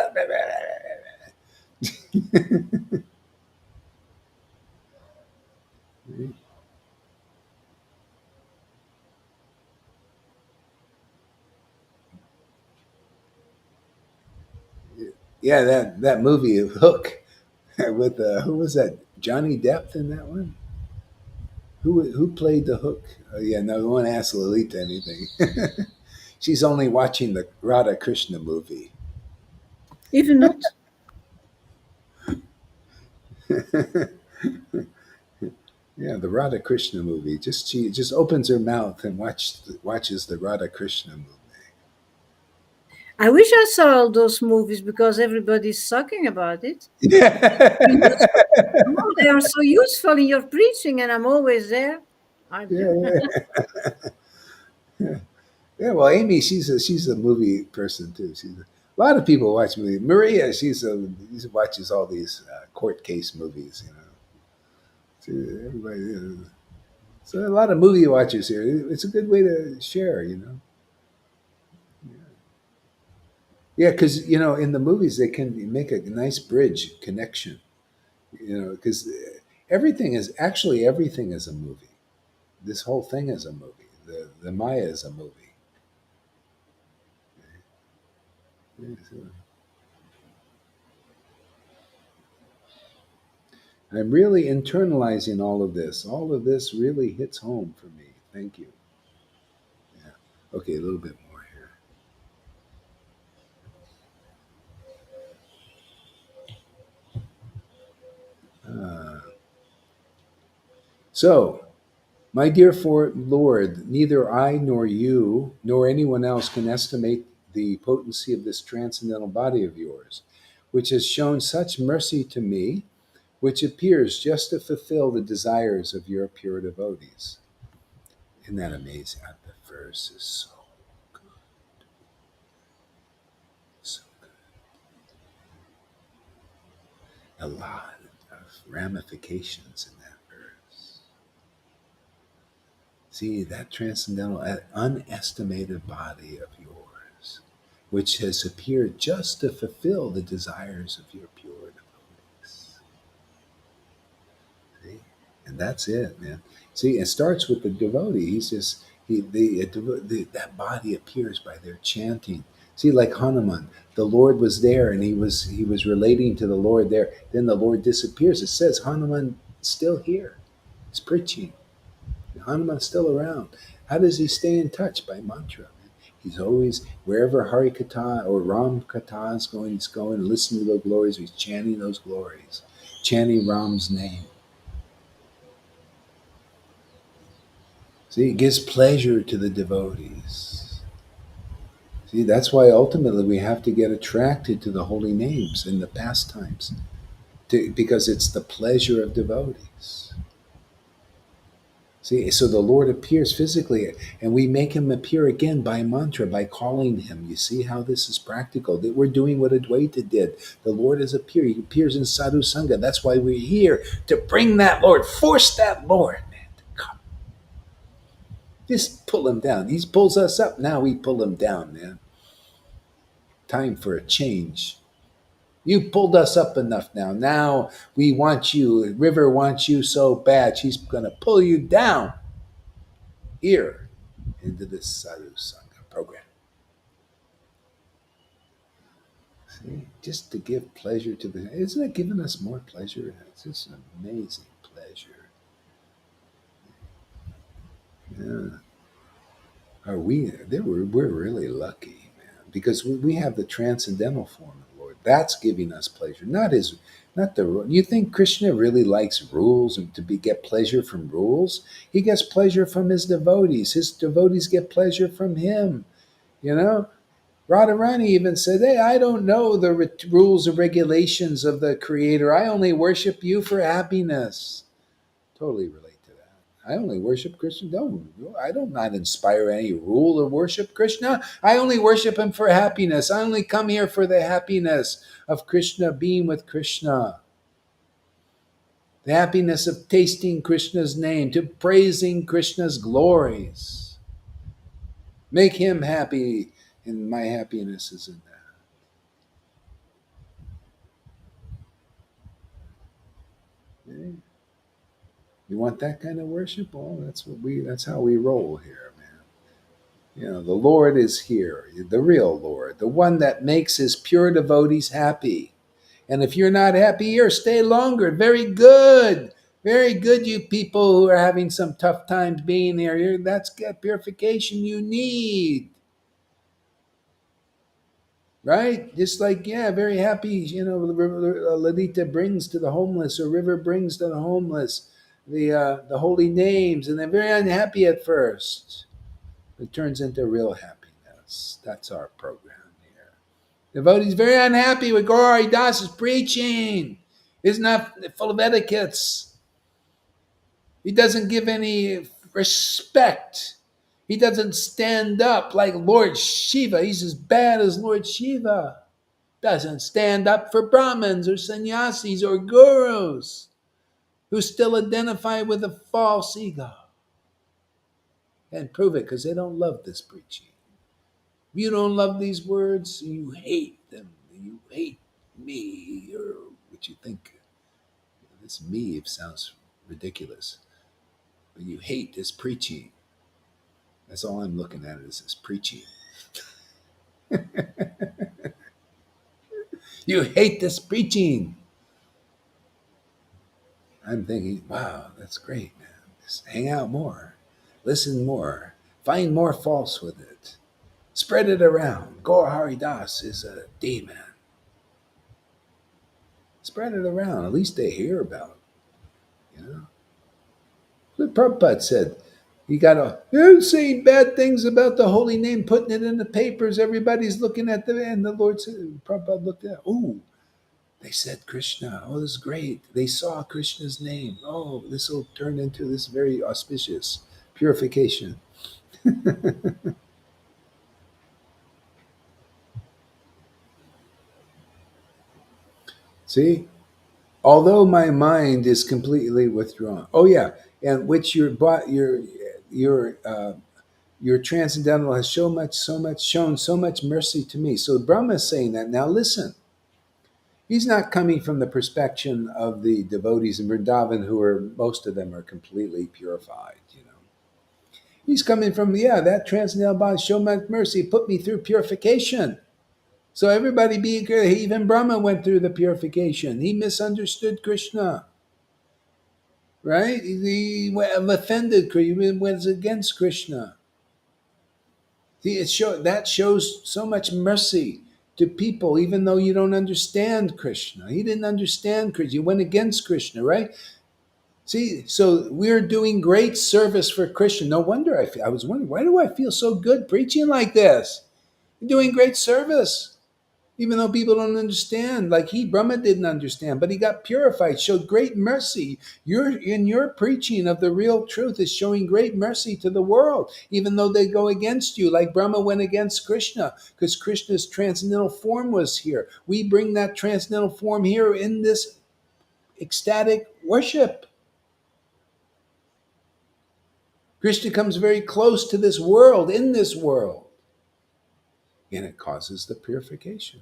Yeah, that movie Hook with who was that? Johnny Depp in that one. Who played the Hook? Yeah, no one asked Lolita anything. She's only watching the Radha Krishna movie. Even not. Yeah, the Radha Krishna movie. She just opens her mouth and watches the Radha Krishna movie. I wish I saw all those movies because everybody's talking about it. Yeah, Oh, they are so useful in your preaching, and I'm always there. I'm there. yeah, yeah. Yeah, well, Amy, she's a movie person too. A lot of people watch movies. Maria, she watches all these court case movies. Everybody. So a lot of movie watchers here. It's a good way to share. Yeah, because in the movies they can make a nice bridge connection. Because everything is a movie. This whole thing is a movie. The Maya is a movie. Yeah, so I'm really internalizing all of this. All of this really hits home for me. Thank you. Yeah. Okay, a little bit more here. So, my dear Lord, neither I nor you nor anyone else can estimate the potency of this transcendental body of yours, which has shown such mercy to me which appears just to fulfill the desires of your pure devotees. Isn't that amazing? The verse is so good. So good. A lot of ramifications in that verse. See, that transcendental, that unestimated body of yours, which has appeared just to fulfill the desires of your pure devotees. See? And that's it, man. See, it starts with the devotee. He's just, that body appears by their chanting. See, like Hanuman, the Lord was there and he was relating to the Lord there. Then the Lord disappears. It says Hanuman still here. He's preaching. Hanuman's still around. How does he stay in touch? By mantra. He's always, wherever Hari Katha or Ram Katha is going, he's going, listening to the glories. He's chanting those glories, chanting Ram's name. See, it gives pleasure to the devotees. See, that's why ultimately we have to get attracted to the holy names and the pastimes, because it's the pleasure of devotees. See, so the Lord appears physically, and we make him appear again by mantra, by calling him. You see how this is practical? That we're doing what Advaita did. The Lord has appeared. He appears in Sadhu Sangha. That's why we're here, to bring that Lord, force that Lord, man, to come. Just pull him down. He pulls us up. Now we pull him down, man. Time for a change. You pulled us up enough now. Now we want you. River wants you so bad. She's going to pull you down here into this Sadhu Sangha program. See, just to give pleasure to the. Isn't it giving us more pleasure? It's just an amazing pleasure. Yeah. We're really lucky, man, because we have the transcendental form of the Lord. That's giving us pleasure, not the. You think Krishna really likes rules and get pleasure from rules? He gets pleasure from his devotees. His devotees get pleasure from him. You know, Radharani even said, "Hey, I don't know the rules or regulations of the Creator. I only worship you for happiness." Totally relate to that. I only worship Krishna. I don't not inspire any rule or worship Krishna. I only worship him for happiness. I only come here for the happiness of Krishna, being with Krishna. The happiness of tasting Krishna's name, to praising Krishna's glories. Make him happy, and my happiness is in that. Okay? You want that kind of worship? Well, that's how we roll here, man. You know, the Lord is here, the real Lord, the one that makes his pure devotees happy. And if you're not happy here, stay longer. Very good. Very good, you people who are having some tough times being here. That's purification you need. Right? Just like, very happy, Lalita brings to the homeless, or River brings to the homeless the holy names, and they're very unhappy at first. It turns into real happiness. That's our program here. Devotees very unhappy with Guru Hari Das's preaching. He's not full of etiquettes. He doesn't give any respect. He doesn't stand up like Lord Shiva. He's as bad as Lord Shiva. Doesn't stand up for Brahmins or sannyasis or gurus who still identify with a false ego. And prove it, because they don't love this preaching. If you don't love these words, you hate them. You hate me, or what you think. This me sounds ridiculous. But you hate this preaching. That's all I'm looking at is this preaching. You hate this preaching. I'm thinking, wow, that's great, man. Just hang out more. Listen more. Find more faults with it. Spread it around. Gaur Hari Das is a demon. Spread it around. At least they hear about it. What Prabhupada said. You're saying bad things about the holy name, putting it in the papers. Everybody's looking at and the Lord said, Prabhupada looked at it. Ooh, They said Krishna. Oh, this is great. They saw Krishna's name. Oh, this will turn into this very auspicious purification. See? Although my mind is completely withdrawn. Oh yeah, and which your transcendental has shown so much mercy to me. So Brahma is saying that. Now listen, he's not coming from the perspective of the devotees in Vrindavan, who are most of them are completely purified. He's coming from, that transcendental body showed much mercy, put me through purification. So everybody be good. Even Brahma went through the purification. He misunderstood Krishna, right? He offended Krishna. He was against Krishna. See, that shows so much mercy to people, even though you don't understand Krishna. He didn't understand Krishna. He went against Krishna, right? See, so we're doing great service for Krishna. No wonder I was wondering, why do I feel so good preaching like this? You're doing great service, even though people don't understand. Like Brahma didn't understand, but he got purified, showed great mercy. Your preaching of the real truth is showing great mercy to the world, even though they go against you, like Brahma went against Krishna, because Krishna's transcendental form was here. We bring that transcendental form here in this ecstatic worship. Krishna comes very close to this world, in this world, and it causes the purification.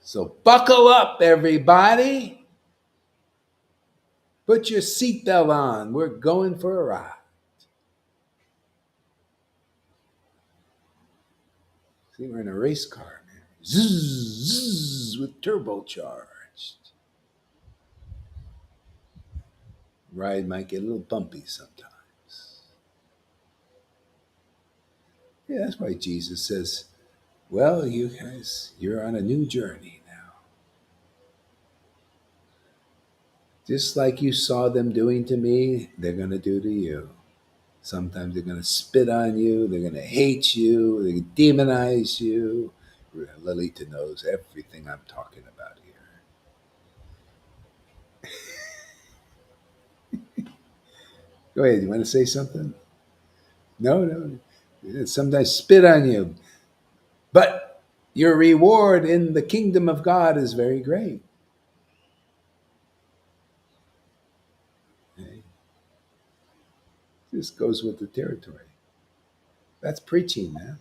So buckle up, everybody. Put your seatbelt on. We're going for a ride. See, we're in a race car, man. Zzz, with turbocharged. Ride might get a little bumpy sometimes. Yeah, that's why Jesus says, well, you guys, you're on a new journey now. Just like you saw them doing to me, they're going to do to you. Sometimes they're going to spit on you. They're going to hate you. They're going to demonize you. Lilita knows everything I'm talking about here. Go ahead. You want to say something? No. Sometimes spit on you. But your reward in the kingdom of God is very great. Okay? This goes with the territory. That's preaching, man.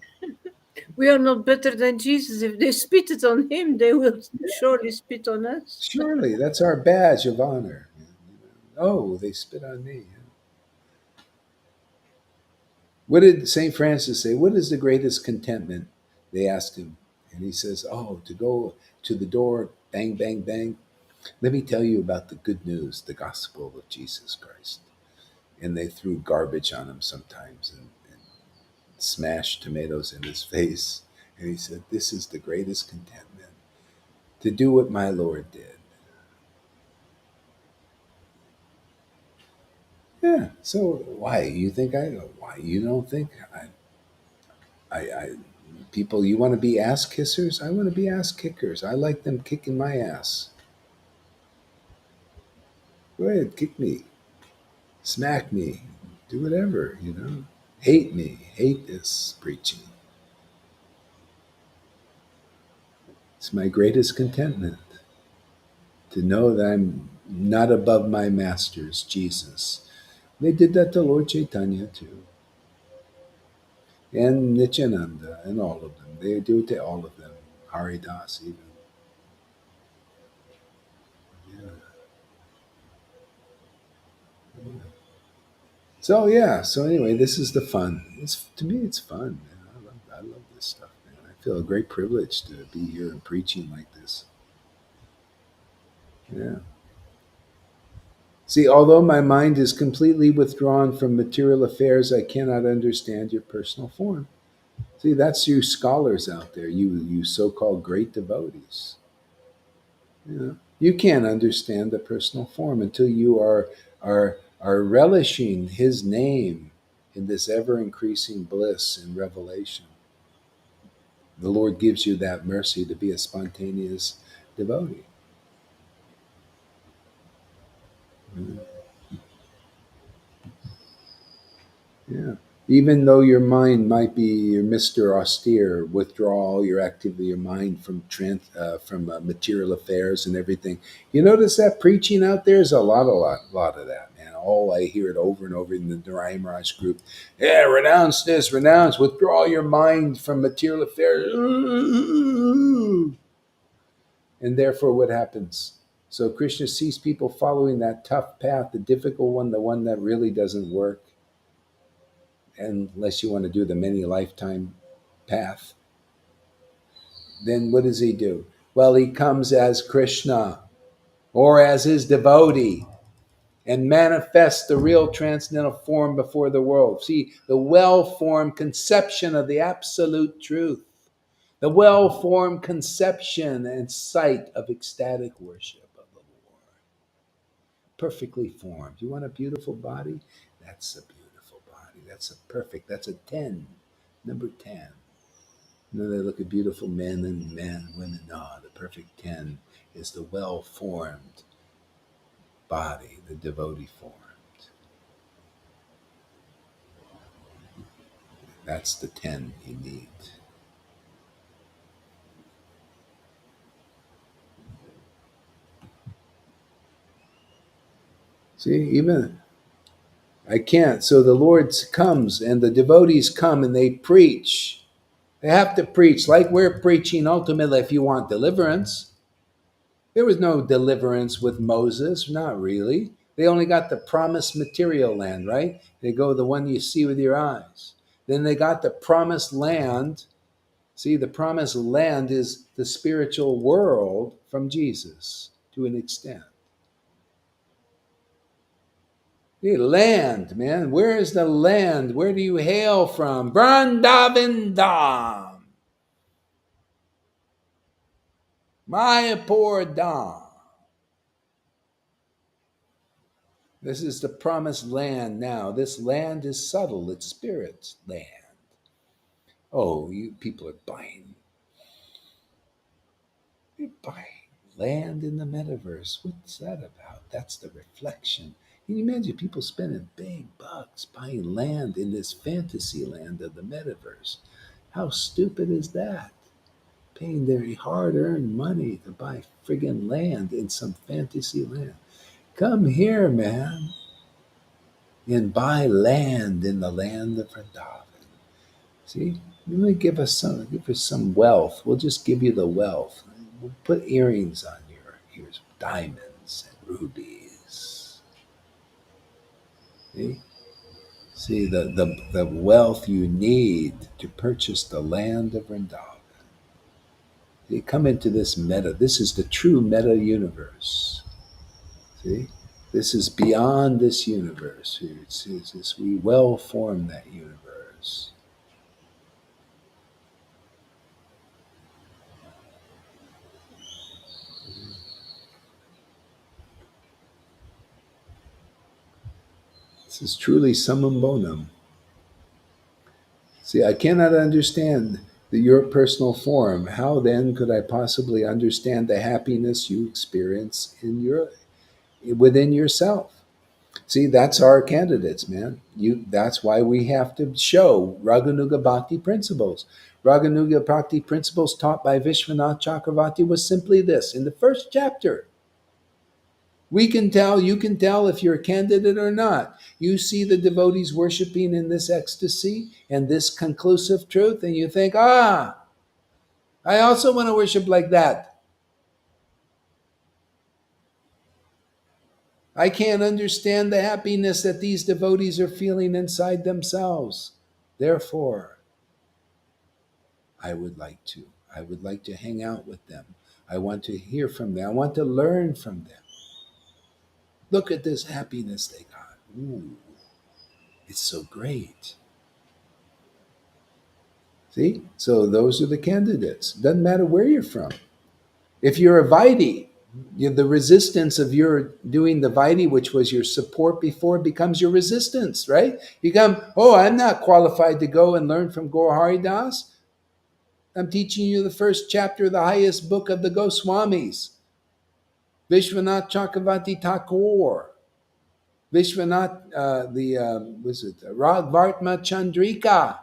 We are not better than Jesus. If they spit it on him, they will surely spit on us. Surely, that's our badge of honor. Oh, they spit on me. What did St. Francis say? What is the greatest contentment? They asked him. And he says, oh, to go to the door, bang, bang, bang. Let me tell you about the good news, the gospel of Jesus Christ. And they threw garbage on him sometimes and smashed tomatoes in his face. And he said, this is the greatest contentment, to do what my Lord did. Yeah. So why you don't think I people, you want to be ass kissers? I want to be ass kickers. I like them kicking my ass. Go ahead, kick me, smack me, do whatever, Hate me, hate this preaching. It's my greatest contentment to know that I'm not above my masters, Jesus. They did that to Lord Caitanya too. And Nityananda and all of them. They do it to all of them. Haridas even. Yeah. So anyway, this is the fun. To me, it's fun, man. I love this stuff, man. I feel a great privilege to be here and preaching like this. Yeah. See, although my mind is completely withdrawn from material affairs, I cannot understand your personal form. See, that's you scholars out there, you so-called great devotees. You can't understand the personal form until you are relishing his name in this ever increasing bliss and revelation. The Lord gives you that mercy to be a spontaneous devotee. Yeah. Even though your mind might be your Mr. Austere, withdraw all your activity, your mind from material affairs and everything. You notice that preaching out there is a lot of that, man. All I hear it over and over in the Narayan Raj group. Yeah, renounce this, renounce, withdraw your mind from material affairs. And therefore, what happens? So Krishna sees people following that tough path, the difficult one, the one that really doesn't work, unless you want to do the many lifetime path. Then what does he do? Well, he comes as Krishna or as his devotee and manifests the real transcendental form before the world. See, the well-formed conception of the absolute truth, the well-formed conception and sight of ecstatic worship of the Lord. Perfectly formed. You want a beautiful body? That's a beautiful body. That's a 10. Number 10. They look at beautiful men and women. No, the perfect 10 is the well-formed body, the devotee formed. That's the 10 you need. See, even I can't. So the Lord comes and the devotees come and they preach. They have to preach like we're preaching ultimately if you want deliverance. There was no deliverance with Moses, not really. They only got the promised material land, right? They go the one you see with your eyes. Then they got the promised land. See, the promised land is the spiritual world from Jesus to an extent. The land, man. Where is the land? Where do you hail from? Vrindavandam. Mayapur Dham. This is the promised land now. This land is subtle. It's spirit land. Oh, you people are buying. You're buying land in the metaverse. What's that about? That's the reflection. Can you imagine people spending big bucks buying land in this fantasy land of the metaverse? How stupid is that? Paying their hard-earned money to buy friggin' land in some fantasy land. Come here, man, and buy land in the land of Vrindavan. See, give us some wealth. We'll just give you the wealth. We'll put earrings on your ears, diamonds and rubies. See the wealth you need to purchase the land of Vrindavan. You come into this meta. This is the true meta universe. See, this is beyond this universe. We well form that universe. This is truly summum bonum. See, I cannot understand your personal form. How then could I possibly understand the happiness you experience within yourself? See, that's our candidates, man. That's why we have to show Raganuga Bhakti principles. Raganuga Bhakti principles taught by Vishwanath Chakravarti was simply this. In the first chapter, you can tell if you're a candidate or not. You see the devotees worshiping in this ecstasy and this conclusive truth, and you think, I also want to worship like that. I can't understand the happiness that these devotees are feeling inside themselves. Therefore, I would like to. I would like to hang out with them. I want to hear from them. I want to learn from them. Look at this happiness they got. Ooh, it's so great. See? So those are the candidates. Doesn't matter where you're from. If you're a Vaidhi, the resistance of your doing the Vaidhi, which was your support before, becomes your resistance, right? I'm not qualified to go and learn from Gaur Hari Das. I'm teaching you the first chapter of the highest book of the Goswamis, Vishwanath Chakravarti Thakur. Vishwanath, was it Ragvartma Chandrika?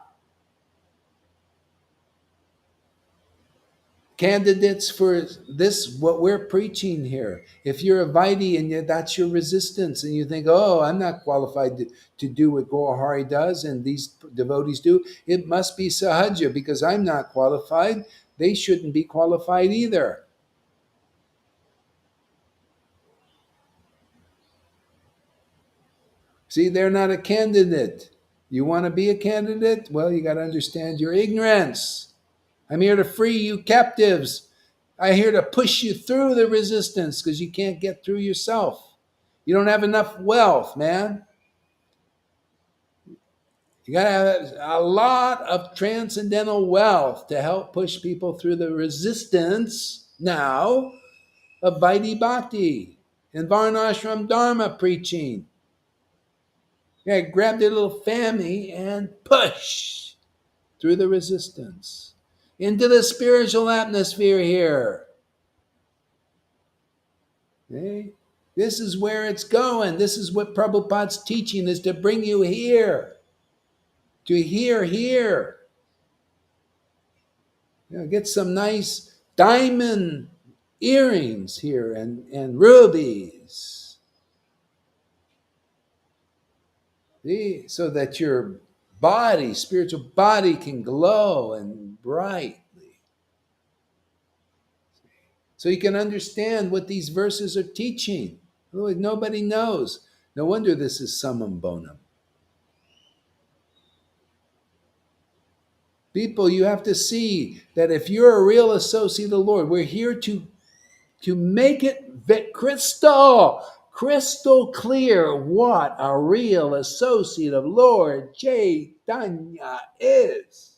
Candidates for this, what we're preaching here. If you're a Vaidhi and that's your resistance, and you think, oh, I'm not qualified to do what Gaurahari does and these devotees do, it must be Sahaja because I'm not qualified. They shouldn't be qualified either. See, they're not a candidate. You want to be a candidate? Well, you got to understand your ignorance. I'm here to free you captives. I'm here to push you through the resistance because you can't get through yourself. You don't have enough wealth, man. You got to have a lot of transcendental wealth to help push people through the resistance now of Vaidhi Bhakti and Varnashram Dharma preaching. Yeah, grab their little family and push through the resistance into the spiritual atmosphere here. Okay? This is where it's going. This is what Prabhupada's teaching is to bring you here. To here. Get some nice diamond earrings here and rubies. See? So that your body, spiritual body, can glow and brightly. So you can understand what these verses are teaching. Otherwise, nobody knows. No wonder this is summum bonum. People, you have to see that if you're a real associate of the Lord, we're here to make it crystal clear what a real associate of Lord Caitanya is.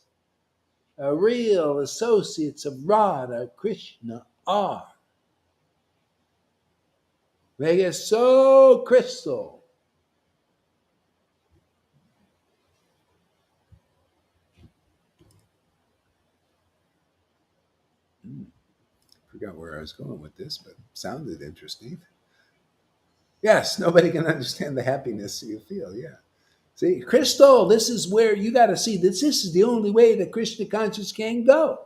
A real associates of Radha Krishna are. Make it so crystal. Forgot where I was going with this, but sounded interesting. Yes, nobody can understand the happiness you feel. Yeah. See, crystal, this is where you got to see this. This is the only way that Krishna consciousness can go.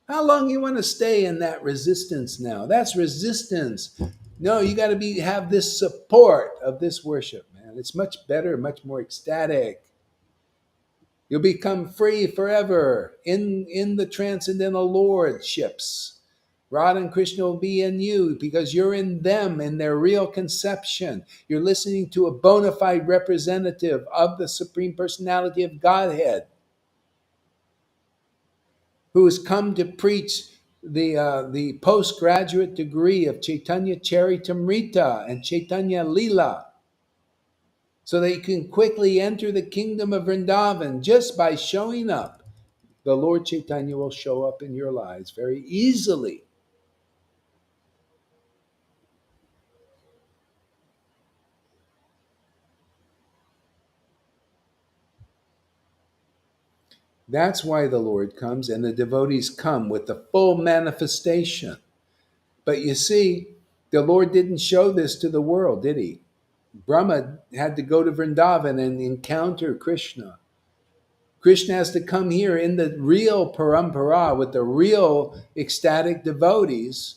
How long you want to stay in that resistance now? That's resistance. No, you got to have this support of this worship, man. It's much better, much more ecstatic. You'll become free forever in the transcendental lordships. Radha and Krishna will be in you because you're in them, in their real conception. You're listening to a bona fide representative of the Supreme Personality of Godhead who has come to preach the postgraduate degree of Chaitanya Charitamrita and Chaitanya Leela so that you can quickly enter the kingdom of Vrindavan just by showing up. The Lord Chaitanya will show up in your lives very easily. That's why the Lord comes and the devotees come with the full manifestation. But you see, the Lord didn't show this to the world, did he? Brahma had to go to Vrindavan and encounter Krishna. Krishna has to come here in the real parampara with the real ecstatic devotees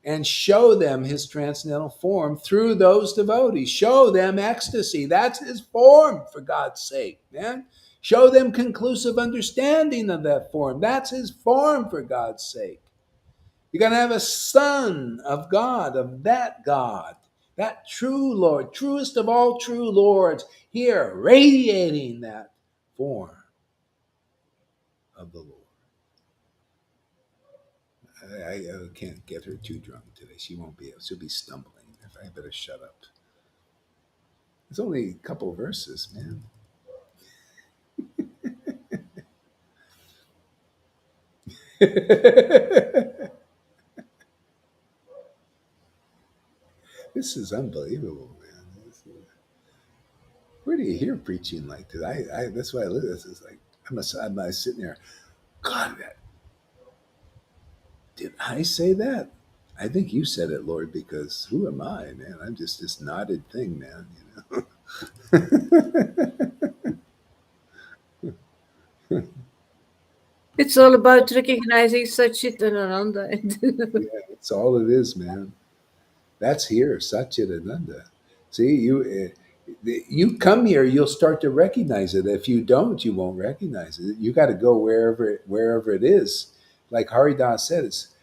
and show them his transcendental form through those devotees. Show them ecstasy. That's his form, for God's sake, man. Show them conclusive understanding of that form. That's his form, for God's sake. You're going to have a son of God, of that God, that true Lord, truest of all true lords, here radiating that form of the Lord. I can't get her too drunk today. She won't be able. She'll be stumbling. I better shut up. It's only a couple of verses, man. This is unbelievable, man. Where do you hear preaching like this? That's why I live. This is like I'm sitting there. God, did I say that? I think you said it, Lord, because who am I, man? I'm just this knotted thing, man. It's all about recognizing Satchit and Ananda. Yeah, that's all it is, man. That's here, Satchitananda. See, you come here, you'll start to recognize it. If you don't, you won't recognize it. You got to go wherever it is. Like Haridas said, it's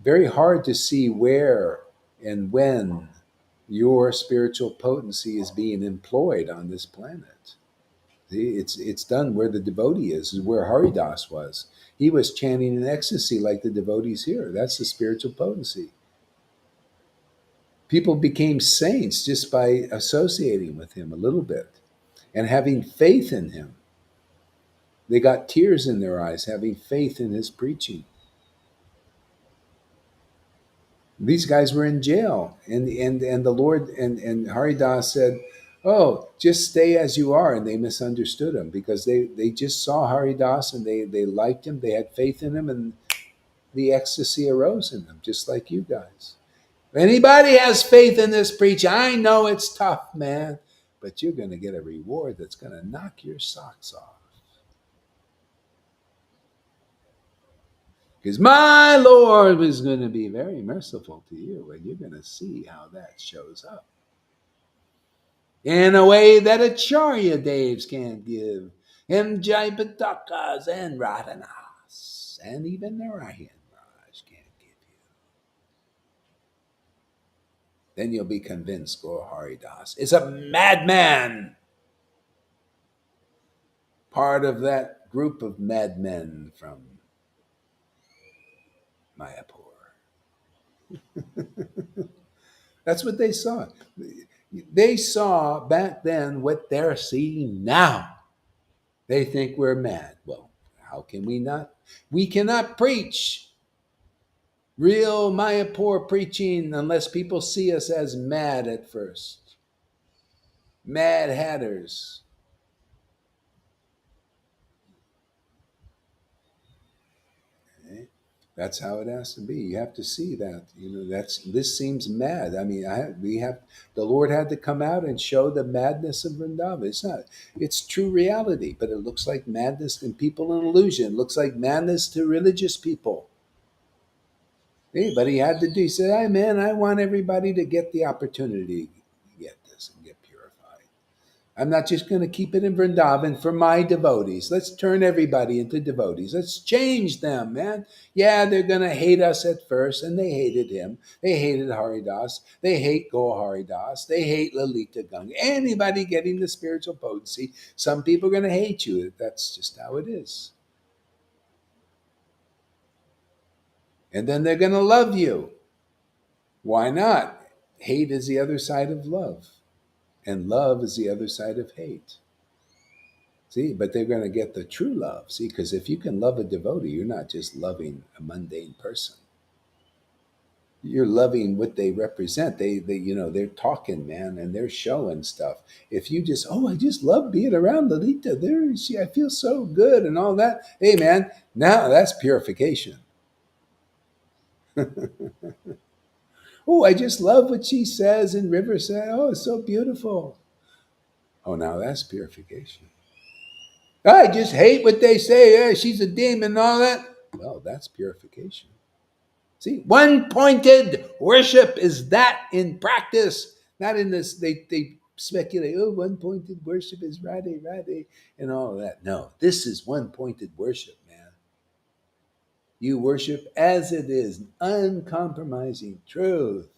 very hard to see where and when your spiritual potency is being employed on this planet. See, it's done where the devotee is where Haridas was. He was chanting in ecstasy like the devotees here. That's the spiritual potency. People became saints just by associating with him a little bit and having faith in him. They got tears in their eyes having faith in his preaching. These guys were in jail, and the Lord and Haridas said, "Oh, just stay as you are," and they misunderstood him because they just saw Haridas and they liked him, they had faith in him, and the ecstasy arose in them, just like you guys. If anybody has faith in this preach, I know it's tough, man, but you're going to get a reward that's going to knock your socks off. Because my Lord is going to be very merciful to you, and you're going to see how that shows up in a way that Acharya Devs can't give, and Jaipatakas and Radhanas, and even Narayan Raj can't give you. Then you'll be convinced Gaur Haridas is a madman, part of that group of madmen from Mayapur. That's what they saw. They saw back then what they're seeing now. They think we're mad. Well, how can we not? We cannot preach real Mayapur preaching unless people see us as mad at first. Mad hatters. Okay? That's how it has to be. You have to see that. This seems mad. I mean, we have the Lord had to come out and show the madness of Vrindavan. It's not. It's true reality, but it looks like madness and people in illusion. It looks like madness to religious people. But he had to do. He said, "Hey, man, I want everybody to get the opportunity to get this and get purified. I'm not just going to keep it in Vrindavan for my devotees. Let's turn everybody into devotees. Let's change them, man. Yeah, they're going to hate us at first, and they hated him. They hated Haridas. They hate Gaur Haridas. They hate Lalita Ganga. Anybody getting the spiritual potency, some people are going to hate you. That's just how it is. And then they're going to love you. Why not? Hate is the other side of love, and love is the other side of hate. See, but they're going to get the true love. See, because if you can love a devotee, you're not just loving a mundane person. You're loving what they represent. They're talking, man, and they're showing stuff. If you just, I just love being around Lalita. I feel so good and all that. Hey, man, now that's purification. Oh, I just love what she says in Riverside. Oh, it's so beautiful. Oh, now that's purification. I just hate what they say. Yeah, she's a demon and all that. Well, that's purification. See, one pointed worship is that in practice, not in this. They speculate, one pointed worship is Radhe, Radhe, and all of that. No, this is one pointed worship, man. You worship as it is, uncompromising truth,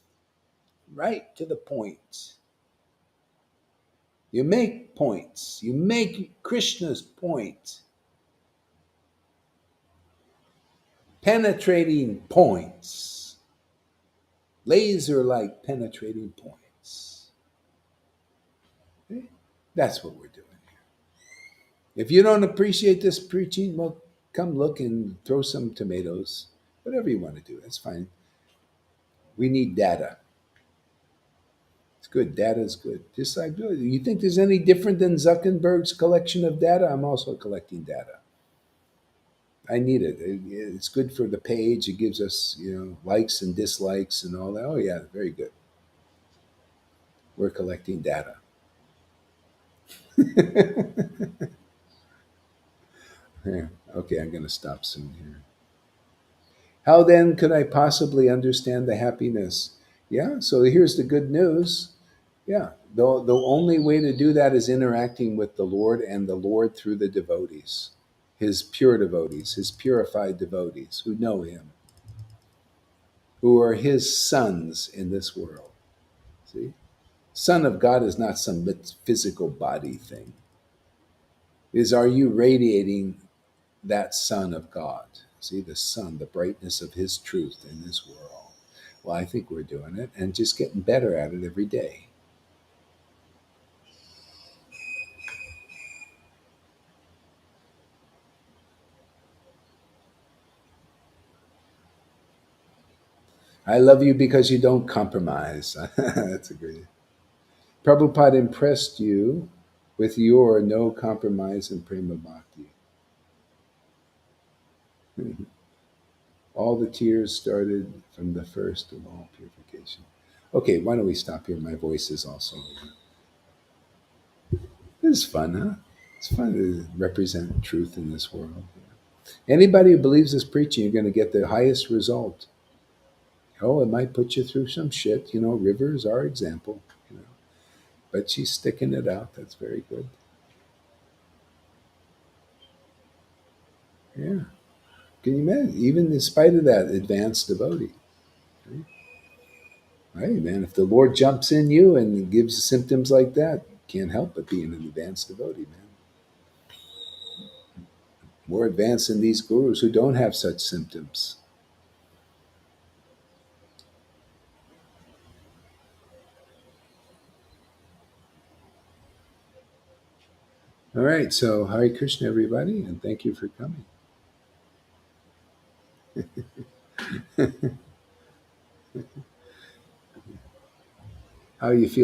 right to the point. You make points. You make Krishna's point. Penetrating points. Laser like penetrating points. Okay? That's what we're doing here. If you don't appreciate this preaching, well, come look and throw some tomatoes. Whatever you want to do, that's fine. We need data. It's good. Data is good. Just like, you think there's any different than Zuckerberg's collection of data? I'm also collecting data. I need it. It's good for the page. It gives us, likes and dislikes and all that. Oh yeah, very good. We're collecting data. Yeah. Okay, I'm going to stop soon here. How then could I possibly understand the happiness? Yeah, so here's the good news. Yeah, the only way to do that is interacting with the Lord and the Lord through the devotees, his pure devotees, his purified devotees who know him, who are his sons in this world. See? Son of God is not some physical body thing. Are you radiating that Son of God? See, the sun, the brightness of his truth in this world. Well, I think we're doing it and just getting better at it every day. I love you because you don't compromise. That's a great. Prabhupada impressed you with your no compromise in prema bhakti. All the tears started from the first of all purification. Okay, why don't we stop here? My voice is also. This is fun, huh? It's fun to represent truth in this world. Anybody who believes this preaching, you're going to get the highest result. Oh, it might put you through some shit. River is our example. But she's sticking it out. That's very good. Yeah. Can you imagine? Even in spite of that, advanced devotee. Right, man. If the Lord jumps in you and gives symptoms like that, can't help but be an advanced devotee, man. More advanced than these gurus who don't have such symptoms. All right, so Hare Krishna, everybody, and thank you for coming. How are you feeling?